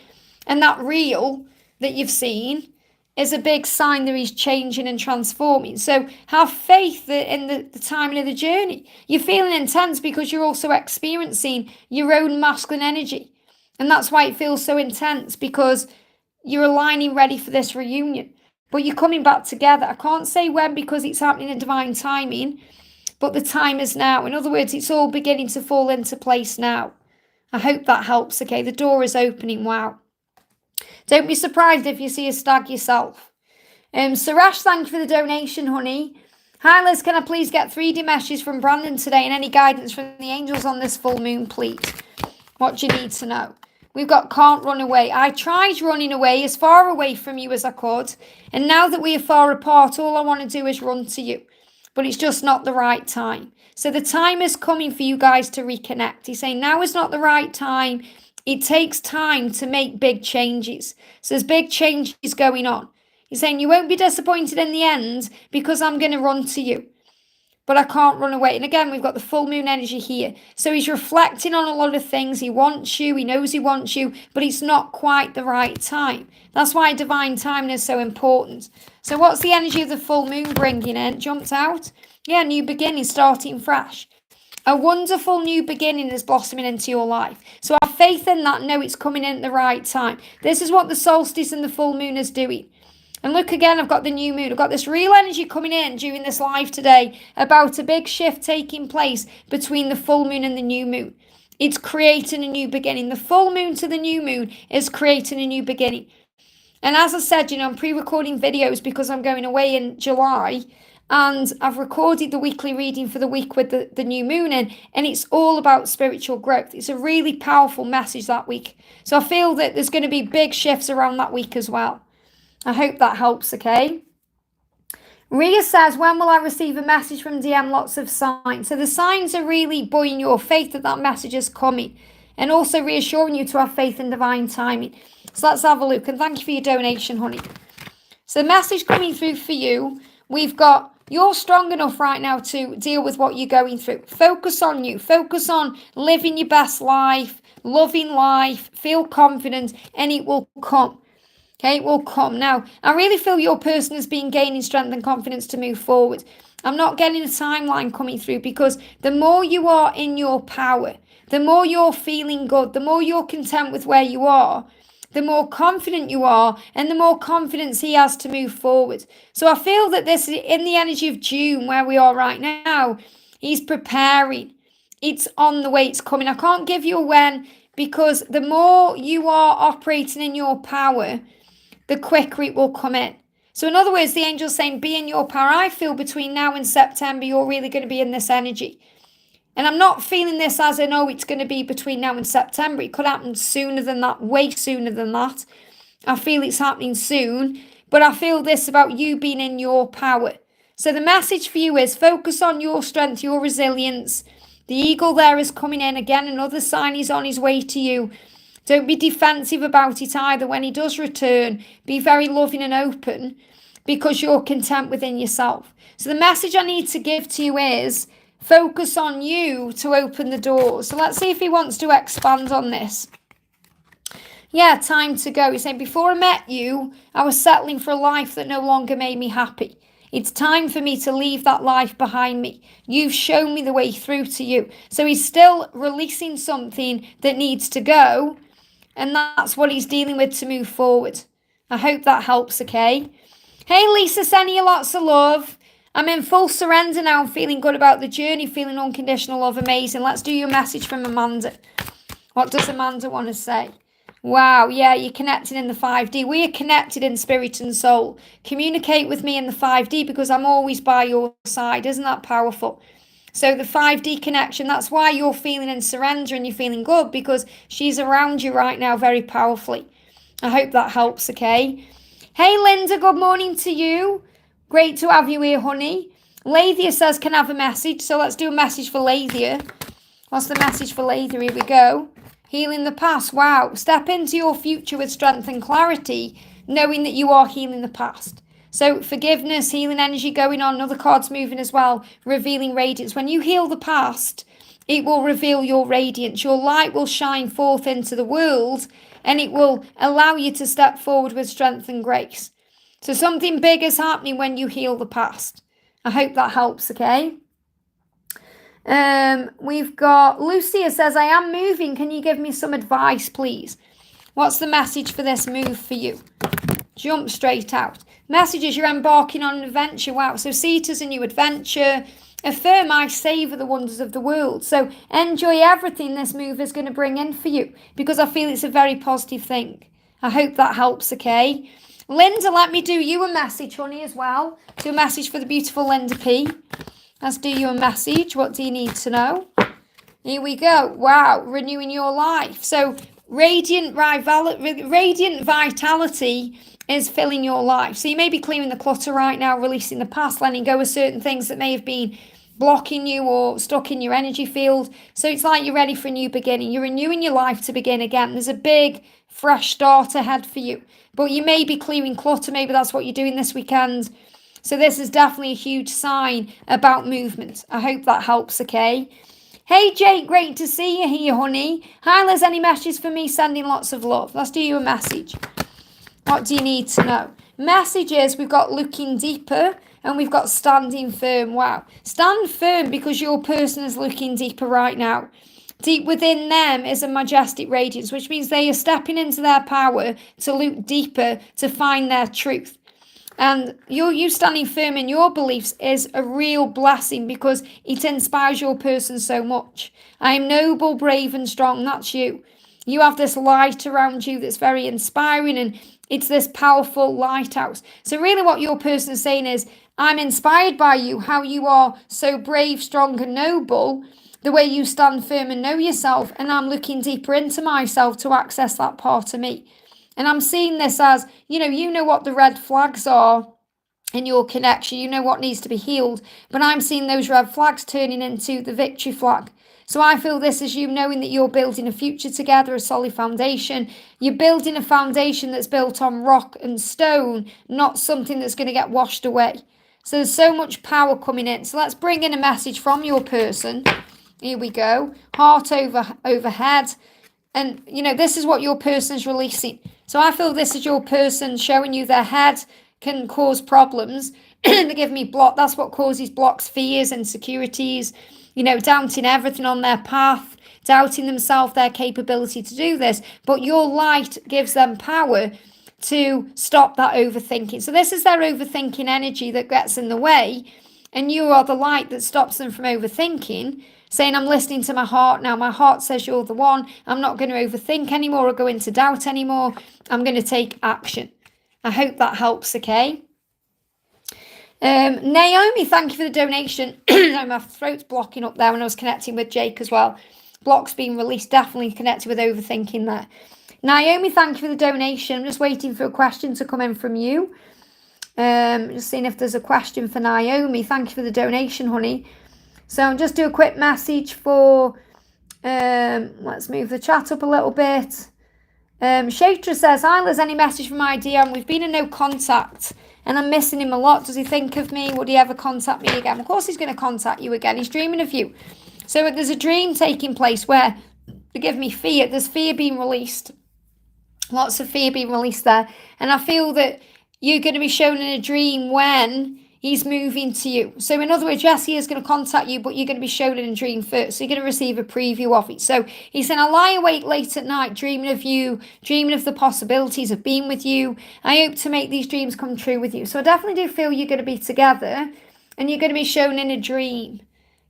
And that reel that you've seen is a big sign that he's changing and transforming. So have faith in the timing of the journey. You're feeling intense because you're also experiencing your own masculine energy. And that's why it feels so intense, because you're aligning ready for this reunion. But you're coming back together. I can't say when because it's happening in divine timing, but the time is now. In other words, it's all beginning to fall into place now. I hope that helps, okay? The door is opening, wow. Don't be surprised if you see a stag yourself. Suresh, thank you for the donation, honey. Hi, Liz, can I please get 3D messages from Brandon today and any guidance from the angels on this full moon, please? What do you need to know? We've got can't run away. I tried running away as far away from you as I could. And now that we are far apart, all I want to do is run to you. But it's just not the right time. So the time is coming for you guys to reconnect. He's saying now is not the right time. It takes time to make big changes. So there's big changes going on. He's saying you won't be disappointed in the end because I'm going to run to you. But I can't run away. And again, we've got the full moon energy here. So he's reflecting on a lot of things. He wants you. He knows he wants you. But it's not quite the right time. That's why divine timing is so important. So what's the energy of the full moon bringing in? Jumped out? Yeah, new beginning, starting fresh. A wonderful new beginning is blossoming into your life. So have faith in that. Know it's coming in at the right time. This is what the solstice and the full moon is doing. And look again, I've got the new moon. I've got this real energy coming in during this live today about a big shift taking place between the full moon and the new moon. It's creating a new beginning. The full moon to the new moon is creating a new beginning. And as I said, I'm pre-recording videos because I'm going away in July. And I've recorded the weekly reading for the week with the new moon in, and it's all about spiritual growth. It's a really powerful message that week. So I feel that there's going to be big shifts around that week as well. I hope that helps, okay? Ria says, when will I receive a message from DM? Lots of signs. So the signs are really buoying your faith that message is coming, and also reassuring you to have faith in divine timing. So let's have a look. And thank you for your donation, honey. So the message coming through for you, we've got, you're strong enough right now to deal with what you're going through. Focus on you. Focus on living your best life, loving life, feel confident, and it will come. Okay, it will come. Now, I really feel your person has been gaining strength and confidence to move forward. I'm not getting a timeline coming through because the more you are in your power, the more you're feeling good, the more you're content with where you are, the more confident you are, and the more confidence he has to move forward. So I feel that this, in the energy of June, where we are right now, he's preparing. It's on the way, it's coming. I can't give you a when, because the more you are operating in your power, the quicker it will come in. So in other words, the angel's saying, be in your power. I feel between now and September, you're really going to be in this energy. And I'm not feeling this as in, oh, it's going to be between now and September. It could happen sooner than that, way sooner than that. I feel it's happening soon. But I feel this about you being in your power. So the message for you is focus on your strength, your resilience. The eagle there is coming in again. Another sign he's on his way to you. Don't be defensive about it either. When he does return, be very loving and open, because you're content within yourself. So the message I need to give to you is focus on you to open the doors. So let's see if he wants to expand on this. Yeah, time to go. He's saying, before I met you, I was settling for a life that no longer made me happy. It's time for me to leave that life behind me. You've shown me the way through to you. So he's still releasing something that needs to go. And that's what he's dealing with to move forward. I hope that helps, okay? Hey, Lisa, sending you lots of love. I'm in full surrender now. I'm feeling good about the journey, feeling unconditional love. Amazing. Let's do your message from Amanda. What does Amanda want to say? Wow, yeah, you're connected in the 5D. We are connected in spirit and soul. Communicate with me in the 5D, because I'm always by your side. Isn't that powerful? So the 5D connection, that's why you're feeling in surrender and you're feeling good, because she's around you right now very powerfully. I hope that helps, okay? Hey, Linda, good morning to you. Great to have you here, honey. Lathia says, can I have a message? So let's do a message for Lathia. What's the message for Lathia? Here we go. Healing the past. Wow. Step into your future with strength and clarity, knowing that you are healing the past. So forgiveness, healing energy going on. Other cards moving as well. Revealing radiance. When you heal the past, it will reveal your radiance. Your light will shine forth into the world, and it will allow you to step forward with strength and grace. So something big is happening when you heal the past. I hope that helps, okay? We've got Lucia says, I am moving. Can you give me some advice, please? What's the message for this move for you? Jump straight out. Messages, you're embarking on an adventure. Wow. So see it as a new adventure. Affirm, I savour the wonders of the world. So enjoy everything this move is going to bring in for you, because I feel it's a very positive thing. I hope that helps, okay? Linda, let me do you a message, honey, as well. Do a message for the beautiful Linda P. Let's do you a message. What do you need to know? Here we go. Wow. Renewing your life. So radiant vitality is filling your life. So you may be clearing the clutter right now, releasing the past, letting go of certain things that may have been blocking you or stuck in your energy field. So it's like you're ready for a new beginning. You're renewing your life to begin again. There's a big, fresh start ahead for you. But you may be clearing clutter. Maybe that's what you're doing this weekend. So this is definitely a huge sign about movement. I hope that helps, okay? Hey, Jake, great to see you here, honey. Hi, Liz, any messages for me? Sending lots of love. Let's do you a message. What do you need to know? Messages, we've got looking deeper and we've got standing firm. Wow. Stand firm, because your person is looking deeper right now. Deep within them is a majestic radiance, which means they are stepping into their power to look deeper, to find their truth. And you standing firm in your beliefs is a real blessing, because it inspires your person so much. I am noble, brave and strong. That's you. You have this light around you that's very inspiring, and it's this powerful lighthouse. So really what your person is saying is, I'm inspired by you, how you are so brave, strong and noble, the way you stand firm and know yourself, and I'm looking deeper into myself to access that part of me. And I'm seeing this as, you know what the red flags are in your connection. You know what needs to be healed. But I'm seeing those red flags turning into the victory flag. So I feel this as you knowing that you're building a future together, a solid foundation. You're building a foundation that's built on rock and stone, not something that's going to get washed away. So there's so much power coming in. So let's bring in a message from your person. Here we go. Heart overhead. And, this is what your person's releasing. So I feel this is your person showing you their head can cause problems. They give me block. That's what causes blocks, fears, insecurities, doubting everything on their path, doubting themselves, their capability to do this, but your light gives them power to stop that overthinking. So this is their overthinking energy that gets in the way, and you are the light that stops them from overthinking, saying, I'm listening to my heart now. My heart says you're the one. I'm not going to overthink anymore or go into doubt anymore. I'm going to take action. I hope that helps, okay? Naomi, thank you for the donation. My throat's blocking up there when I was connecting with Jake as well. Blocks being released, definitely connected with overthinking there. Naomi, thank you for the donation. I'm just waiting for a question to come in from you. Just seeing if there's a question for Naomi. Thank you for the donation, honey. So I'll just do a quick message for, let's move the chat up a little bit. Shatra says, hi Liz, any message from my DM? We've been in no contact and I'm missing him a lot. Does he think of me? Would he ever contact me again? Of course he's going to contact you again. He's dreaming of you. So there's a dream taking place where, forgive me, fear. There's fear being released. Lots of fear being released there. And I feel that you're going to be shown in a dream when he's moving to you. So in other words, yes, he is going to contact you, but you're going to be shown in a dream first. So you're going to receive a preview of it. So he's saying, I lie awake late at night, dreaming of you, dreaming of the possibilities of being with you. I hope to make these dreams come true with you. So I definitely do feel you're going to be together and you're going to be shown in a dream.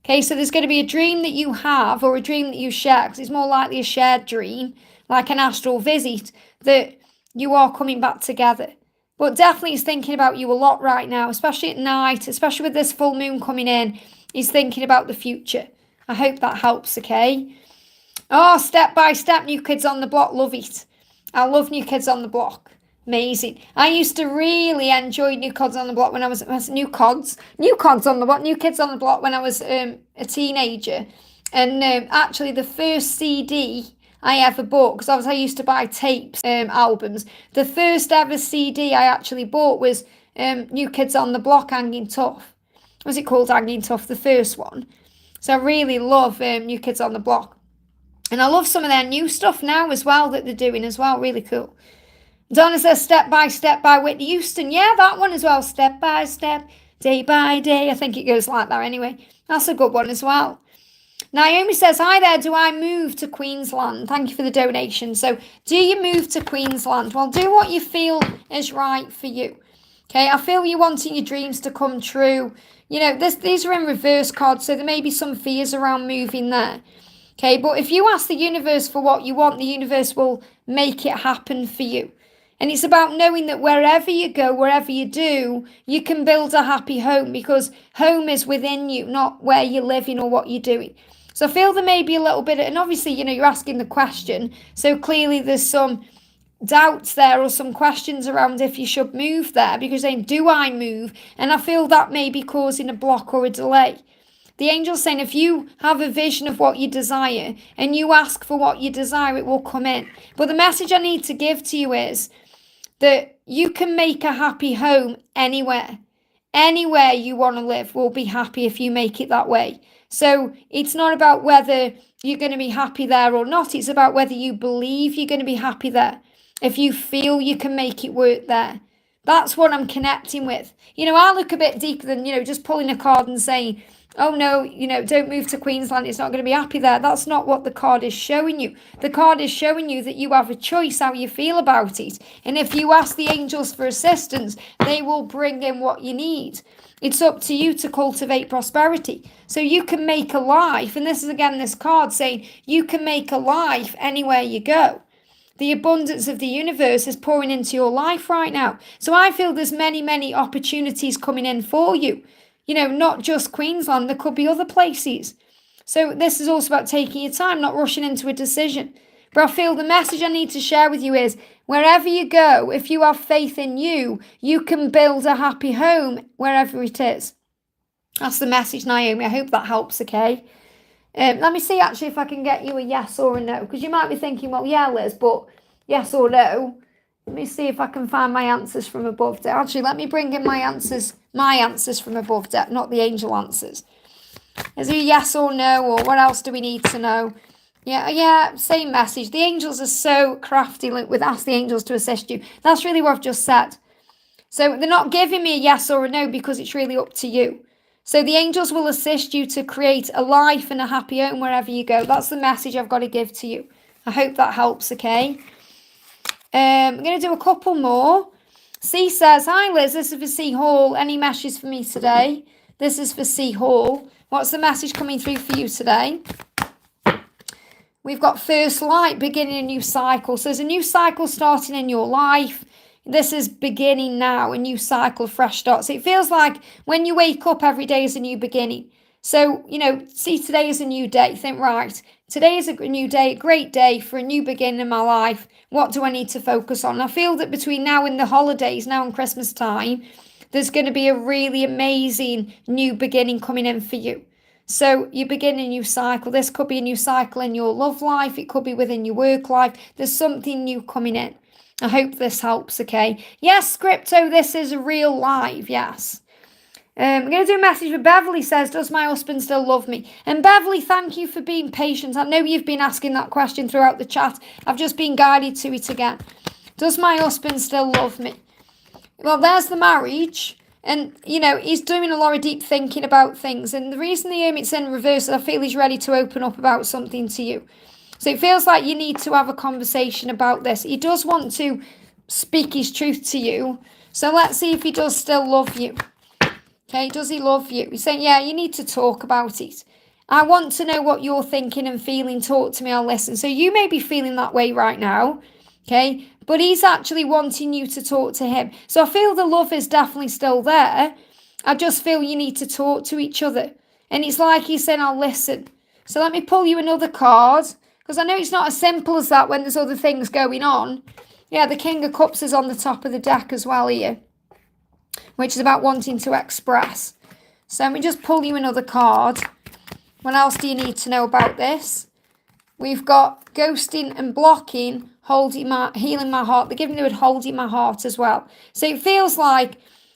Okay, so there's going to be a dream that you have or a dream that you share, because it's more likely a shared dream, like an astral visit, that you are coming back together. But definitely he's thinking about you a lot right now, especially at night, especially with this full moon coming in. He's thinking about the future. I hope that helps, okay? Oh, Step by Step, New Kids on the Block, love it. I love New Kids on the Block. Amazing. I used to really enjoy New Kids on the Block when I was New Kids on the Block when I was a teenager. And actually the first CD I ever bought, because I used to buy tapes, albums. The first ever CD I actually bought was New Kids on the Block, Hanging Tough. Was it called Hanging Tough, the first one? So I really love New Kids on the Block. And I love some of their new stuff now as well that they're doing as well. Really cool. Donna says Step by Step by Whitney Houston. Yeah, that one as well. Step by Step, Day by Day. I think it goes like that anyway. That's a good one as well. Naomi says, hi there, do I move to Queensland? Thank you for the donation. So, do you move to Queensland? Well, do what you feel is right for you. Okay, I feel you wanting your dreams to come true. You know, these are in reverse cards, so there may be some fears around moving there. Okay, but if you ask the universe for what you want, the universe will make it happen for you. And it's about knowing that wherever you go, wherever you do, you can build a happy home, because home is within you, not where you're living or what you're doing. So I feel there may be a little bit, and obviously, you know, you're asking the question. So clearly there's some doubts there or some questions around if you should move there, because saying, do I move? And I feel that may be causing a block or a delay. The angel's saying if you have a vision of what you desire and you ask for what you desire, it will come in. But the message I need to give to you is that you can make a happy home anywhere. Anywhere you want to live will be happy if you make it that way. So it's not about whether you're going to be happy there or not. It's about whether you believe you're going to be happy there. If you feel you can make it work there. That's what I'm connecting with. You know, I look a bit deeper than, you know, just pulling a card and saying, oh no, you know, don't move to Queensland, it's not going to be happy there. That's not what the card is showing you. The card is showing you that you have a choice how you feel about it. And if you ask the angels for assistance, they will bring in what you need. It's up to you to cultivate prosperity. So you can make a life, and this is again this card saying you can make a life anywhere you go. The abundance of the universe is pouring into your life right now. So I feel there's many, many opportunities coming in for you. You know, not just Queensland, there could be other places. So this is also about taking your time, not rushing into a decision. But I feel the message I need to share with you is, wherever you go, if you have faith in you, you can build a happy home wherever it is. That's the message, Naomi. I hope that helps, okay? Let me see, actually, if I can get you a yes or a no. Because you might be thinking, well, yeah, Liz, but yes or no. Let me see if I can find my answers from above deck. Actually, let me bring in my answers from above deck, not the angel answers. Is there a yes or no, or what else do we need to know? Yeah, same message. The angels are so crafty with ask the angels to assist you. That's really what I've just said. So they're not giving me a yes or a no because it's really up to you. So the angels will assist you to create a life and a happy home wherever you go. That's the message I've got to give to you. I hope that helps, okay? I'm going to do a couple more. C says, hi Liz, this is for C Hall. Any messages for me today? This is for C Hall. What's the message coming through for you today? We've got first light, beginning a new cycle. So there's a new cycle starting in your life. This is beginning now, a new cycle, fresh start. So it feels like when you wake up, every day is a new beginning. So, see today is a new day. Think, right, today is a new day, a great day for a new beginning in my life. What do I need to focus on? I feel that between now and the holidays, now and Christmas time, there's going to be a really amazing new beginning coming in for you. So you begin a new cycle. This could be a new cycle in your love life. It could be within your work life. There's something new coming in. I hope this helps, okay? Yes, Crypto, this is real live, yes. I'm going to do a message for Beverly. Says, does my husband still love me? And Beverly, thank you for being patient. I know you've been asking that question throughout the chat. I've just been guided to it again. Does my husband still love me? Well, there's the marriage. And, he's doing a lot of deep thinking about things. And the reason the Hermit's in reverse is I feel he's ready to open up about something to you. So it feels like you need to have a conversation about this. He does want to speak his truth to you. So let's see if he does still love you. Okay, does he love you? He's saying, yeah, you need to talk about it. I want to know what you're thinking and feeling. Talk to me, I'll listen. So you may be feeling that way right now, okay? But he's actually wanting you to talk to him. So I feel the love is definitely still there. I just feel you need to talk to each other. And it's like he's saying, I'll listen. So let me pull you another card. Because I know it's not as simple as that when there's other things going on. Yeah, the King of Cups is on the top of the deck as well here, which is about wanting to express. So let me just pull you another card. What else do you need to know about this? We've got ghosting and blocking, healing my heart. They're giving the word holding my heart as well. So it feels like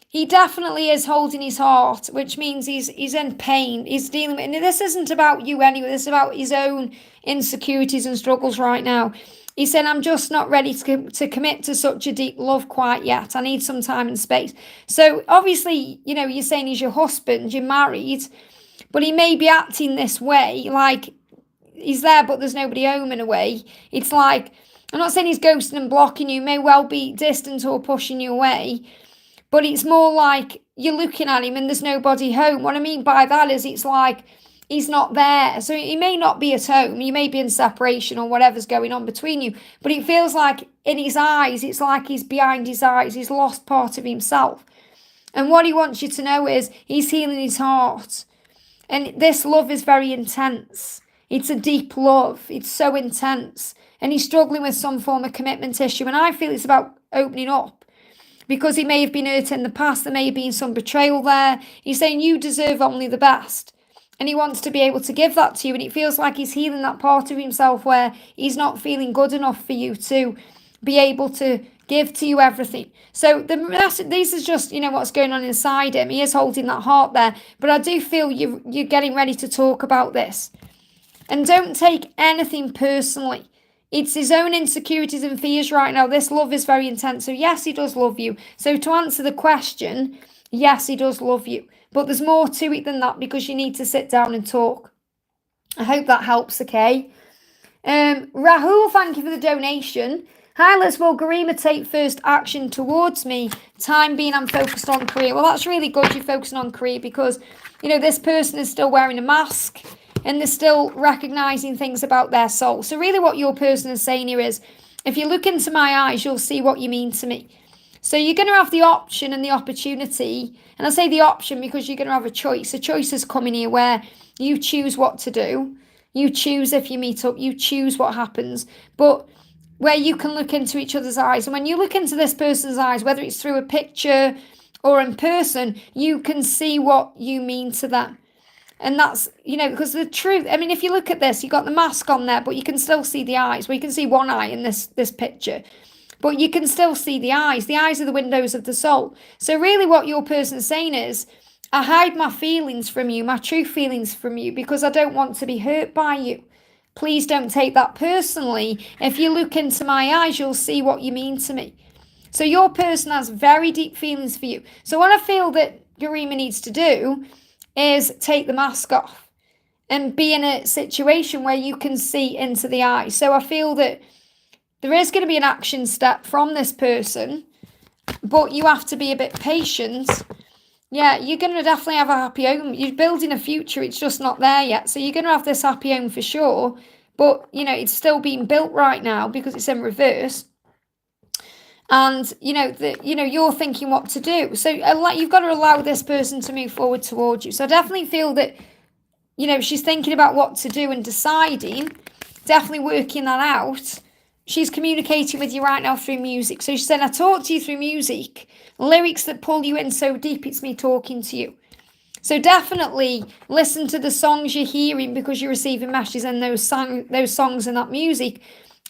he definitely is holding his heart, which means he's in pain. He's dealing with, and this isn't about you anyway. This is about his own insecurities and struggles right now. He said, I'm just not ready to commit to such a deep love quite yet. I need some time and space. So obviously, you're saying he's your husband, you're married, but he may be acting this way, like he's there, but there's nobody home in a way. It's like, I'm not saying he's ghosting and blocking you, may well be distant or pushing you away, but it's more like you're looking at him and there's nobody home. What I mean by that is it's like he's not there. So he may not be at home. You may be in separation or whatever's going on between you. But it feels like in his eyes, it's like he's behind his eyes. He's lost part of himself. And what he wants you to know is he's healing his heart. And this love is very intense. It's a deep love. It's so intense. And he's struggling with some form of commitment issue. And I feel it's about opening up. Because he may have been hurt in the past. There may have been some betrayal there. He's saying you deserve only the best. And he wants to be able to give that to you. And it feels like he's healing that part of himself where he's not feeling good enough for you to be able to give to you everything. So this is just, what's going on inside him. He is holding that heart there. But I do feel you're getting ready to talk about this. And don't take anything personally. It's his own insecurities and fears right now. This love is very intense. So yes, he does love you. So to answer the question, yes, he does love you. But there's more to it than that because you need to sit down and talk. I hope that helps, okay? Rahul, thank you for the donation. Hi, Liz, will Garima take first action towards me? Time being, I'm focused on career. Well, that's really good you're focusing on career because, this person is still wearing a mask and they're still recognizing things about their soul. So really what your person is saying here is, if you look into my eyes, you'll see what you mean to me. So you're going to have the option and the opportunity. And I say the option because you're going to have a choice. A choice is coming here where you choose what to do. You choose if you meet up. You choose what happens. But where you can look into each other's eyes. And when you look into this person's eyes, whether it's through a picture or in person, you can see what you mean to them. And that's, because the truth, if you look at this, you've got the mask on there, but you can still see the eyes. Well, you can see one eye in this picture. But you can still see the eyes. The eyes are the windows of the soul. So really what your person is saying is, I hide my feelings from you, my true feelings from you, because I don't want to be hurt by you. Please don't take that personally. If you look into my eyes, you'll see what you mean to me. So your person has very deep feelings for you. So what I feel that Garima needs to do is take the mask off and be in a situation where you can see into the eyes. So I feel that there is going to be an action step from this person, but you have to be a bit patient. Yeah, you're going to definitely have a happy home. You're building a future. It's just not there yet. So you're going to have this happy home for sure. But, it's still being built right now because it's in reverse. And, you're thinking what to do. So you've got to allow this person to move forward towards you. So I definitely feel that, she's thinking about what to do and deciding, definitely working that out. She's communicating with you right now through music. So she's saying, I talk to you through music. Lyrics that pull you in so deep, it's me talking to you. So definitely listen to the songs you're hearing because you're receiving messages in those songs and that music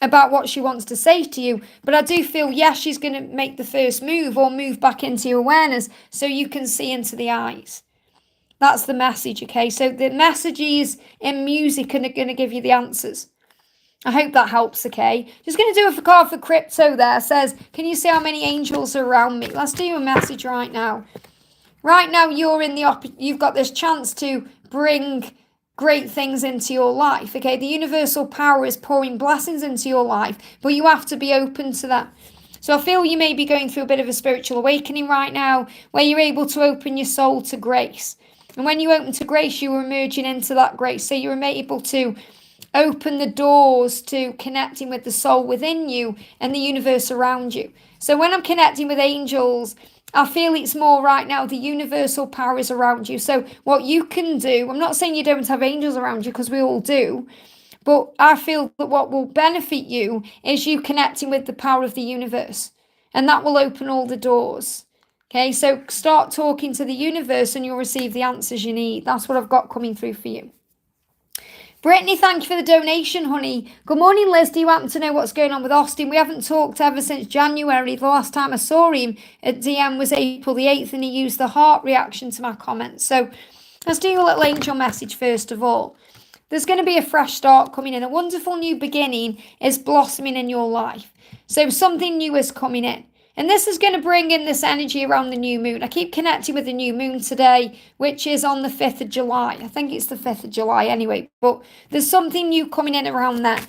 about what she wants to say to you. But I do feel, yes, she's going to make the first move or move back into your awareness so you can see into the eyes. That's the message, okay? So the messages in music are going to give you the answers. I hope that helps, okay? Just going to do a card for crypto there. It says, can you see how many angels are around me? Let's do a message right now. Right now, you've got this chance to bring great things into your life, okay? The universal power is pouring blessings into your life, but you have to be open to that. So I feel you may be going through a bit of a spiritual awakening right now where you're able to open your soul to grace. And when you open to grace, you are emerging into that grace. So you're able to open the doors to connecting with the soul within you and the universe around you. So when I'm connecting with angels, I feel it's more right now, the universal power is around you. So what you can do, I'm not saying you don't have angels around you because we all do, but I feel that what will benefit you is you connecting with the power of the universe. And that will open all the doors. Okay, so start talking to the universe and you'll receive the answers you need. That's what I've got coming through for you. Brittany, thank you for the donation, honey. Good morning, Liz. Do you happen to know what's going on with Austin? We haven't talked ever since January. The last time I saw him at DM was April the 8th, and he used the heart reaction to my comments. So let's do a little angel message first of all. There's going to be a fresh start coming in. A wonderful new beginning is blossoming in your life. So something new is coming in. And this is going to bring in this energy around the new moon. I keep connecting with the new moon today, which is on the 5th of July. I think it's the 5th of July anyway. But there's something new coming in around then.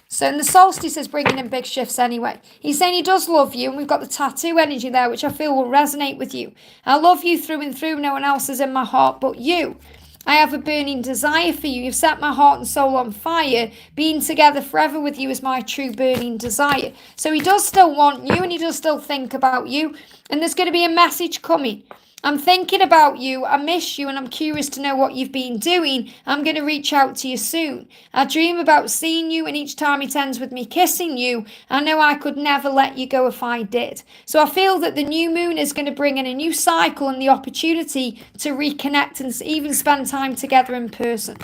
So and the solstice is bringing in big shifts anyway. He's saying he does love you. And we've got the tattoo energy there, which I feel will resonate with you. I love you through and through. No one else is in my heart but you. I have a burning desire for you. You've set my heart and soul on fire. Being together forever with you is my true burning desire. So he does still want you and he does still think about you. And there's going to be a message coming. I'm thinking about you, I miss you, and I'm curious to know what you've been doing. I'm going to reach out to you soon. I dream about seeing you, and each time it ends with me kissing you, I know I could never let you go if I did. So I feel that the new moon is going to bring in a new cycle and the opportunity to reconnect and even spend time together in person.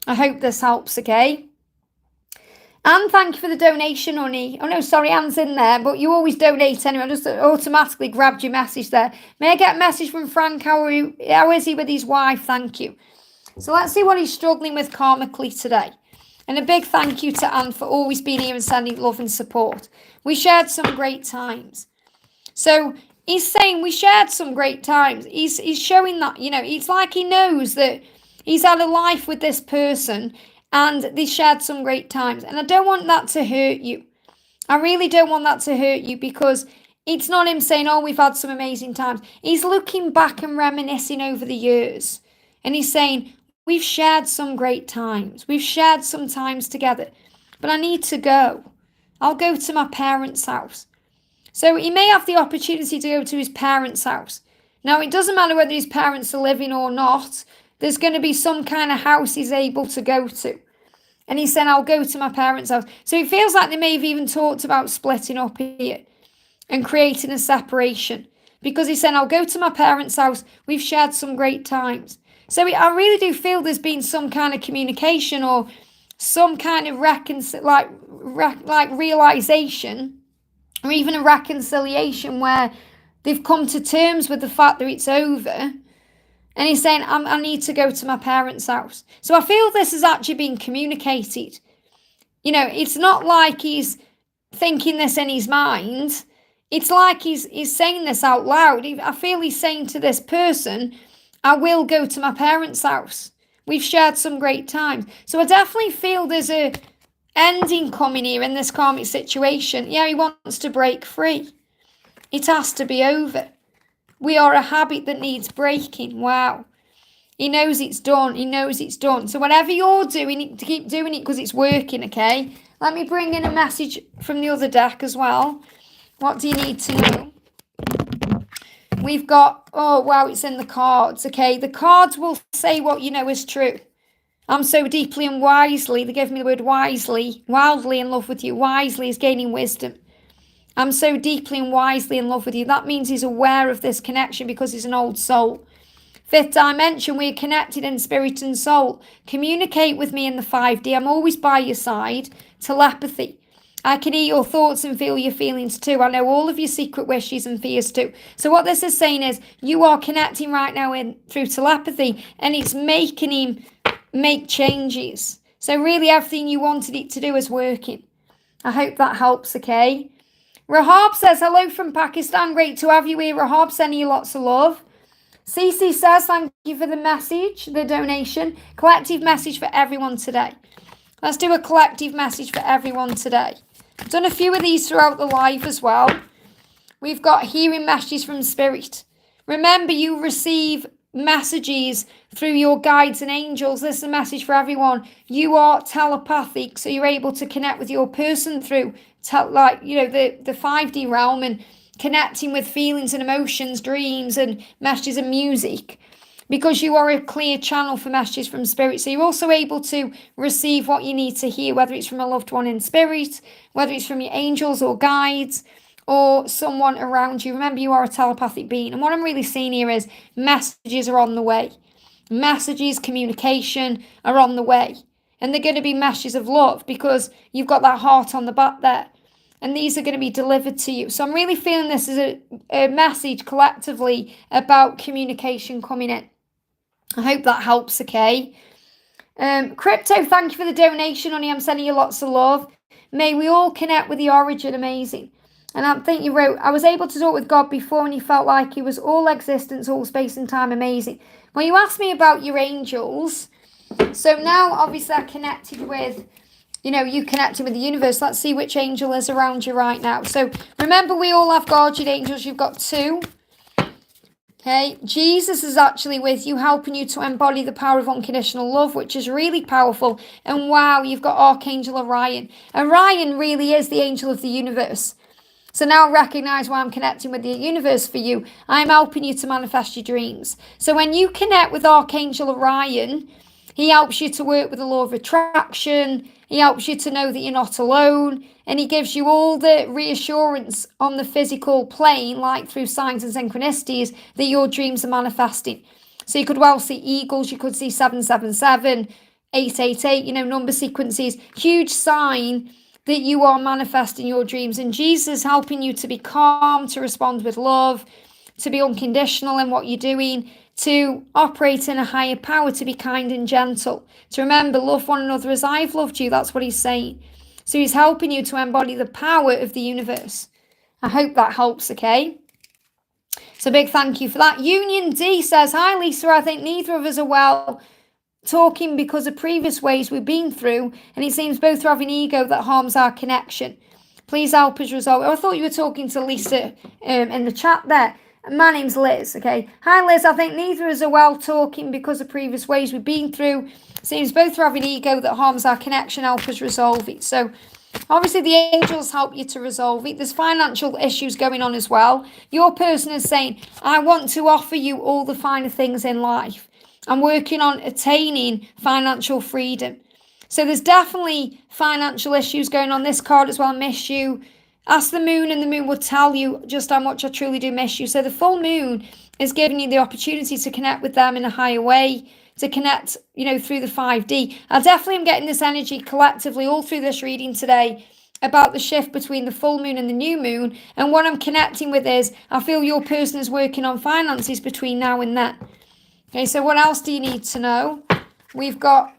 I hope this helps, okay? Anne, thank you for the donation, honey. Oh, no, sorry, Anne's in there, but you always donate anyway. I just automatically grabbed your message there. May I get a message from Frank? How is he with his wife? Thank you. So let's see what he's struggling with karmically today. And a big thank you to Anne for always being here and sending love and support. We shared some great times. So he's saying we shared some great times. He's showing that, it's like he knows that he's had a life with this person and they shared some great times. And I don't want that to hurt you. I really don't want that to hurt you because it's not him saying, oh, we've had some amazing times. He's looking back and reminiscing over the years. And he's saying, we've shared some great times. We've shared some times together. But I need to go. I'll go to my parents' house. So he may have the opportunity to go to his parents' house. Now, it doesn't matter whether his parents are living or not. There's going to be some kind of house he's able to go to. And he said, I'll go to my parents' house. So it feels like they may have even talked about splitting up here and creating a separation. Because he said, I'll go to my parents' house. We've shared some great times. So I really do feel there's been some kind of communication or some kind of realization or even a reconciliation where they've come to terms with the fact that it's over. And he's saying, I need to go to my parents' house. So I feel this is actually being communicated. It's not like he's thinking this in his mind. It's like he's saying this out loud. I feel he's saying to this person, I will go to my parents' house. We've shared some great times. So I definitely feel there's a ending coming here in this karmic situation. Yeah, he wants to break free. It has to be over. We are a habit that needs breaking. Wow. He knows it's done. He knows it's done. So whatever you're doing, keep doing it because it's working, okay? Let me bring in a message from the other deck as well. What do you need to know? We've got, oh, wow, it's in the cards, okay? The cards will say what you know is true. I'm so deeply and wisely, they gave me the word wisely, wildly in love with you. Wisely is gaining wisdom. I'm so deeply and wisely in love with you. That means he's aware of this connection because he's an old soul. Fifth dimension, we're connected in spirit and soul. Communicate with me in the 5D. I'm always by your side. Telepathy. I can hear your thoughts and feel your feelings too. I know all of your secret wishes and fears too. So what this is saying is you are connecting right now through telepathy, and it's making him make changes. So really everything you wanted it to do is working. I hope that helps, okay? Rahab says, hello from Pakistan. Great to have you here, Rahab. Sending you lots of love. Cece says, thank you for the message, the donation. Collective message for everyone today. Let's do a collective message for everyone today. I've done a few of these throughout the live as well. We've got hearing messages from spirit. Remember, you receive messages through your guides and angels. This is a message for everyone. You are telepathic, so you're able to connect with your person through the 5D realm and connecting with feelings and emotions, dreams and messages and music, because you are a clear channel for messages from spirit. So you're also able to receive what you need to hear, whether it's from a loved one in spirit, whether it's from your angels or guides or someone around you. Remember, you are a telepathic being. And what I'm really seeing here is messages are on the way. Messages, communication are on the way. And they're going to be messages of love because you've got that heart on the back there. And these are going to be delivered to you. So I'm really feeling this as a message collectively about communication coming in. I hope that helps, okay? Crypto, thank you for the donation, honey. I'm sending you lots of love. May we all connect with the origin. Amazing. And I think you wrote, I was able to talk with God before and he felt like he was all existence, all space and time. Amazing. Well, you asked me about your angels. So now, obviously, I connected with... you connecting with the universe. Let's see which angel is around you right now. So remember, we all have guardian angels. You've got 2. Okay. Jesus is actually with you, helping you to embody the power of unconditional love, which is really powerful. And wow, you've got Archangel Orion. Orion really is the angel of the universe. So now recognize why I'm connecting with the universe for you. I'm helping you to manifest your dreams. So when you connect with Archangel Orion, he helps you to work with the law of attraction. He helps you to know that you're not alone. And he gives you all the reassurance on the physical plane, like through signs and synchronicities, that your dreams are manifesting. So you could well see eagles. You could see 777, 888, number sequences. Huge sign that you are manifesting your dreams. And Jesus is helping you to be calm, to respond with love, to be unconditional in what you're doing, to operate in a higher power, to be kind and gentle, to remember, love one another as I've loved you. That's what he's saying. So he's helping you to embody the power of the universe. I hope that helps, okay? So big thank you for that. Union D says, hi Lisa, I think neither of us are well talking because of previous ways we've been through, and it seems both are having ego that harms our connection. Please help us resolve. I thought you were talking to Lisa in the chat there. My name's Liz, okay? Hi, Liz. I think neither of us are well talking because of previous ways we've been through. Seems both are having ego that harms our connection. Help us resolve it. So, obviously, the angels help you to resolve it. There's financial issues going on as well. Your person is saying, I want to offer you all the finer things in life. I'm working on attaining financial freedom. So, there's definitely financial issues going on. This card as well, miss you. Ask the moon and the moon will tell you just how much I truly do miss you. So the full moon is giving you the opportunity to connect with them in a higher way, to connect, through the 5D. I definitely am getting this energy collectively all through this reading today about the shift between the full moon and the new moon. And what I'm connecting with is I feel your person is working on finances between now and then. Okay, so what else do you need to know? We've got,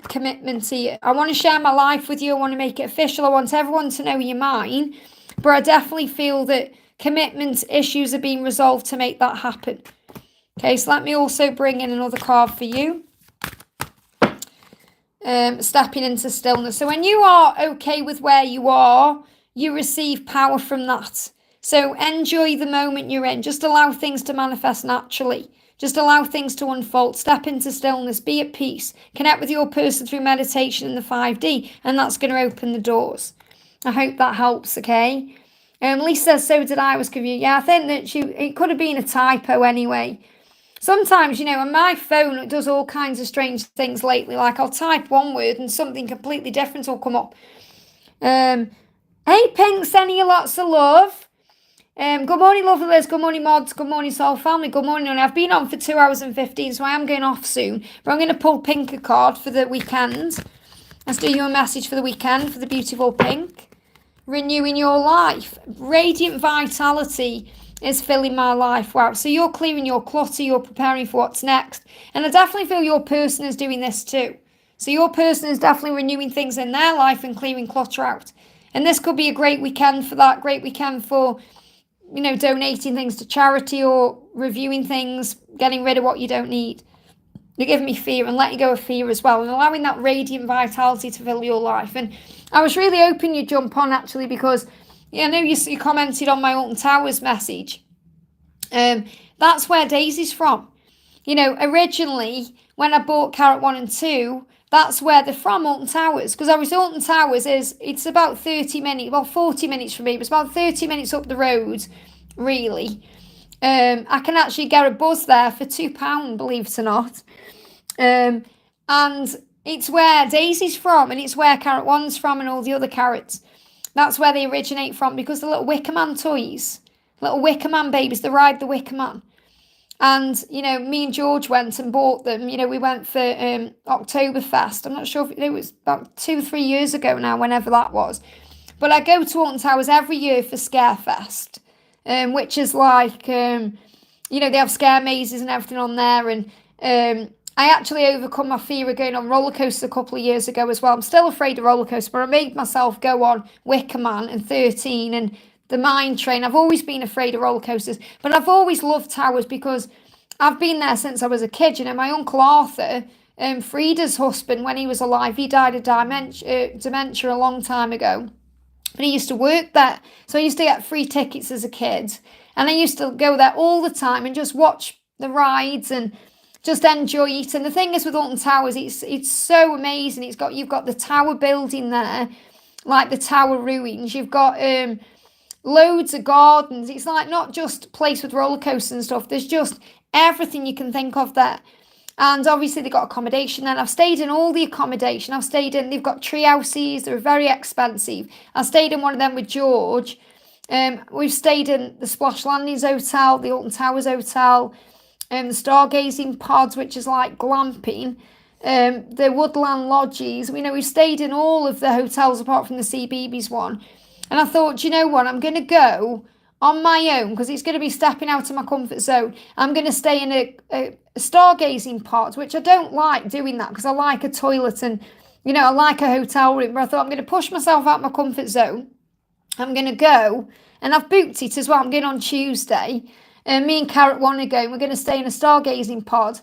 commitment here. I want to share my life with you. I want to make it official. I want everyone to know you're mine. But I definitely feel that commitment issues are being resolved to make that happen. Okay, so let me also bring in another card for you. Stepping into stillness. So when you are okay with where you are, you receive power from that. So enjoy the moment you're in. Just allow things to manifest naturally. Just allow things to unfold. Step into stillness. Be at peace. Connect with your person through meditation in the 5D, and that's going to open the doors. I hope that helps, okay? Lisa says, so did I, was confused. Yeah, I think that it could have been a typo anyway. Sometimes, on my phone, it does all kinds of strange things lately. Like I'll type one word and something completely different will come up. Hey, Pink, sending you lots of love. Good morning, lovely Liz. Good morning, mods. Good morning, soul family. Good morning. I've been on for 2 hours and 15, so I am going off soon. But I'm going to pull Pink a card for the weekend. Let's do you a message for the weekend for the beautiful Pink. Renewing your life. Radiant vitality is filling my life. Wow. So you're clearing your clutter. You're preparing for what's next. And I definitely feel your person is doing this too. So your person is definitely renewing things in their life and clearing clutter out. And this could be a great weekend for that. Great weekend for, donating things to charity or reviewing things, getting rid of what you don't need. You're giving me fear and letting go of fear as well and allowing that radiant vitality to fill your life. And I was really hoping you'd jump on actually because I know you commented on my Alton Towers message. That's where Daisy's from. Originally when I bought Carrot 1 and 2, that's where they're from, Alton Towers. Because obviously Alton Towers it's about 30 minutes, well 40 minutes from me, but it's about 30 minutes up the road, really. I can actually get a bus there for £2, believe it or not. And it's where Daisy's from, and it's where Carrot 1's from, and all the other carrots. That's where they originate from, because the little Wicker Man toys, little Wicker Man babies, they ride the Wicker Man. And, me and George went and bought them. We went for Oktoberfest. I'm not sure if it was about 2 or 3 years ago now, whenever that was. But I go to Alton Towers every year for Scarefest, which is like, they have scare mazes and everything on there. And I actually overcome my fear of going on roller coasters a couple of years ago as well. I'm still afraid of roller coasters, but I made myself go on Wicker Man and 13 and the Mine Train. I've always been afraid of roller coasters, but I've always loved towers because I've been there since I was a kid. My Uncle Arthur, Frida's husband, when he was alive, he died of dementia a long time ago. But he used to work there, so I used to get free tickets as a kid. And I used to go there all the time and just watch the rides and just enjoy it. And the thing is with Alton Towers, it's so amazing. You've got the tower building there, like the tower ruins. You've got loads of gardens. It's like not just a place with roller coasters and stuff. There's just everything you can think of there. And obviously they've got accommodation. And I've stayed in all the accommodation. They've got tree houses. They're very expensive. I stayed in one of them with George. We've stayed in the Splash Landings Hotel, the Alton Towers Hotel, the Stargazing Pods, which is like glamping, the Woodland Lodges. We've stayed in all of the hotels apart from the CBeebies one. And I thought, you know what, I'm going to go on my own because it's going to be stepping out of my comfort zone. I'm going to stay in a stargazing pod, which I don't like doing that because I like a toilet and, I like a hotel room. But I thought I'm going to push myself out of my comfort zone. I'm going to go, and I've booked it as well. I'm going on Tuesday. Me and Carrot 1 are going. We're going to stay in a stargazing pod.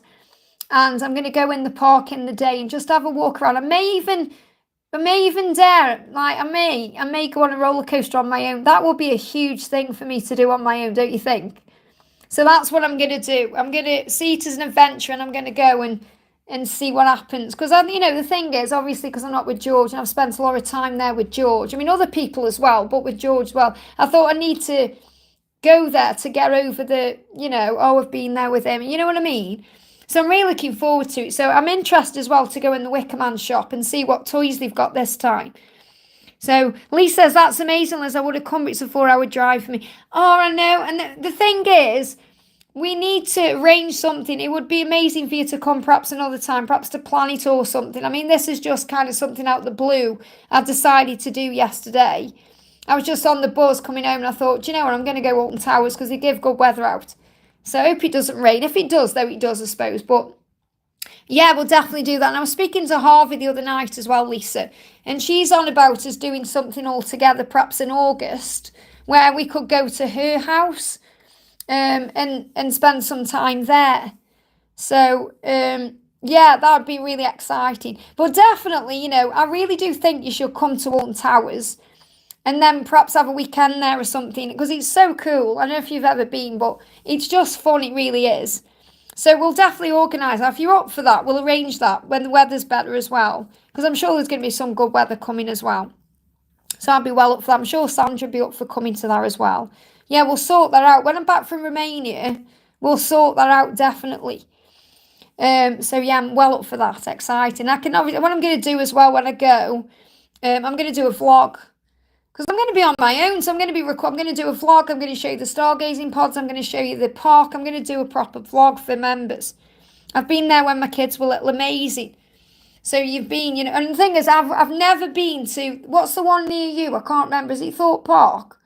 And I'm going to go in the park in the day and just have a walk around. I may even dare, like I may go on a roller coaster on my own. That will be a huge thing for me to do on my own, don't you think? So that's what I'm going to do. I'm going to see it as an adventure, and I'm going to go and see what happens. Because, the thing is, obviously, because I'm not with George, and I've spent a lot of time there with George. Other people as well, but with George as well. I thought I need to go there to get over the, I've been there with him. You know what I mean? So I'm really looking forward to it. So I'm interested as well to go in the Wicker Man shop and see what toys they've got this time. So Lee says, that's amazing, Liz. I would have come, but it's a 4-hour drive for me. Oh, I know. And the thing is, we need to arrange something. It would be amazing for you to come perhaps another time, perhaps to plan it or something. This is just kind of something out of the blue I've decided to do yesterday. I was just on the bus coming home and I thought, do you know what, I'm going to go Alton Towers because they give good weather out. So I hope it doesn't rain. If it does, though, it does, I suppose. But yeah, we'll definitely do that. And I was speaking to Harvey the other night as well, Lisa. And she's on about us doing something all together, perhaps in August, where we could go to her house. and spend some time there. So, yeah, that would be really exciting. But definitely, you know, I really do think you should come to Alton Towers and then perhaps have a weekend there or something, because it's so cool. I don't know if you've ever been, but it's just fun, it really is. So we'll definitely organise that. If you're up for that, we'll arrange that when the weather's better as well, because I'm sure there's going to be some good weather coming as well. So I'll be well up for that. I'm sure Sandra will be up for coming to that as well. Yeah, we'll sort that out. When I'm back from Romania, we'll sort that out definitely. So yeah, I'm well up for that. Exciting. I can obviously, what I'm going to do as well when I go, I'm going to do a vlog, because I'm going to be on my own. So I'm going to do a vlog. I'm going to show you the stargazing pods. I'm going to show you the park. I'm going to do a proper vlog for members. I've been there when my kids were little, amazing. So you've been, you know, and the thing is, I've never been to, what's the one near you? I can't remember. Is it Thorpe Park?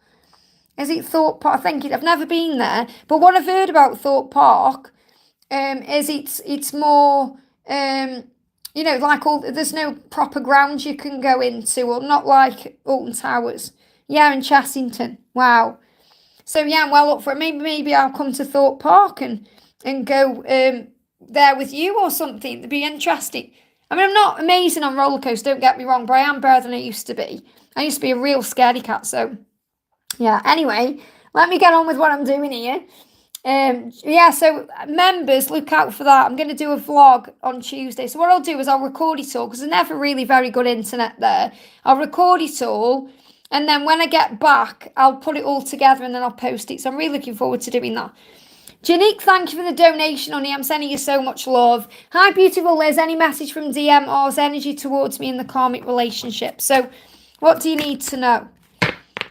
I think I've never been there. But what I've heard about Thorpe Park is it's more, you know, like there's no proper ground you can go into, or not like Alton Towers. Yeah, in Chessington. Wow. So yeah, I'm well up for it. Maybe I'll come to Thorpe Park and go there with you or something. It'd be interesting. I mean, I'm not amazing on roller coasters, don't get me wrong, but I am better than I used to be. I used to be a real scaredy cat, so yeah. Anyway, let me get on with what I'm doing here. Yeah, so members, look out for that. I'm going to do a vlog on Tuesday. So what I'll do is I'll record it all, because there's never really very good internet there. I'll record it all, and then when I get back, I'll put it all together and then I'll post it. So I'm really looking forward to doing that. Janique, thank you for the donation, honey. I'm sending you so much love. Hi, beautiful Liz. Any message from DM or energy towards me in the karmic relationship? So what do you need to know?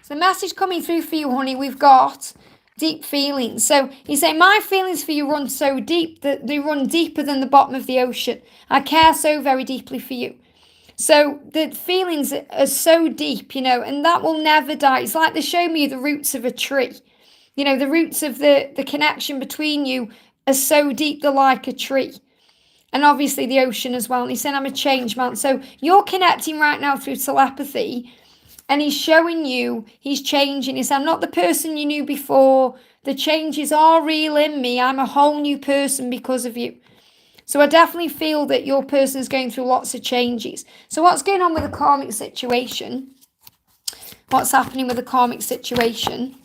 So the message coming through for you, honey, we've got deep feelings. So you say, my feelings for you run so deep that they run deeper than the bottom of the ocean. I care so very deeply for you. So the feelings are so deep, you know, and that will never die. It's like they show me the roots of a tree. You know, the roots of the connection between you are so deep, they're like a tree. And obviously the ocean as well. And he's saying, I'm a changed man. So you're connecting right now through telepathy. And he's showing you he's changing. He said, I'm not the person you knew before. The changes are real in me. I'm a whole new person because of you. So I definitely feel that your person is going through lots of changes. So what's going on with the karmic situation? What's happening with the karmic situation?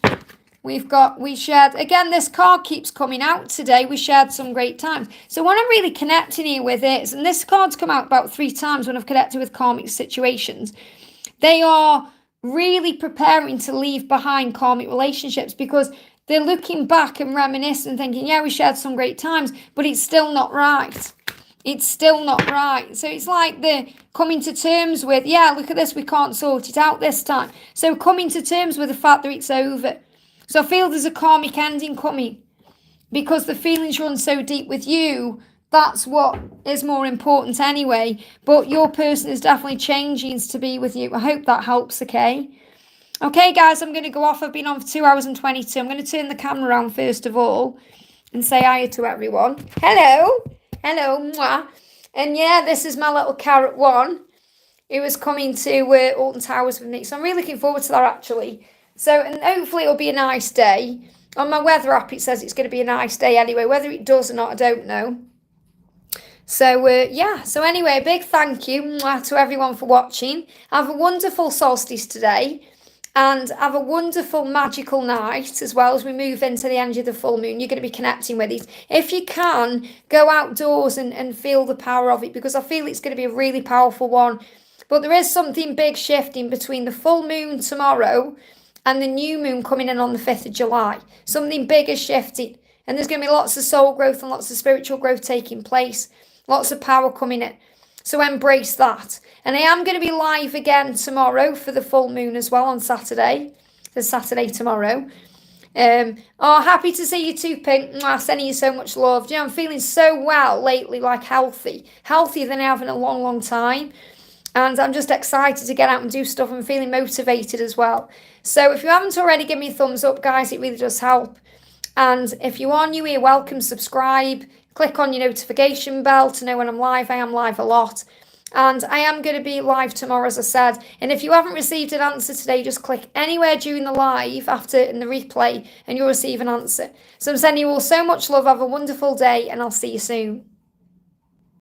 We shared, again, this card keeps coming out today. We shared some great times. So what I'm really connecting here with is, and this card's come out about 3 times when I've connected with karmic situations, they are really preparing to leave behind karmic relationships, because they're looking back and reminiscing and thinking, yeah, we shared some great times, but it's still not right. It's still not right. So it's like they're coming to terms with, yeah, look at this, we can't sort it out this time. So coming to terms with the fact that it's over. So I feel there's a karmic ending coming, because the feelings run so deep with you. That's what is more important anyway. But your person is definitely changing to be with you. I hope that helps, okay? Okay, guys, I'm going to go off. I've been on for 2 hours and 22. I'm going to turn the camera around first of all and say hi to everyone. Hello. Hello. Mwah. And yeah, this is my little carrot one, who was coming to Alton Towers with me. So I'm really looking forward to that, actually. So, and hopefully it'll be a nice day. On my weather app, it says it's going to be a nice day anyway. Whether it does or not, I don't know. So, yeah. So anyway, a big thank you to everyone for watching. Have a wonderful solstice today. And have a wonderful magical night as well as we move into the energy of the full moon. You're going to be connecting with it. If you can, go outdoors and feel the power of it, because I feel it's going to be a really powerful one. But there is something big shifting between the full moon tomorrow and the new moon coming in on the 5th of July. Something big is shifting. And there's going to be lots of soul growth and lots of spiritual growth taking place. Lots of power coming in. So embrace that. And I am going to be live again tomorrow for the full moon as well on Saturday. The Saturday tomorrow. Happy to see you too, Pink. Sending you so much love. You know, I'm feeling so well lately, like healthy. Healthier than I have in a long, long time. And I'm just excited to get out and do stuff. I'm feeling motivated as well. So if you haven't already, give me a thumbs up, guys. It really does help. And if you are new here, welcome, subscribe. Click on your notification bell to know when I'm live. I am live a lot. And I am going to be live tomorrow, as I said. And if you haven't received an answer today, just click anywhere during the live after in the replay and you'll receive an answer. So I'm sending you all so much love. Have a wonderful day and I'll see you soon.